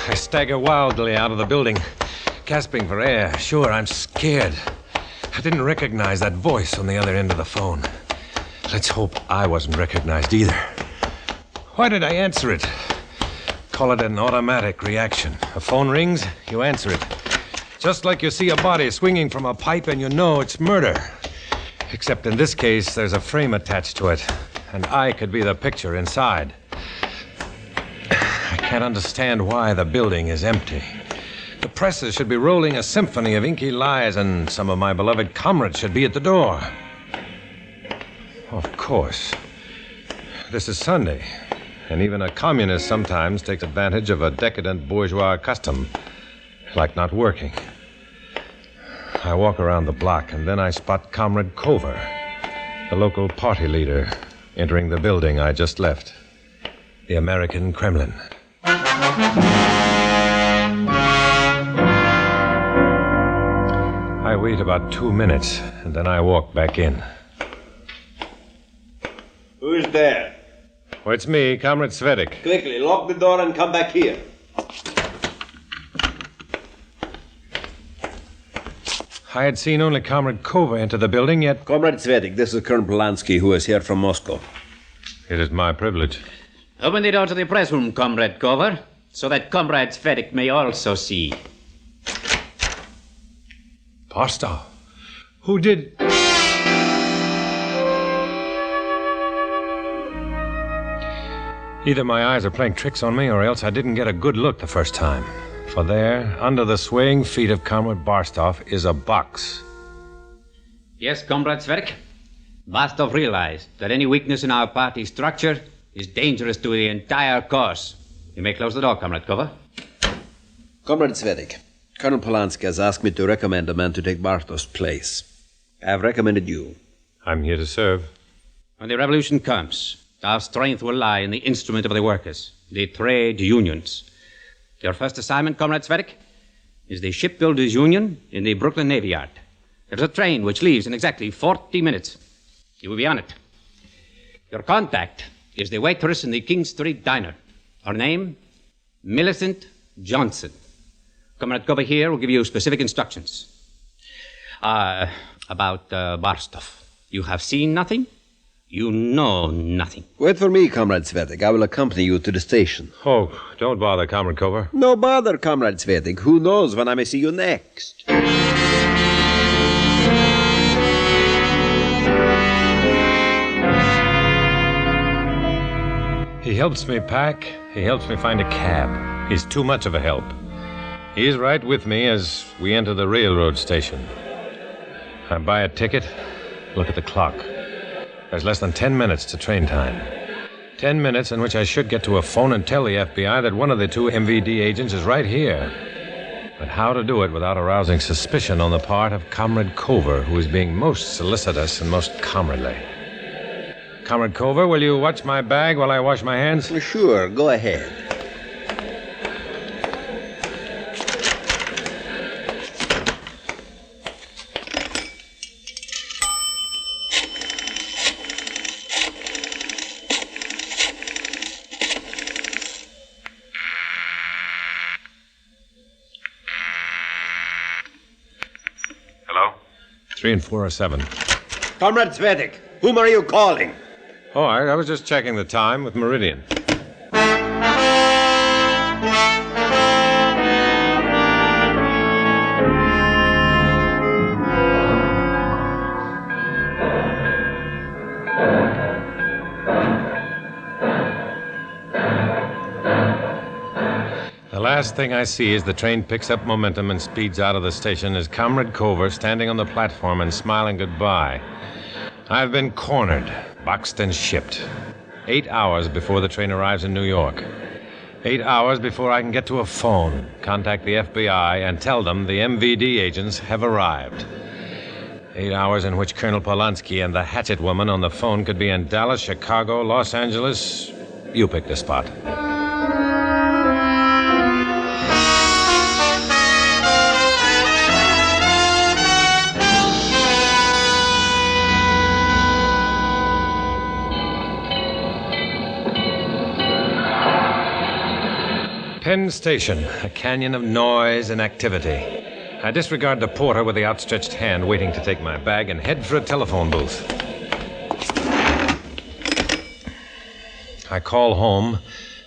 I stagger wildly out of the building. gasping for air. Sure, I'm scared. I didn't recognize that voice on the other end of the phone. Let's hope I wasn't recognized either. Why did I answer it? Call it an automatic reaction. A phone rings, you answer it. Just like you see a body swinging from a pipe and you know it's murder. Except in this case, there's a frame attached to it, and I could be the picture inside. I can't understand why the building is empty. The presses should be rolling a symphony of inky lies, and some of my beloved comrades should be at the door. Of course. This is Sunday, and even a communist sometimes takes advantage of a decadent bourgeois custom, like not working. I walk around the block, and then I spot Comrade Cover, the local party leader, entering the building I just left, the American Kremlin. I wait about 2 minutes, and then I walk back in. Who's there? Oh, it's me, Comrade Cvetic. Quickly, lock the door and come back here. I had seen only Comrade Kova enter the building, yet... Comrade Cvetic, this is Colonel Polanski, who is here from Moscow. It is my privilege. Open the door to the press room, Comrade Kover, so that Comrade Cvetic may also see. Pasteur, who did... Either my eyes are playing tricks on me, or else I didn't get a good look the first time. For there, under the swaying feet of Comrade Barstov, is a box. Yes, Comrade Cvetic. Barstov realized that any weakness in our party structure is dangerous to the entire cause. You may close the door, Comrade Kover. Comrade Cvetic, Colonel Polanski has asked me to recommend a man to take Bartov's place. I have recommended you. I'm here to serve. When the revolution comes, our strength will lie in the instrument of the workers, the trade unions. Your first assignment, Comrade Cvetic, is the Shipbuilders' Union in the Brooklyn Navy Yard. There's a train which leaves in exactly 40 minutes. You will be on it. Your contact is the waitress in the King Street Diner. Her name, Millicent Johnson. Comrade Kober here will give you specific instructions. About Barstov. You have seen nothing? You know nothing. Wait for me, Comrade Cvetic. I will accompany you to the station. Oh, don't bother, Comrade Kover. No bother, Comrade Cvetic. Who knows when I may see you next? He helps me pack. He helps me find a cab. He's too much of a help. He's right with me as we enter the railroad station. I buy a ticket, look at the clock. There's less than 10 minutes to train time. 10 minutes in which I should get to a phone and tell the FBI that one of the two MVD agents is right here. But how to do it without arousing suspicion on the part of Comrade Kover, who is being most solicitous and most comradely. Comrade Kover, will you watch my bag while I wash my hands? Sure, go ahead. Hello? 3 and 4 are 7. Comrade Cvetic, whom are you calling? Oh, I was just checking the time with Meridian. The last thing I see as the train picks up momentum and speeds out of the station is Comrade Kover standing on the platform and smiling goodbye. I've been cornered, boxed and shipped. 8 hours before the train arrives in New York. 8 hours before I can get to a phone, contact the FBI, and tell them the MVD agents have arrived. 8 hours in which Colonel Polanski and the hatchet woman on the phone could be in Dallas, Chicago, Los Angeles. You pick the spot. Penn Station, a canyon of noise and activity. I disregard the porter with the outstretched hand waiting to take my bag and head for a telephone booth. I call home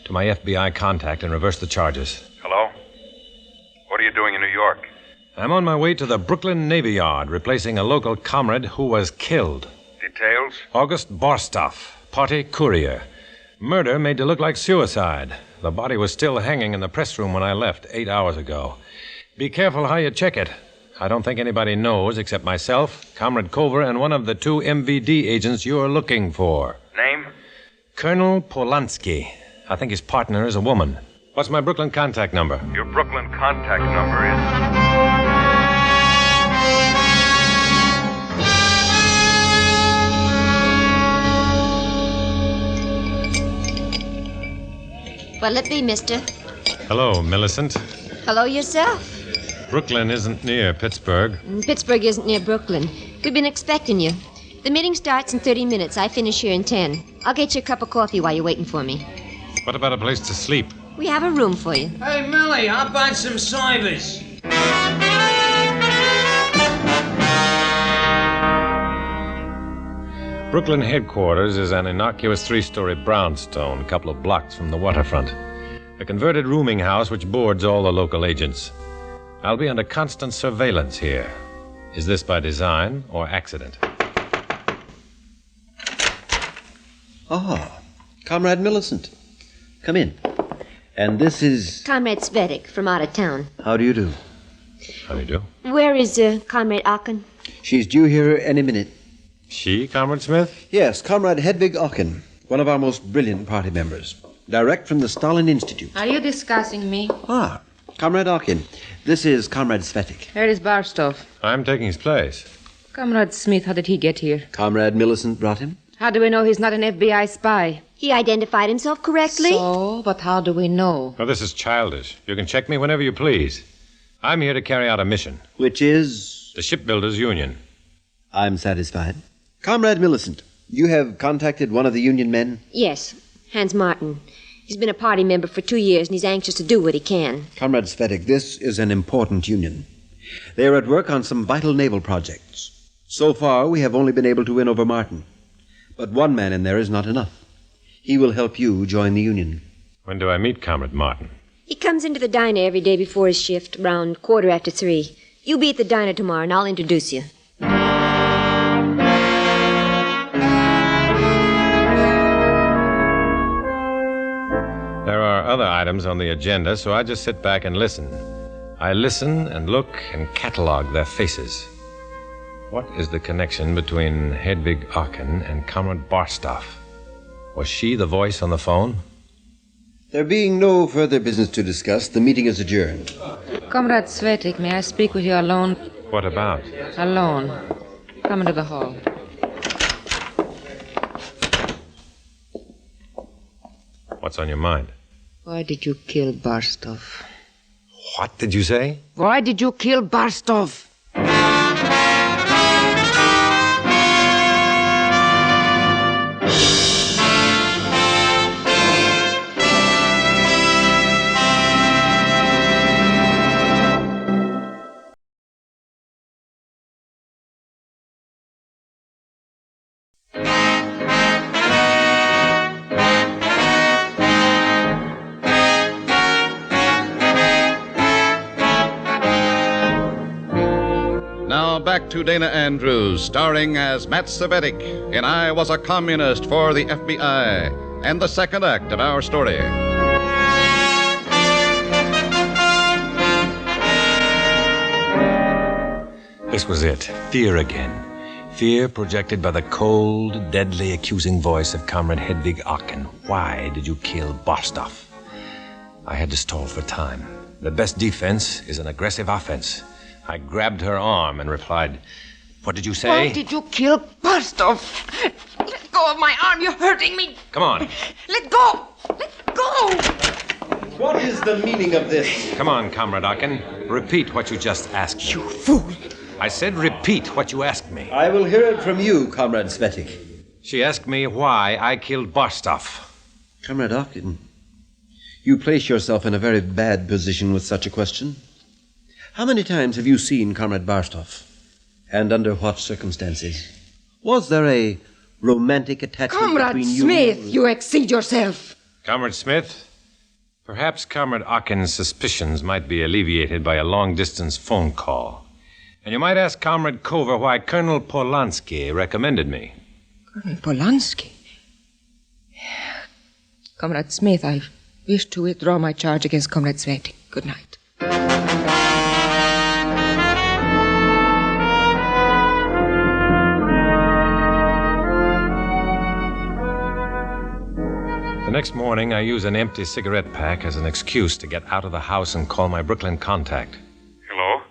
to my FBI contact and reverse the charges. Hello? What are you doing in New York? I'm on my way to the Brooklyn Navy Yard, replacing a local comrade who was killed. Details? August Barstow, party courier. Murder made to look like suicide. The body was still hanging in the press room when I left 8 hours ago. Be careful how you check it. I don't think anybody knows except myself, Comrade Culver, and one of the 2 MVD agents you're looking for. Name? Colonel Polanski. I think his partner is a woman. What's my Brooklyn contact number? Your Brooklyn contact number is... What'll it be, mister? Hello, Millicent. Hello yourself. Brooklyn isn't near Pittsburgh. Pittsburgh isn't near Brooklyn. We've been expecting you. The meeting starts in 30 minutes. I finish here in 10. I'll get you a cup of coffee while you're waiting for me. What about a place to sleep? We have a room for you. Hey, Millie, how about some cybers? Brooklyn headquarters is an innocuous 3-story brownstone a couple of blocks from the waterfront. A converted rooming house which boards all the local agents. I'll be under constant surveillance here. Is this by design or accident? Ah, Comrade Millicent. Come in. And this is... Comrade Cvetic from out of town. How do you do? How do you do? Where is Comrade Aachen? She's due here any minute. She, Comrade Smith? Yes, Comrade Hedvig Aachen, one of our most brilliant party members. Direct from the Stalin Institute. Are you discussing me? Ah, Comrade Aachen, this is Comrade Cvetic. Where is Barstow? I'm taking his place. Comrade Smith, how did he get here? Comrade Millicent brought him. How do we know he's not an FBI spy? He identified himself correctly. So, but how do we know? Oh, this is childish. You can check me whenever you please. I'm here to carry out a mission. Which is? The Shipbuilders Union. I'm satisfied. Comrade Millicent, you have contacted one of the union men? Yes, Hans Martin. He's been a party member for 2 years, and he's anxious to do what he can. Comrade Cvetic, this is an important union. They are at work on some vital naval projects. So far, we have only been able to win over Martin. But one man in there is not enough. He will help you join the union. When do I meet Comrade Martin? He comes into the diner every day before his shift, around 3:15. You'll be at the diner tomorrow, and I'll introduce you. There are other items on the agenda, so I just sit back and listen. I listen and look and catalog their faces. What is the connection between Hedvig Aachen and Comrade Barstow? Was she the voice on the phone? There being no further business to discuss, the meeting is adjourned. Comrade Cvetic, may I speak with you alone? What about? Alone. Come into the hall. What's on your mind? Why did you kill Barstow? What did you say? Why did you kill Barstow? Back to Dana Andrews, starring as Matt Cvetic in I Was a Communist for the FBI, and the second act of our story. This was it. Fear again. Fear projected by the cold, deadly, accusing voice of Comrade Hedvig Aachen. Why did you kill Barstow? I had to stall for time. The best defense is an aggressive offense. I grabbed her arm and replied, "What did you say?" Why did you kill Barstow? Let go of my arm. You're hurting me. Come on. Let go. Let go. What is the meaning of this? Come on, Comrade Aachen. Repeat what you just asked me. You fool. I said repeat what you asked me. I will hear it from you, Comrade Cvetic. She asked me why I killed Barstow. Comrade Aachen, you place yourself in a very bad position with such a question. How many times have you seen Comrade Barstow? And under what circumstances? Was there a romantic attachment Comrade between you? Smith, you exceed yourself. Comrade Smith, perhaps Comrade Ocken's suspicions might be alleviated by a long-distance phone call. And you might ask Comrade Cover why Colonel Polanski recommended me. Colonel Polanski? Comrade Smith, I wish to withdraw my charge against Comrade Cvetic. Good night. The next morning, I use an empty cigarette pack as an excuse to get out of the house and call my Brooklyn contact. Hello?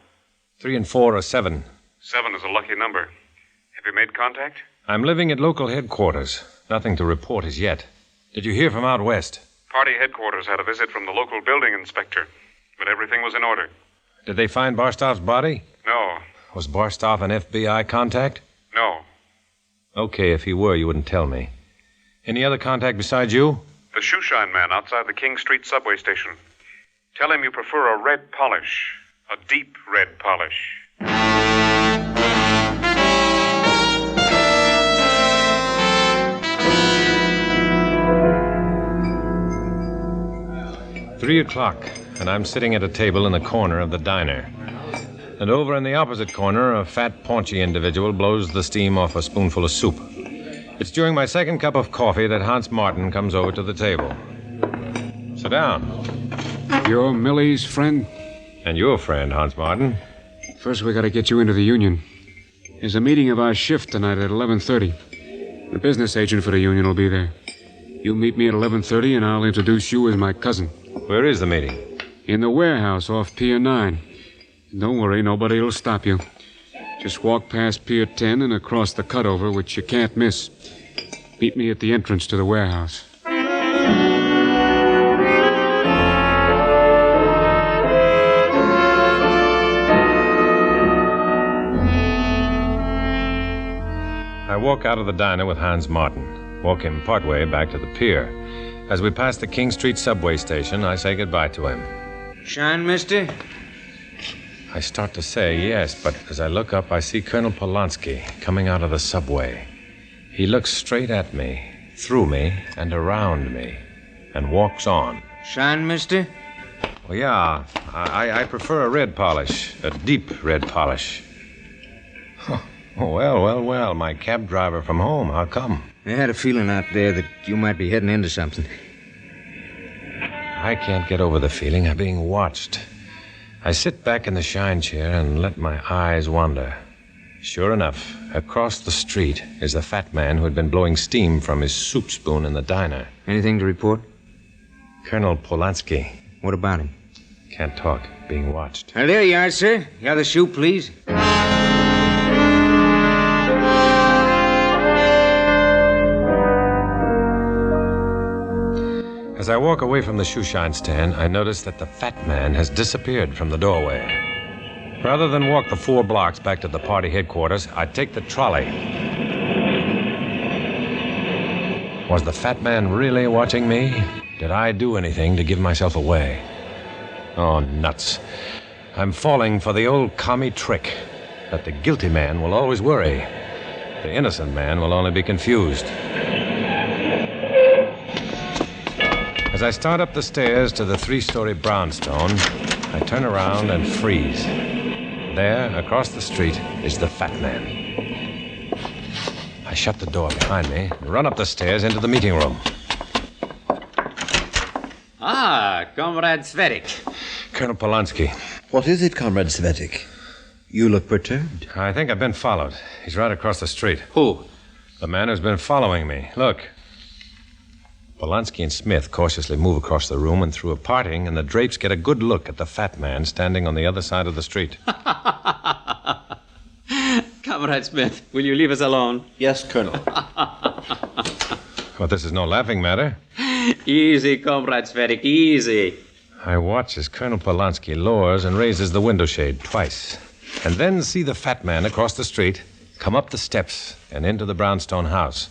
3 and 4 are 7. 7 is a lucky number. Have you made contact? I'm living at local headquarters. Nothing to report as yet. Did you hear from out west? Party headquarters had a visit from the local building inspector, but everything was in order. Did they find Barstow's body? No. Was Barstow an FBI contact? No. Okay, if he were, you wouldn't tell me. Any other contact besides you? The shoeshine man outside the King Street subway station. Tell him you prefer a red polish. A deep red polish. Three o'clock, and I'm sitting at a table in the corner of the diner. And over in the opposite corner, a fat, paunchy individual blows the steam off a spoonful of soup. It's during my second cup of coffee that Hans Martin comes over to the table. Sit down. You're Millie's friend? And your friend, Hans Martin. First, we gotta get you into the union. There's a meeting of our shift tonight at 11:30. The business agent for the union will be there. You meet me at 11:30, and I'll introduce you as my cousin. Where is the meeting? In the warehouse off Pier 9. Don't worry, nobody will stop you. Just walk past Pier 10 and across the cutover, which you can't miss. Meet me at the entrance to the warehouse. I walk out of the diner with Hans Martin. Walk him partway back to the pier. As we pass the King Street subway station, I say goodbye to him. Shine, mister? I start to say yes, but as I look up, I see Colonel Polanski coming out of the subway. He looks straight at me, through me, and around me, and walks on. Shine, mister? Well, yeah, I prefer a red polish, a deep red polish. Oh, well, my cab driver from home, how come? I had a feeling out there that you might be heading into something. I can't get over the feeling of being watched. I sit back in the shine chair and let my eyes wander. Sure enough, across the street is the fat man who had been blowing steam from his soup spoon in the diner. Anything to report? Colonel Polanski. What about him? Can't talk, being watched. Well, there you are, sir. The other shoe, please. As I walk away from the shoeshine stand, I notice that the fat man has disappeared from the doorway. Rather than walk the 4 blocks back to the party headquarters, I take the trolley. Was the fat man really watching me? Did I do anything to give myself away? Oh, nuts. I'm falling for the old commie trick that the guilty man will always worry. The innocent man will only be confused. As I start up the stairs to the 3-story brownstone, I turn around and freeze. There, across the street, is the fat man. I shut the door behind me and run up the stairs into the meeting room. Ah, Comrade Cvetic. Colonel Polanski. What is it, Comrade Cvetic? You look perturbed. I think I've been followed. He's right across the street. Who? The man who's been following me. Look. Polanski and Smith cautiously move across the room, and through a parting, and the drapes get a good look at the fat man standing on the other side of the street. Comrade Smith, will you leave us alone? Yes, Colonel. Well, this is no laughing matter. Easy, Comrade Cvetic, easy. I watch as Colonel Polanski lowers and raises the window shade twice, and then see the fat man across the street come up the steps and into the brownstone house.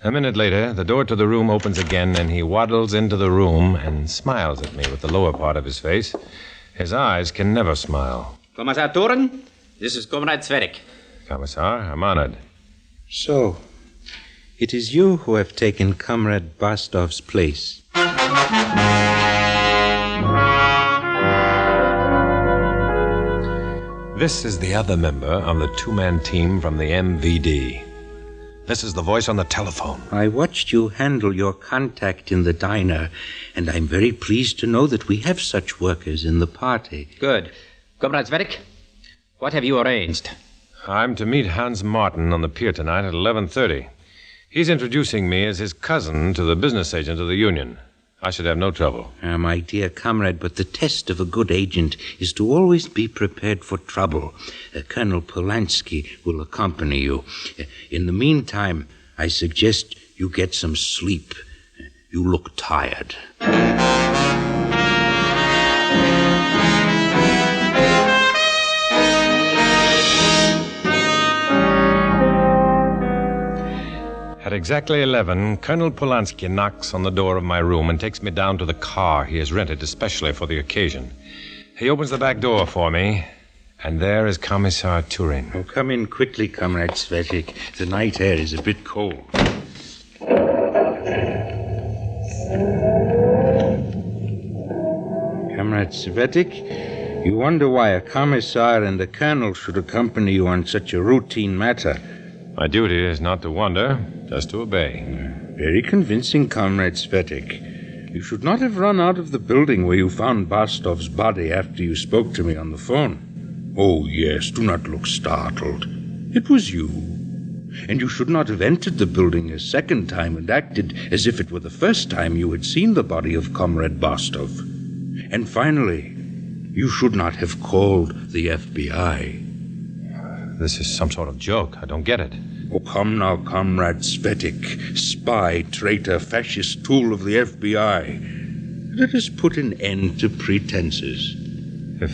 A minute later, the door to the room opens again, and he waddles into the room and smiles at me with the lower part of his face His eyes can never smile. Kommissar Turen, this is Comrade Cvetic. Commissar, I'm honored. So, it is you who have taken Comrade Bastov's place. This is the other member of the two-man team from the MVD. This is the voice on the telephone. I watched you handle your contact in the diner, and I'm very pleased to know that we have such workers in the party. Good. Comrade Cvetic, what have you arranged? I'm to meet Hans Martin on the pier tonight at 11:30. He's introducing me as his cousin to the business agent of the union. I should have no trouble. My dear comrade, but the test of a good agent is to always be prepared for trouble. Colonel Polanski will accompany you. In the meantime, I suggest you get some sleep. You look tired. At exactly 11, Colonel Polanski knocks on the door of my room and takes me down to the car he has rented especially for the occasion. He opens the back door for me, and there is Commissar Turin. Oh, come in quickly, Comrade Cvetic. The night air is a bit cold. Comrade Cvetic, you wonder why a commissar and a colonel should accompany you on such a routine matter. My duty is not to wonder, just to obey. Very convincing, Comrade Cvetic. You should not have run out of the building where you found Bastov's body after you spoke to me on the phone. Oh, yes, do not look startled. It was you. And you should not have entered the building a second time and acted as if it were the first time you had seen the body of Comrade Bastov. And finally, you should not have called the FBI. This is some sort of joke. I don't get it. Oh, come now, Comrade Cvetic, spy, traitor, fascist tool of the FBI. Let us put an end to pretenses. If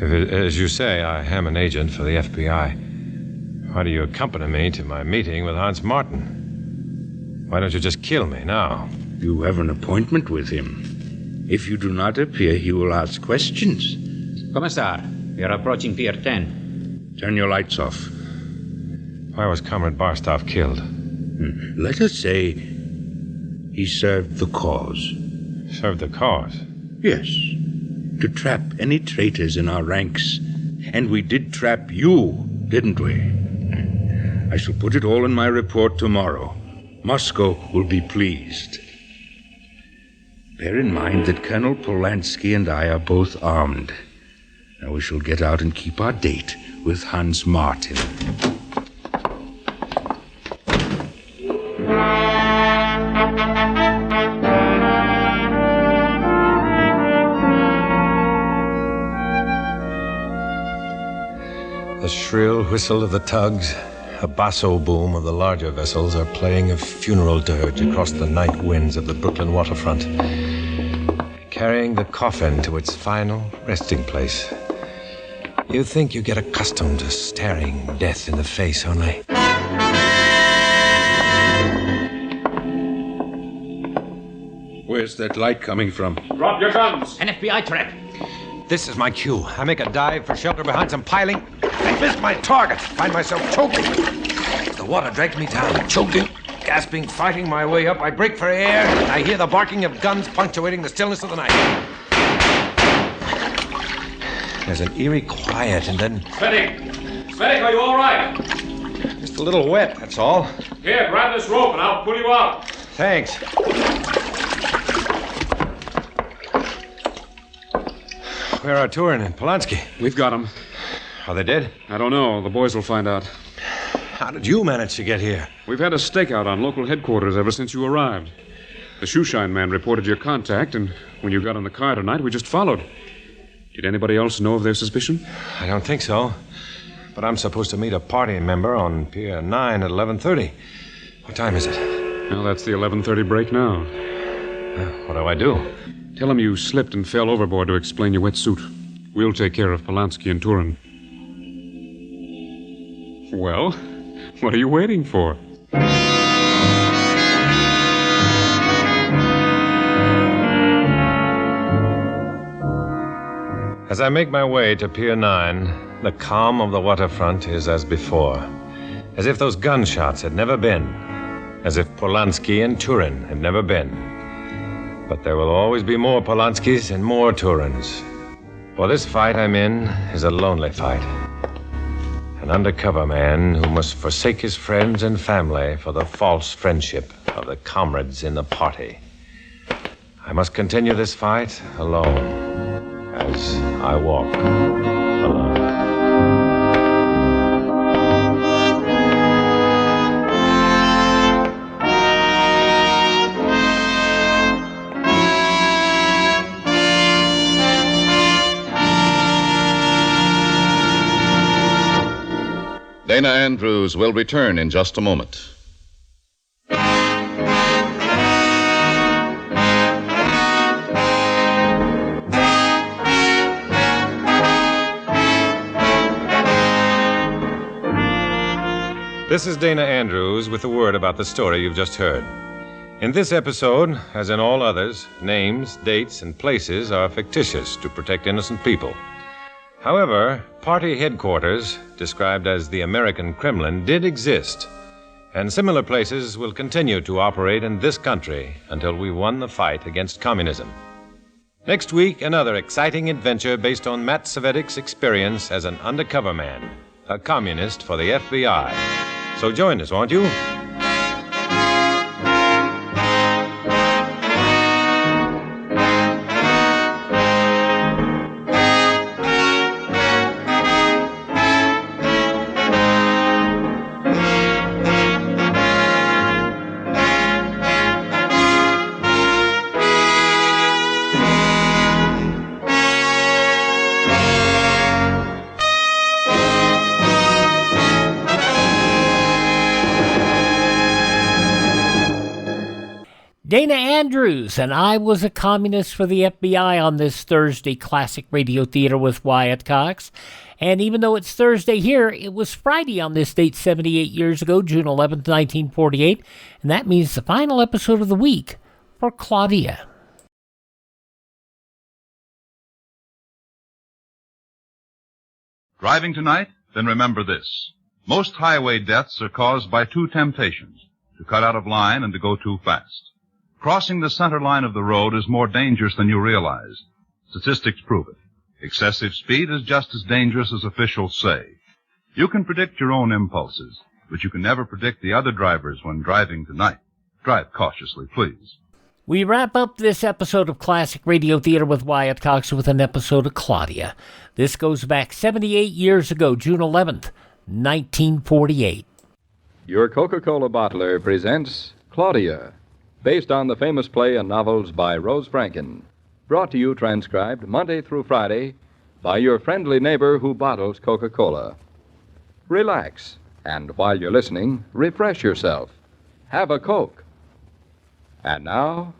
as you say, I am an agent for the FBI, why do you accompany me to my meeting with Hans Martin? Why don't you just kill me now? You have an appointment with him. If you do not appear, he will ask questions. Commissar, we are approaching Pier 10. Turn your lights off. Why was Comrade Barstow killed? Let us say he served the cause. Served the cause? Yes. To trap any traitors in our ranks. And we did trap you, didn't we? I shall put it all in my report tomorrow. Moscow will be pleased. Bear in mind that Colonel Polanski and I are both armed. Now we shall get out and keep our date with Hans Martin. The shrill whistle of the tugs, a basso boom of the larger vessels are playing a funeral dirge across the night winds of the Brooklyn waterfront, carrying the coffin to its final resting place. You think you get accustomed to staring death in the face only. Where's that light coming from? Drop your guns! An FBI trap. This is my cue. I make a dive for shelter behind some piling. I miss my target. Find myself choking. The water drags me down, choking, gasping, fighting my way up. I break for air. I hear the barking of guns punctuating the stillness of the night. There's an eerie quiet, and then... Cvetic, are you all right? Just a little wet, that's all. Here, grab this rope and I'll pull you out. Thanks. Where are Turin and Polanski? We've got them. Are they dead? I don't know. The boys will find out. How did you manage to get here? We've had a stakeout on local headquarters ever since you arrived. The shoeshine man reported your contact, and when you got in the car tonight, we just followed. Did anybody else know of their suspicion? I don't think so. But I'm supposed to meet a party member on Pier 9 at 11:30. What time is it? Well, that's the 11:30 break now. What do I do? Tell him you slipped and fell overboard to explain your wet suit. We'll take care of Polanski and Turin. Well, what are you waiting for? As I make my way to Pier 9, the calm of the waterfront is as before, as if those gunshots had never been, as if Polanski and Turin had never been. But there will always be more Polanskis and more Turins. For this fight I'm in is a lonely fight. An undercover man who must forsake his friends and family for the false friendship of the comrades in the party. I must continue this fight alone, as I walk alone. Dana Andrews will return in just a moment. This is Dana Andrews with a word about the story you've just heard. In this episode, as in all others, names, dates, and places are fictitious to protect innocent people. However, party headquarters, described as the American Kremlin, did exist, and similar places will continue to operate in this country until we won the fight against communism. Next week, another exciting adventure based on Matt Cvetic's experience as an undercover man, a communist for the FBI. So join us, won't you? Dana Andrews, and I was a communist for the FBI on this Thursday Classic Radio Theater with Wyatt Cox. And even though it's Thursday here, it was Friday on this date 78 years ago, June 11th, 1948. And that means the final episode of the week for Claudia. Driving tonight? Then remember this. Most highway deaths are caused by two temptations, to cut out of line and to go too fast. Crossing the center line of the road is more dangerous than you realize. Statistics prove it. Excessive speed is just as dangerous as officials say. You can predict your own impulses, but you can never predict the other drivers when driving tonight. Drive cautiously, please. We wrap up this episode of Classic Radio Theater with Wyatt Cox with an episode of Claudia. This goes back 78 years ago, June 11th, 1948. Your Coca-Cola bottler presents Claudia, based on the famous play and novels by Rose Franken. Brought to you transcribed Monday through Friday by your friendly neighbor who bottles Coca-Cola. Relax, and while you're listening, refresh yourself. Have a Coke. And now,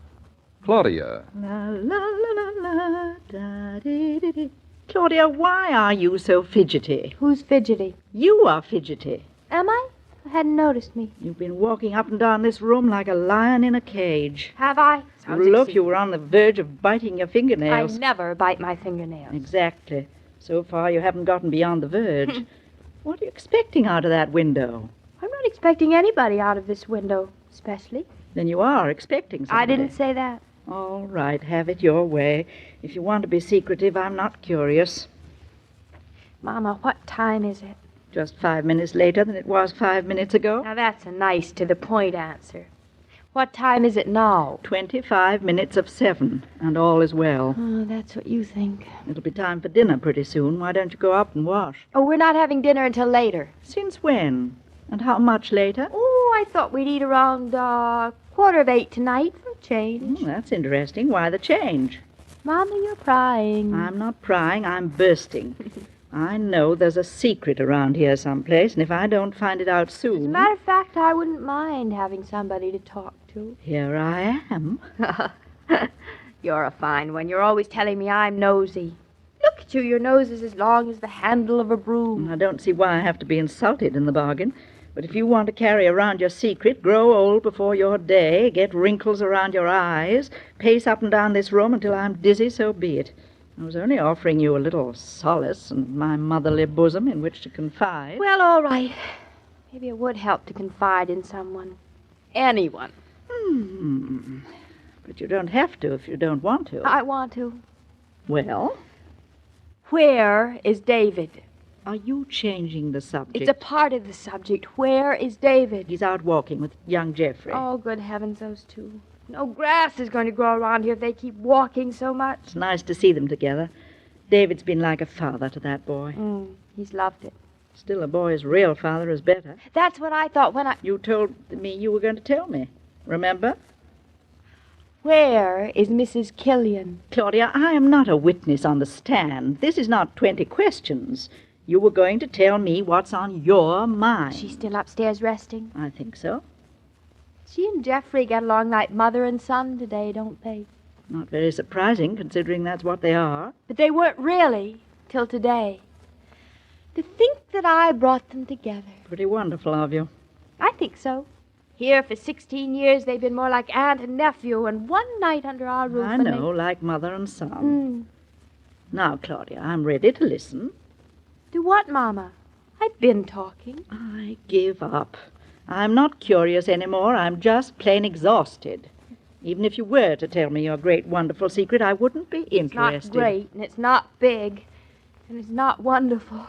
Claudia. La la la la la da dee dee dee. Claudia, why are you so fidgety? Who's fidgety? You are fidgety. Am I? I hadn't noticed me. You've been walking up and down this room like a lion in a cage. Have I? Look, you were on the verge of biting your fingernails. I never bite my fingernails. Exactly. So far, you haven't gotten beyond the verge. What are you expecting out of that window? I'm not expecting anybody out of this window, especially. Then you are expecting somebody. I didn't say that. All right, have it your way. If you want to be secretive, I'm not curious. Mama, what time is it? Just 5 minutes later than it was 5 minutes ago. Now, that's a nice to-the-point answer. What time is it now? 25 minutes of 7, and all is well. Oh, that's what you think. It'll be time for dinner pretty soon. Why don't you go up and wash? Oh, we're not having dinner until later. Since when? And how much later? Oh, I thought we'd eat around 7:45 tonight for a change. That's interesting. Why the change? Mama, you're prying. I'm not prying. I'm bursting. I know there's a secret around here someplace, and if I don't find it out soon... As a matter of fact, I wouldn't mind having somebody to talk to. Here I am. You're a fine one. You're always telling me I'm nosy. Look at you. Your nose is as long as the handle of a broom. I don't see why I have to be insulted in the bargain. But if you want to carry around your secret, grow old before your day, get wrinkles around your eyes, pace up and down this room until I'm dizzy, so be it. I was only offering you a little solace and my motherly bosom in which to confide. Well, all right. Maybe it would help to confide in someone. Anyone. But you don't have to if you don't want to. I want to. Well? Where is David? Are you changing the subject? It's a part of the subject. Where is David? He's out walking with young Jeffrey. Oh, good heavens, those two. No grass is going to grow around here if they keep walking so much. It's nice to see them together. David's been like a father to that boy. He's loved it. Still, a boy's real father is better. That's what I thought when I... You told me you were going to tell me. Remember? Where is Mrs. Killian? Claudia, I am not a witness on the stand. This is not 20 questions. You were going to tell me what's on your mind. She's still upstairs resting? I think so. She and Jeffrey get along like mother and son today, don't they? Not very surprising, considering that's what they are. But they weren't really, till today. To think that I brought them together. Pretty wonderful of you. I think so. Here for 16 years, they've been more like aunt and nephew, and one night under our roof. I know, like mother and son. Now, Claudia, I'm ready to listen. To what, Mama? I've been talking. I give up. I'm not curious anymore. I'm just plain exhausted. Even if you were to tell me your great, wonderful secret, I wouldn't be interested. It's not great, and it's not big, and it's not wonderful.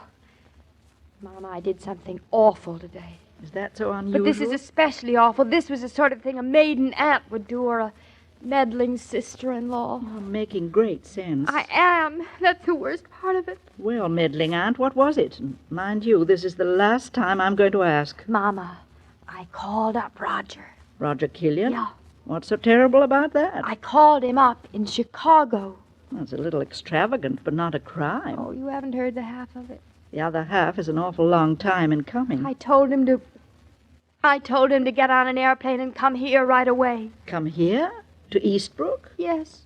Mama, I did something awful today. Is that so unusual? But this is especially awful. This was the sort of thing a maiden aunt would do, or a meddling sister-in-law. You're making great sense. I am. That's the worst part of it. Well, meddling aunt, what was it? And mind you, this is the last time I'm going to ask. Mama, I called up Roger. Roger Killian? Yeah. What's so terrible about that? I called him up in Chicago. That's a little extravagant, but not a crime. Oh, you haven't heard the half of it. The other half is an awful long time in coming. I told him to get on an airplane and come here right away. Come here? To Eastbrook? Yes.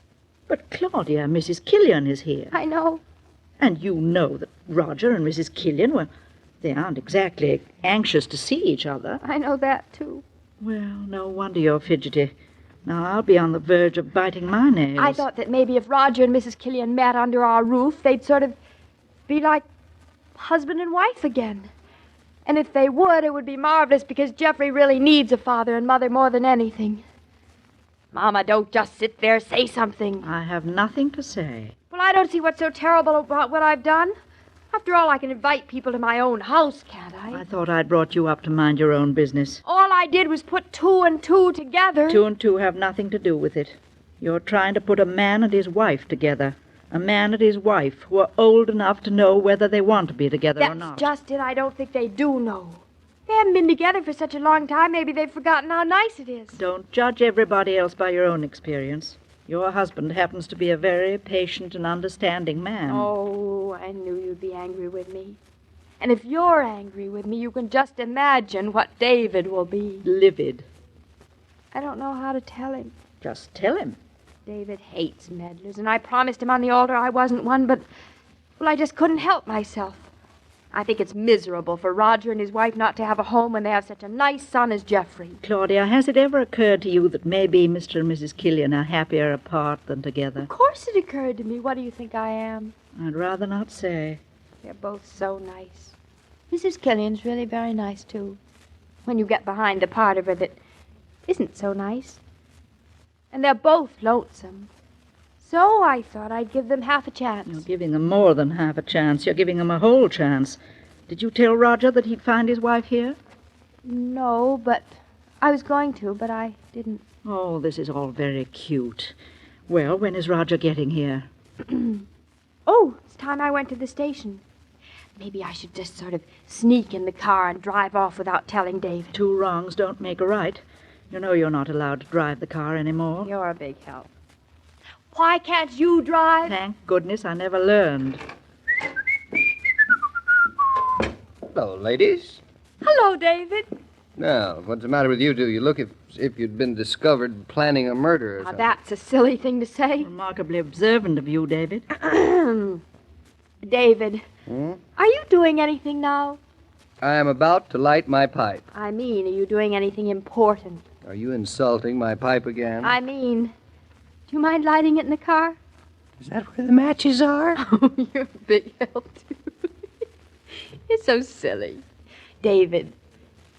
But, Claudia, Mrs. Killian is here. I know. And you know that Roger and Mrs. Killian, well, they aren't exactly anxious to see each other. I know that, too. Well, no wonder you're fidgety. Now, I'll be on the verge of biting my nails. I thought that maybe if Roger and Mrs. Killian met under our roof, they'd sort of be like husband and wife again. And if they would, it would be marvelous, because Jeffrey really needs a father and mother more than anything. Mama, don't just sit there. Say something. I have nothing to say. Well, I don't see what's so terrible about what I've done. After all, I can invite people to my own house, can't I? I thought I'd brought you up to mind your own business. All I did was put 2 and 2 together. 2 and 2 have nothing to do with it. You're trying to put a man and his wife together. A man and his wife who are old enough to know whether they want to be together or not. That's just it. I don't think they do know. They haven't been together for such a long time. Maybe they've forgotten how nice it is. Don't judge everybody else by your own experience. Your husband happens to be a very patient and understanding man. Oh, I knew you'd be angry with me. And if you're angry with me, you can just imagine what David will be. Livid. I don't know how to tell him. Just tell him. David hates meddlers, and I promised him on the altar I wasn't one, but, well, I just couldn't help myself. I think it's miserable for Roger and his wife not to have a home when they have such a nice son as Jeffrey. Claudia, has it ever occurred to you that maybe Mr. and Mrs. Killian are happier apart than together? Of course it occurred to me. What do you think I am? I'd rather not say. They're both so nice. Mrs. Killian's really very nice, too. When you get behind the part of her that isn't so nice. And they're both lonesome. So I thought I'd give them half a chance. You're giving them more than half a chance. You're giving them a whole chance. Did you tell Roger that he'd find his wife here? No, but I was going to, but I didn't. Oh, this is all very cute. Well, when is Roger getting here? Oh, it's time I went to the station. Maybe I should just sort of sneak in the car and drive off without telling David. 2 wrongs don't make a right. You know you're not allowed to drive the car anymore. You're a big help. Why can't you drive? Thank goodness I never learned. Hello, ladies. Hello, David. Now, what's the matter with you two? You look as if you'd been discovered planning a murder or Now, something. that's a silly thing to say. Remarkably observant of you, David. David, are you doing anything now? I am about to light my pipe. I mean, are you doing anything important? Are you insulting my pipe again? I mean, do you mind lighting it in the car? Is that where the matches are? Oh, you're a big help, too. You're so silly. David,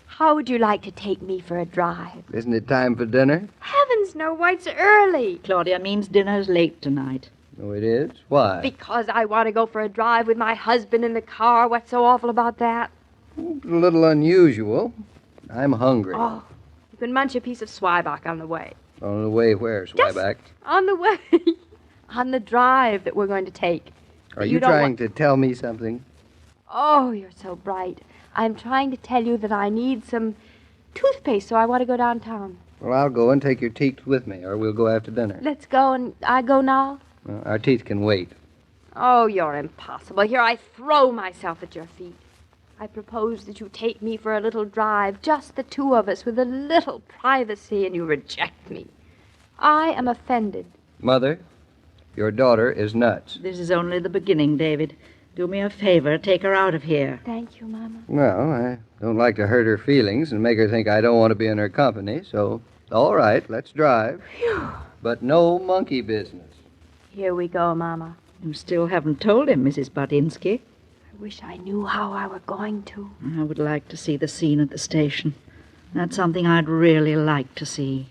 how would you like to take me for a drive? Isn't it time for dinner? Heavens, no, why, it's early. Claudia means dinner's late tonight. Oh, it is? Why? Because I want to go for a drive with my husband in the car. What's so awful about that? A little unusual. I'm hungry. Oh, you can munch a piece of Zwieback on the way. On the way where, Zwieback? On the way. On the drive that we're going to take. Are you trying to tell me something? Oh, you're so bright. I'm trying to tell you that I need some toothpaste, so I want to go downtown. Well, I'll go and take your teeth with me, or we'll go after dinner. Let's go, and I go now? Well, our teeth can wait. Oh, you're impossible. Here, I throw myself at your feet. I propose that you take me for a little drive, just the two of us, with a little privacy, and you reject me. I am offended. Mother, your daughter is nuts. This is only the beginning, David. Do me a favor. Take her out of here. Thank you, Mama. Well, I don't like to hurt her feelings and make her think I don't want to be in her company, so all right, let's drive. Phew. But no monkey business. Here we go, Mama. You still haven't told him, Mrs. Batinsky. I wish I knew how I were going to. I would like to see the scene at the station. That's something I'd really like to see.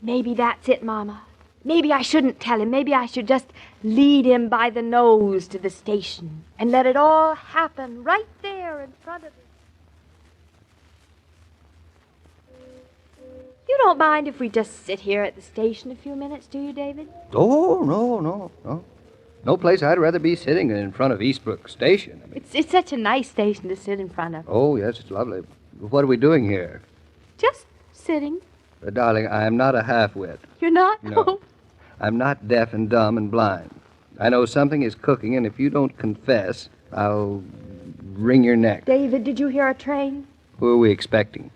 Maybe that's it, Mama. Maybe I shouldn't tell him. Maybe I should just lead him by the nose to the station and let it all happen right there in front of him. You don't mind if we just sit here at the station a few minutes, do you, David? Oh, no. No place I'd rather be sitting than in front of Eastbrook Station. I mean, It's such a nice station to sit in front of. oh, yes, it's lovely. What are we doing here? Just sitting. Darling, I am not a half-wit. You're not? No. I'm not deaf and dumb and blind. I know something is cooking, and if you don't confess, I'll wring your neck. David, did you hear a train? Who are we expecting?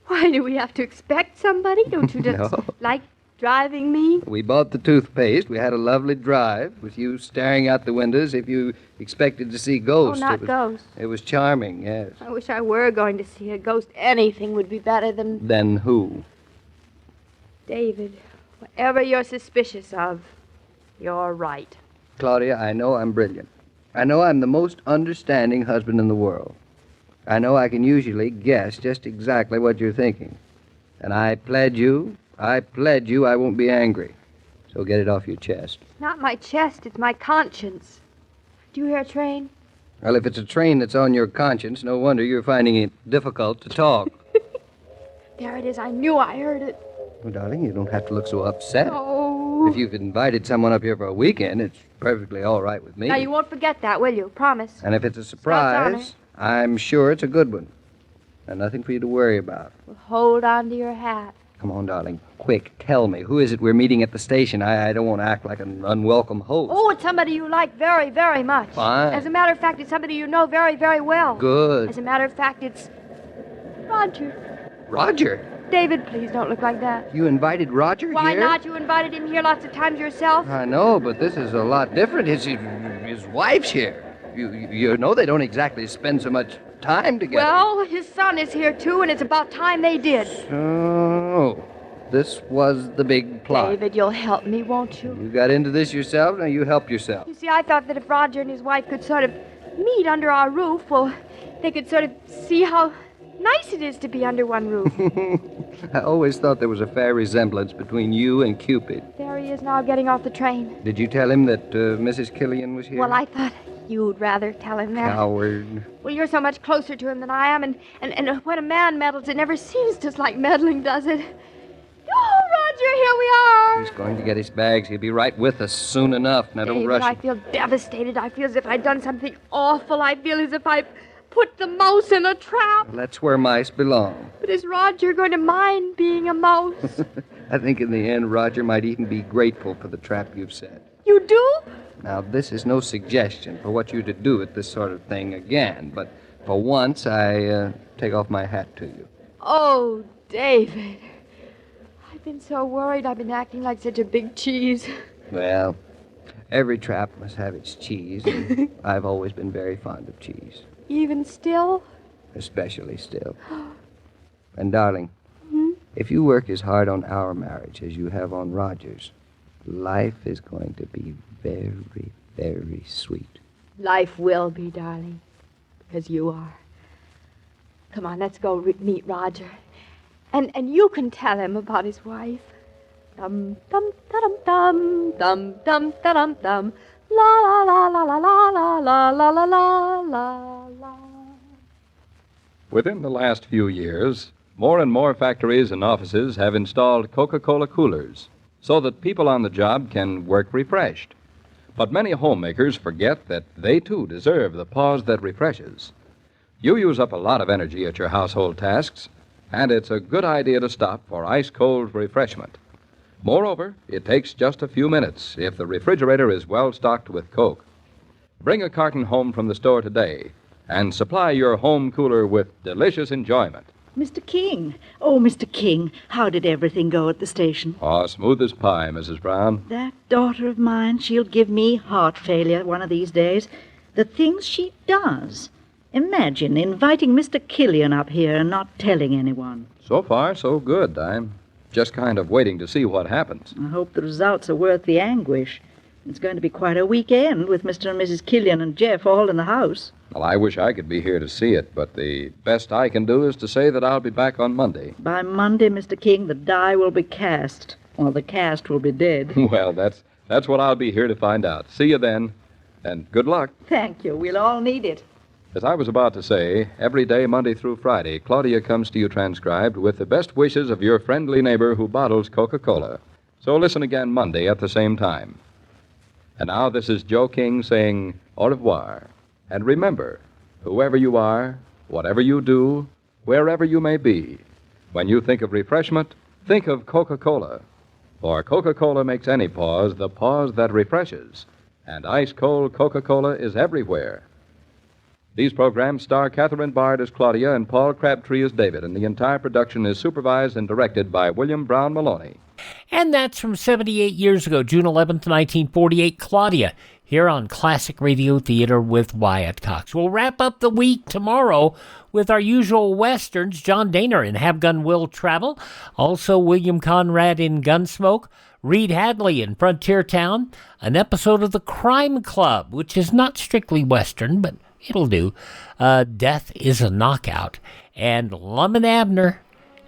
Why do we have to expect somebody? Don't you just No. like driving me? We bought the toothpaste. We had a lovely drive with you staring out the windows if you expected to see ghosts. Oh, not ghosts. It was charming, yes. I wish I were going to see a ghost. Anything would be better than... Then who? David, whatever you're suspicious of, you're right. Claudia, I know I'm brilliant. I know I'm the most understanding husband in the world. I know I can usually guess just exactly what you're thinking. And I pledge you I won't be angry. So get it off your chest. Not my chest, it's my conscience. Do you hear a train? Well, if it's a train that's on your conscience, no wonder you're finding it difficult to talk. There it is. I knew I heard it. Well, darling, you don't have to look so upset. Oh. If you've invited someone up here for a weekend, it's perfectly all right with me. Now, you won't forget that, will you? Promise. And if it's a surprise, I'm sure it's a good one. And nothing for you to worry about. Well, hold on to your hat. Come on, darling. Quick, tell me. Who is it we're meeting at the station? I don't want to act like an unwelcome host. Oh, it's somebody you like very, very much. Fine. As a matter of fact, it's somebody you know very, very well. Good. As a matter of fact, it's Roger. Roger? David, please don't look like that. You invited Roger Why here? not? You invited him here lots of times yourself. I know, but this is a lot different. His wife's here. You know they don't exactly spend so much time together. Well, his son is here, too, and it's about time they did. Oh, this was the big plot. David, you'll help me, won't you? You got into this yourself, now you help yourself. You see, I thought that if Roger and his wife could sort of meet under our roof, well, they could sort of see how nice it is to be under one roof. I always thought there was a fair resemblance between you and Cupid. There he is now getting off the train. Did you tell him that Mrs. Killian was here? Well, I thought you'd rather tell him that. Coward. Well, you're so much closer to him than I am, and when a man meddles, it never seems just like meddling, does it? Oh, Roger, here we are. He's going to get his bags. He'll be right with us soon enough. Now, don't David, rush I him. feel devastated. I feel as if I'd done something awful. I feel as if I put the mouse in a trap. That's where mice belong. But is Roger going to mind being a mouse? I think in the end, Roger might even be grateful for the trap you've set. You do? Now, this is no suggestion for what you're to do at this sort of thing again, but for once, I take off my hat to you. Oh, David. I've been so worried. I've been acting like such a big cheese. Well, every trap must have its cheese, and I've always been very fond of cheese. Even still? Especially still. And, darling, if you work as hard on our marriage as you have on Roger's, Life is going to be very, very sweet. Life will be, darling, because you are. Come on, let's go meet Roger. And you can tell him about his wife. Dum dum dum dum dum dum dum dum. La la la la la la la la la la la la. Within the last few years, more and more factories and offices have installed Coca-Cola coolers so that people on the job can work refreshed. But many homemakers forget that they too deserve the pause that refreshes. You use up a lot of energy at your household tasks, and it's a good idea to stop for ice-cold refreshment. Moreover, it takes just a few minutes if the refrigerator is well stocked with Coke. Bring a carton home from the store today and supply your home cooler with delicious enjoyment. Mr. King. Oh, Mr. King, how did everything go at the station? Oh, smooth as pie, Mrs. Brown. That daughter of mine, she'll give me heart failure one of these days. The things she does. Imagine inviting Mr. Killian up here and not telling anyone. So far, so good. I'm just kind of waiting to see what happens. I hope the results are worth the anguish. It's going to be quite a weekend with Mr. and Mrs. Killian and Jeff all in the house. Well, I wish I could be here to see it, but the best I can do is to say that I'll be back on Monday. By Monday, Mr. King, the die will be cast, or the cast will be dead. Well, that's what I'll be here to find out. See you then, and good luck. Thank you. We'll all need it. As I was about to say, every day, Monday through Friday, Claudia comes to you transcribed with the best wishes of your friendly neighbor who bottles Coca-Cola. So listen again Monday at the same time. And now this is Joe King saying au revoir. And remember, whoever you are, whatever you do, wherever you may be, when you think of refreshment, think of Coca-Cola. For Coca-Cola makes any pause the pause that refreshes. And ice-cold Coca-Cola is everywhere. These programs star Catherine Bard as Claudia and Paul Crabtree as David, and the entire production is supervised and directed by William Brown Maloney. And that's from 78 years ago, June 11th, 1948, Claudia, here on Classic Radio Theater with Wyatt Cox. We'll wrap up the week tomorrow with our usual westerns, John Daner in Have Gun Will Travel, also William Conrad in Gunsmoke, Reed Hadley in Frontier Town, an episode of The Crime Club, which is not strictly western, but it'll do. Death is a Knockout, and Lum and Abner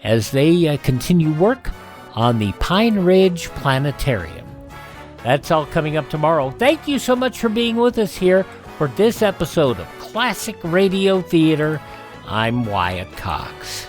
as they continue work on the Pine Ridge Planetarium. That's all coming up tomorrow. Thank you so much for being with us here for this episode of Classic Radio Theater. I'm Wyatt Cox.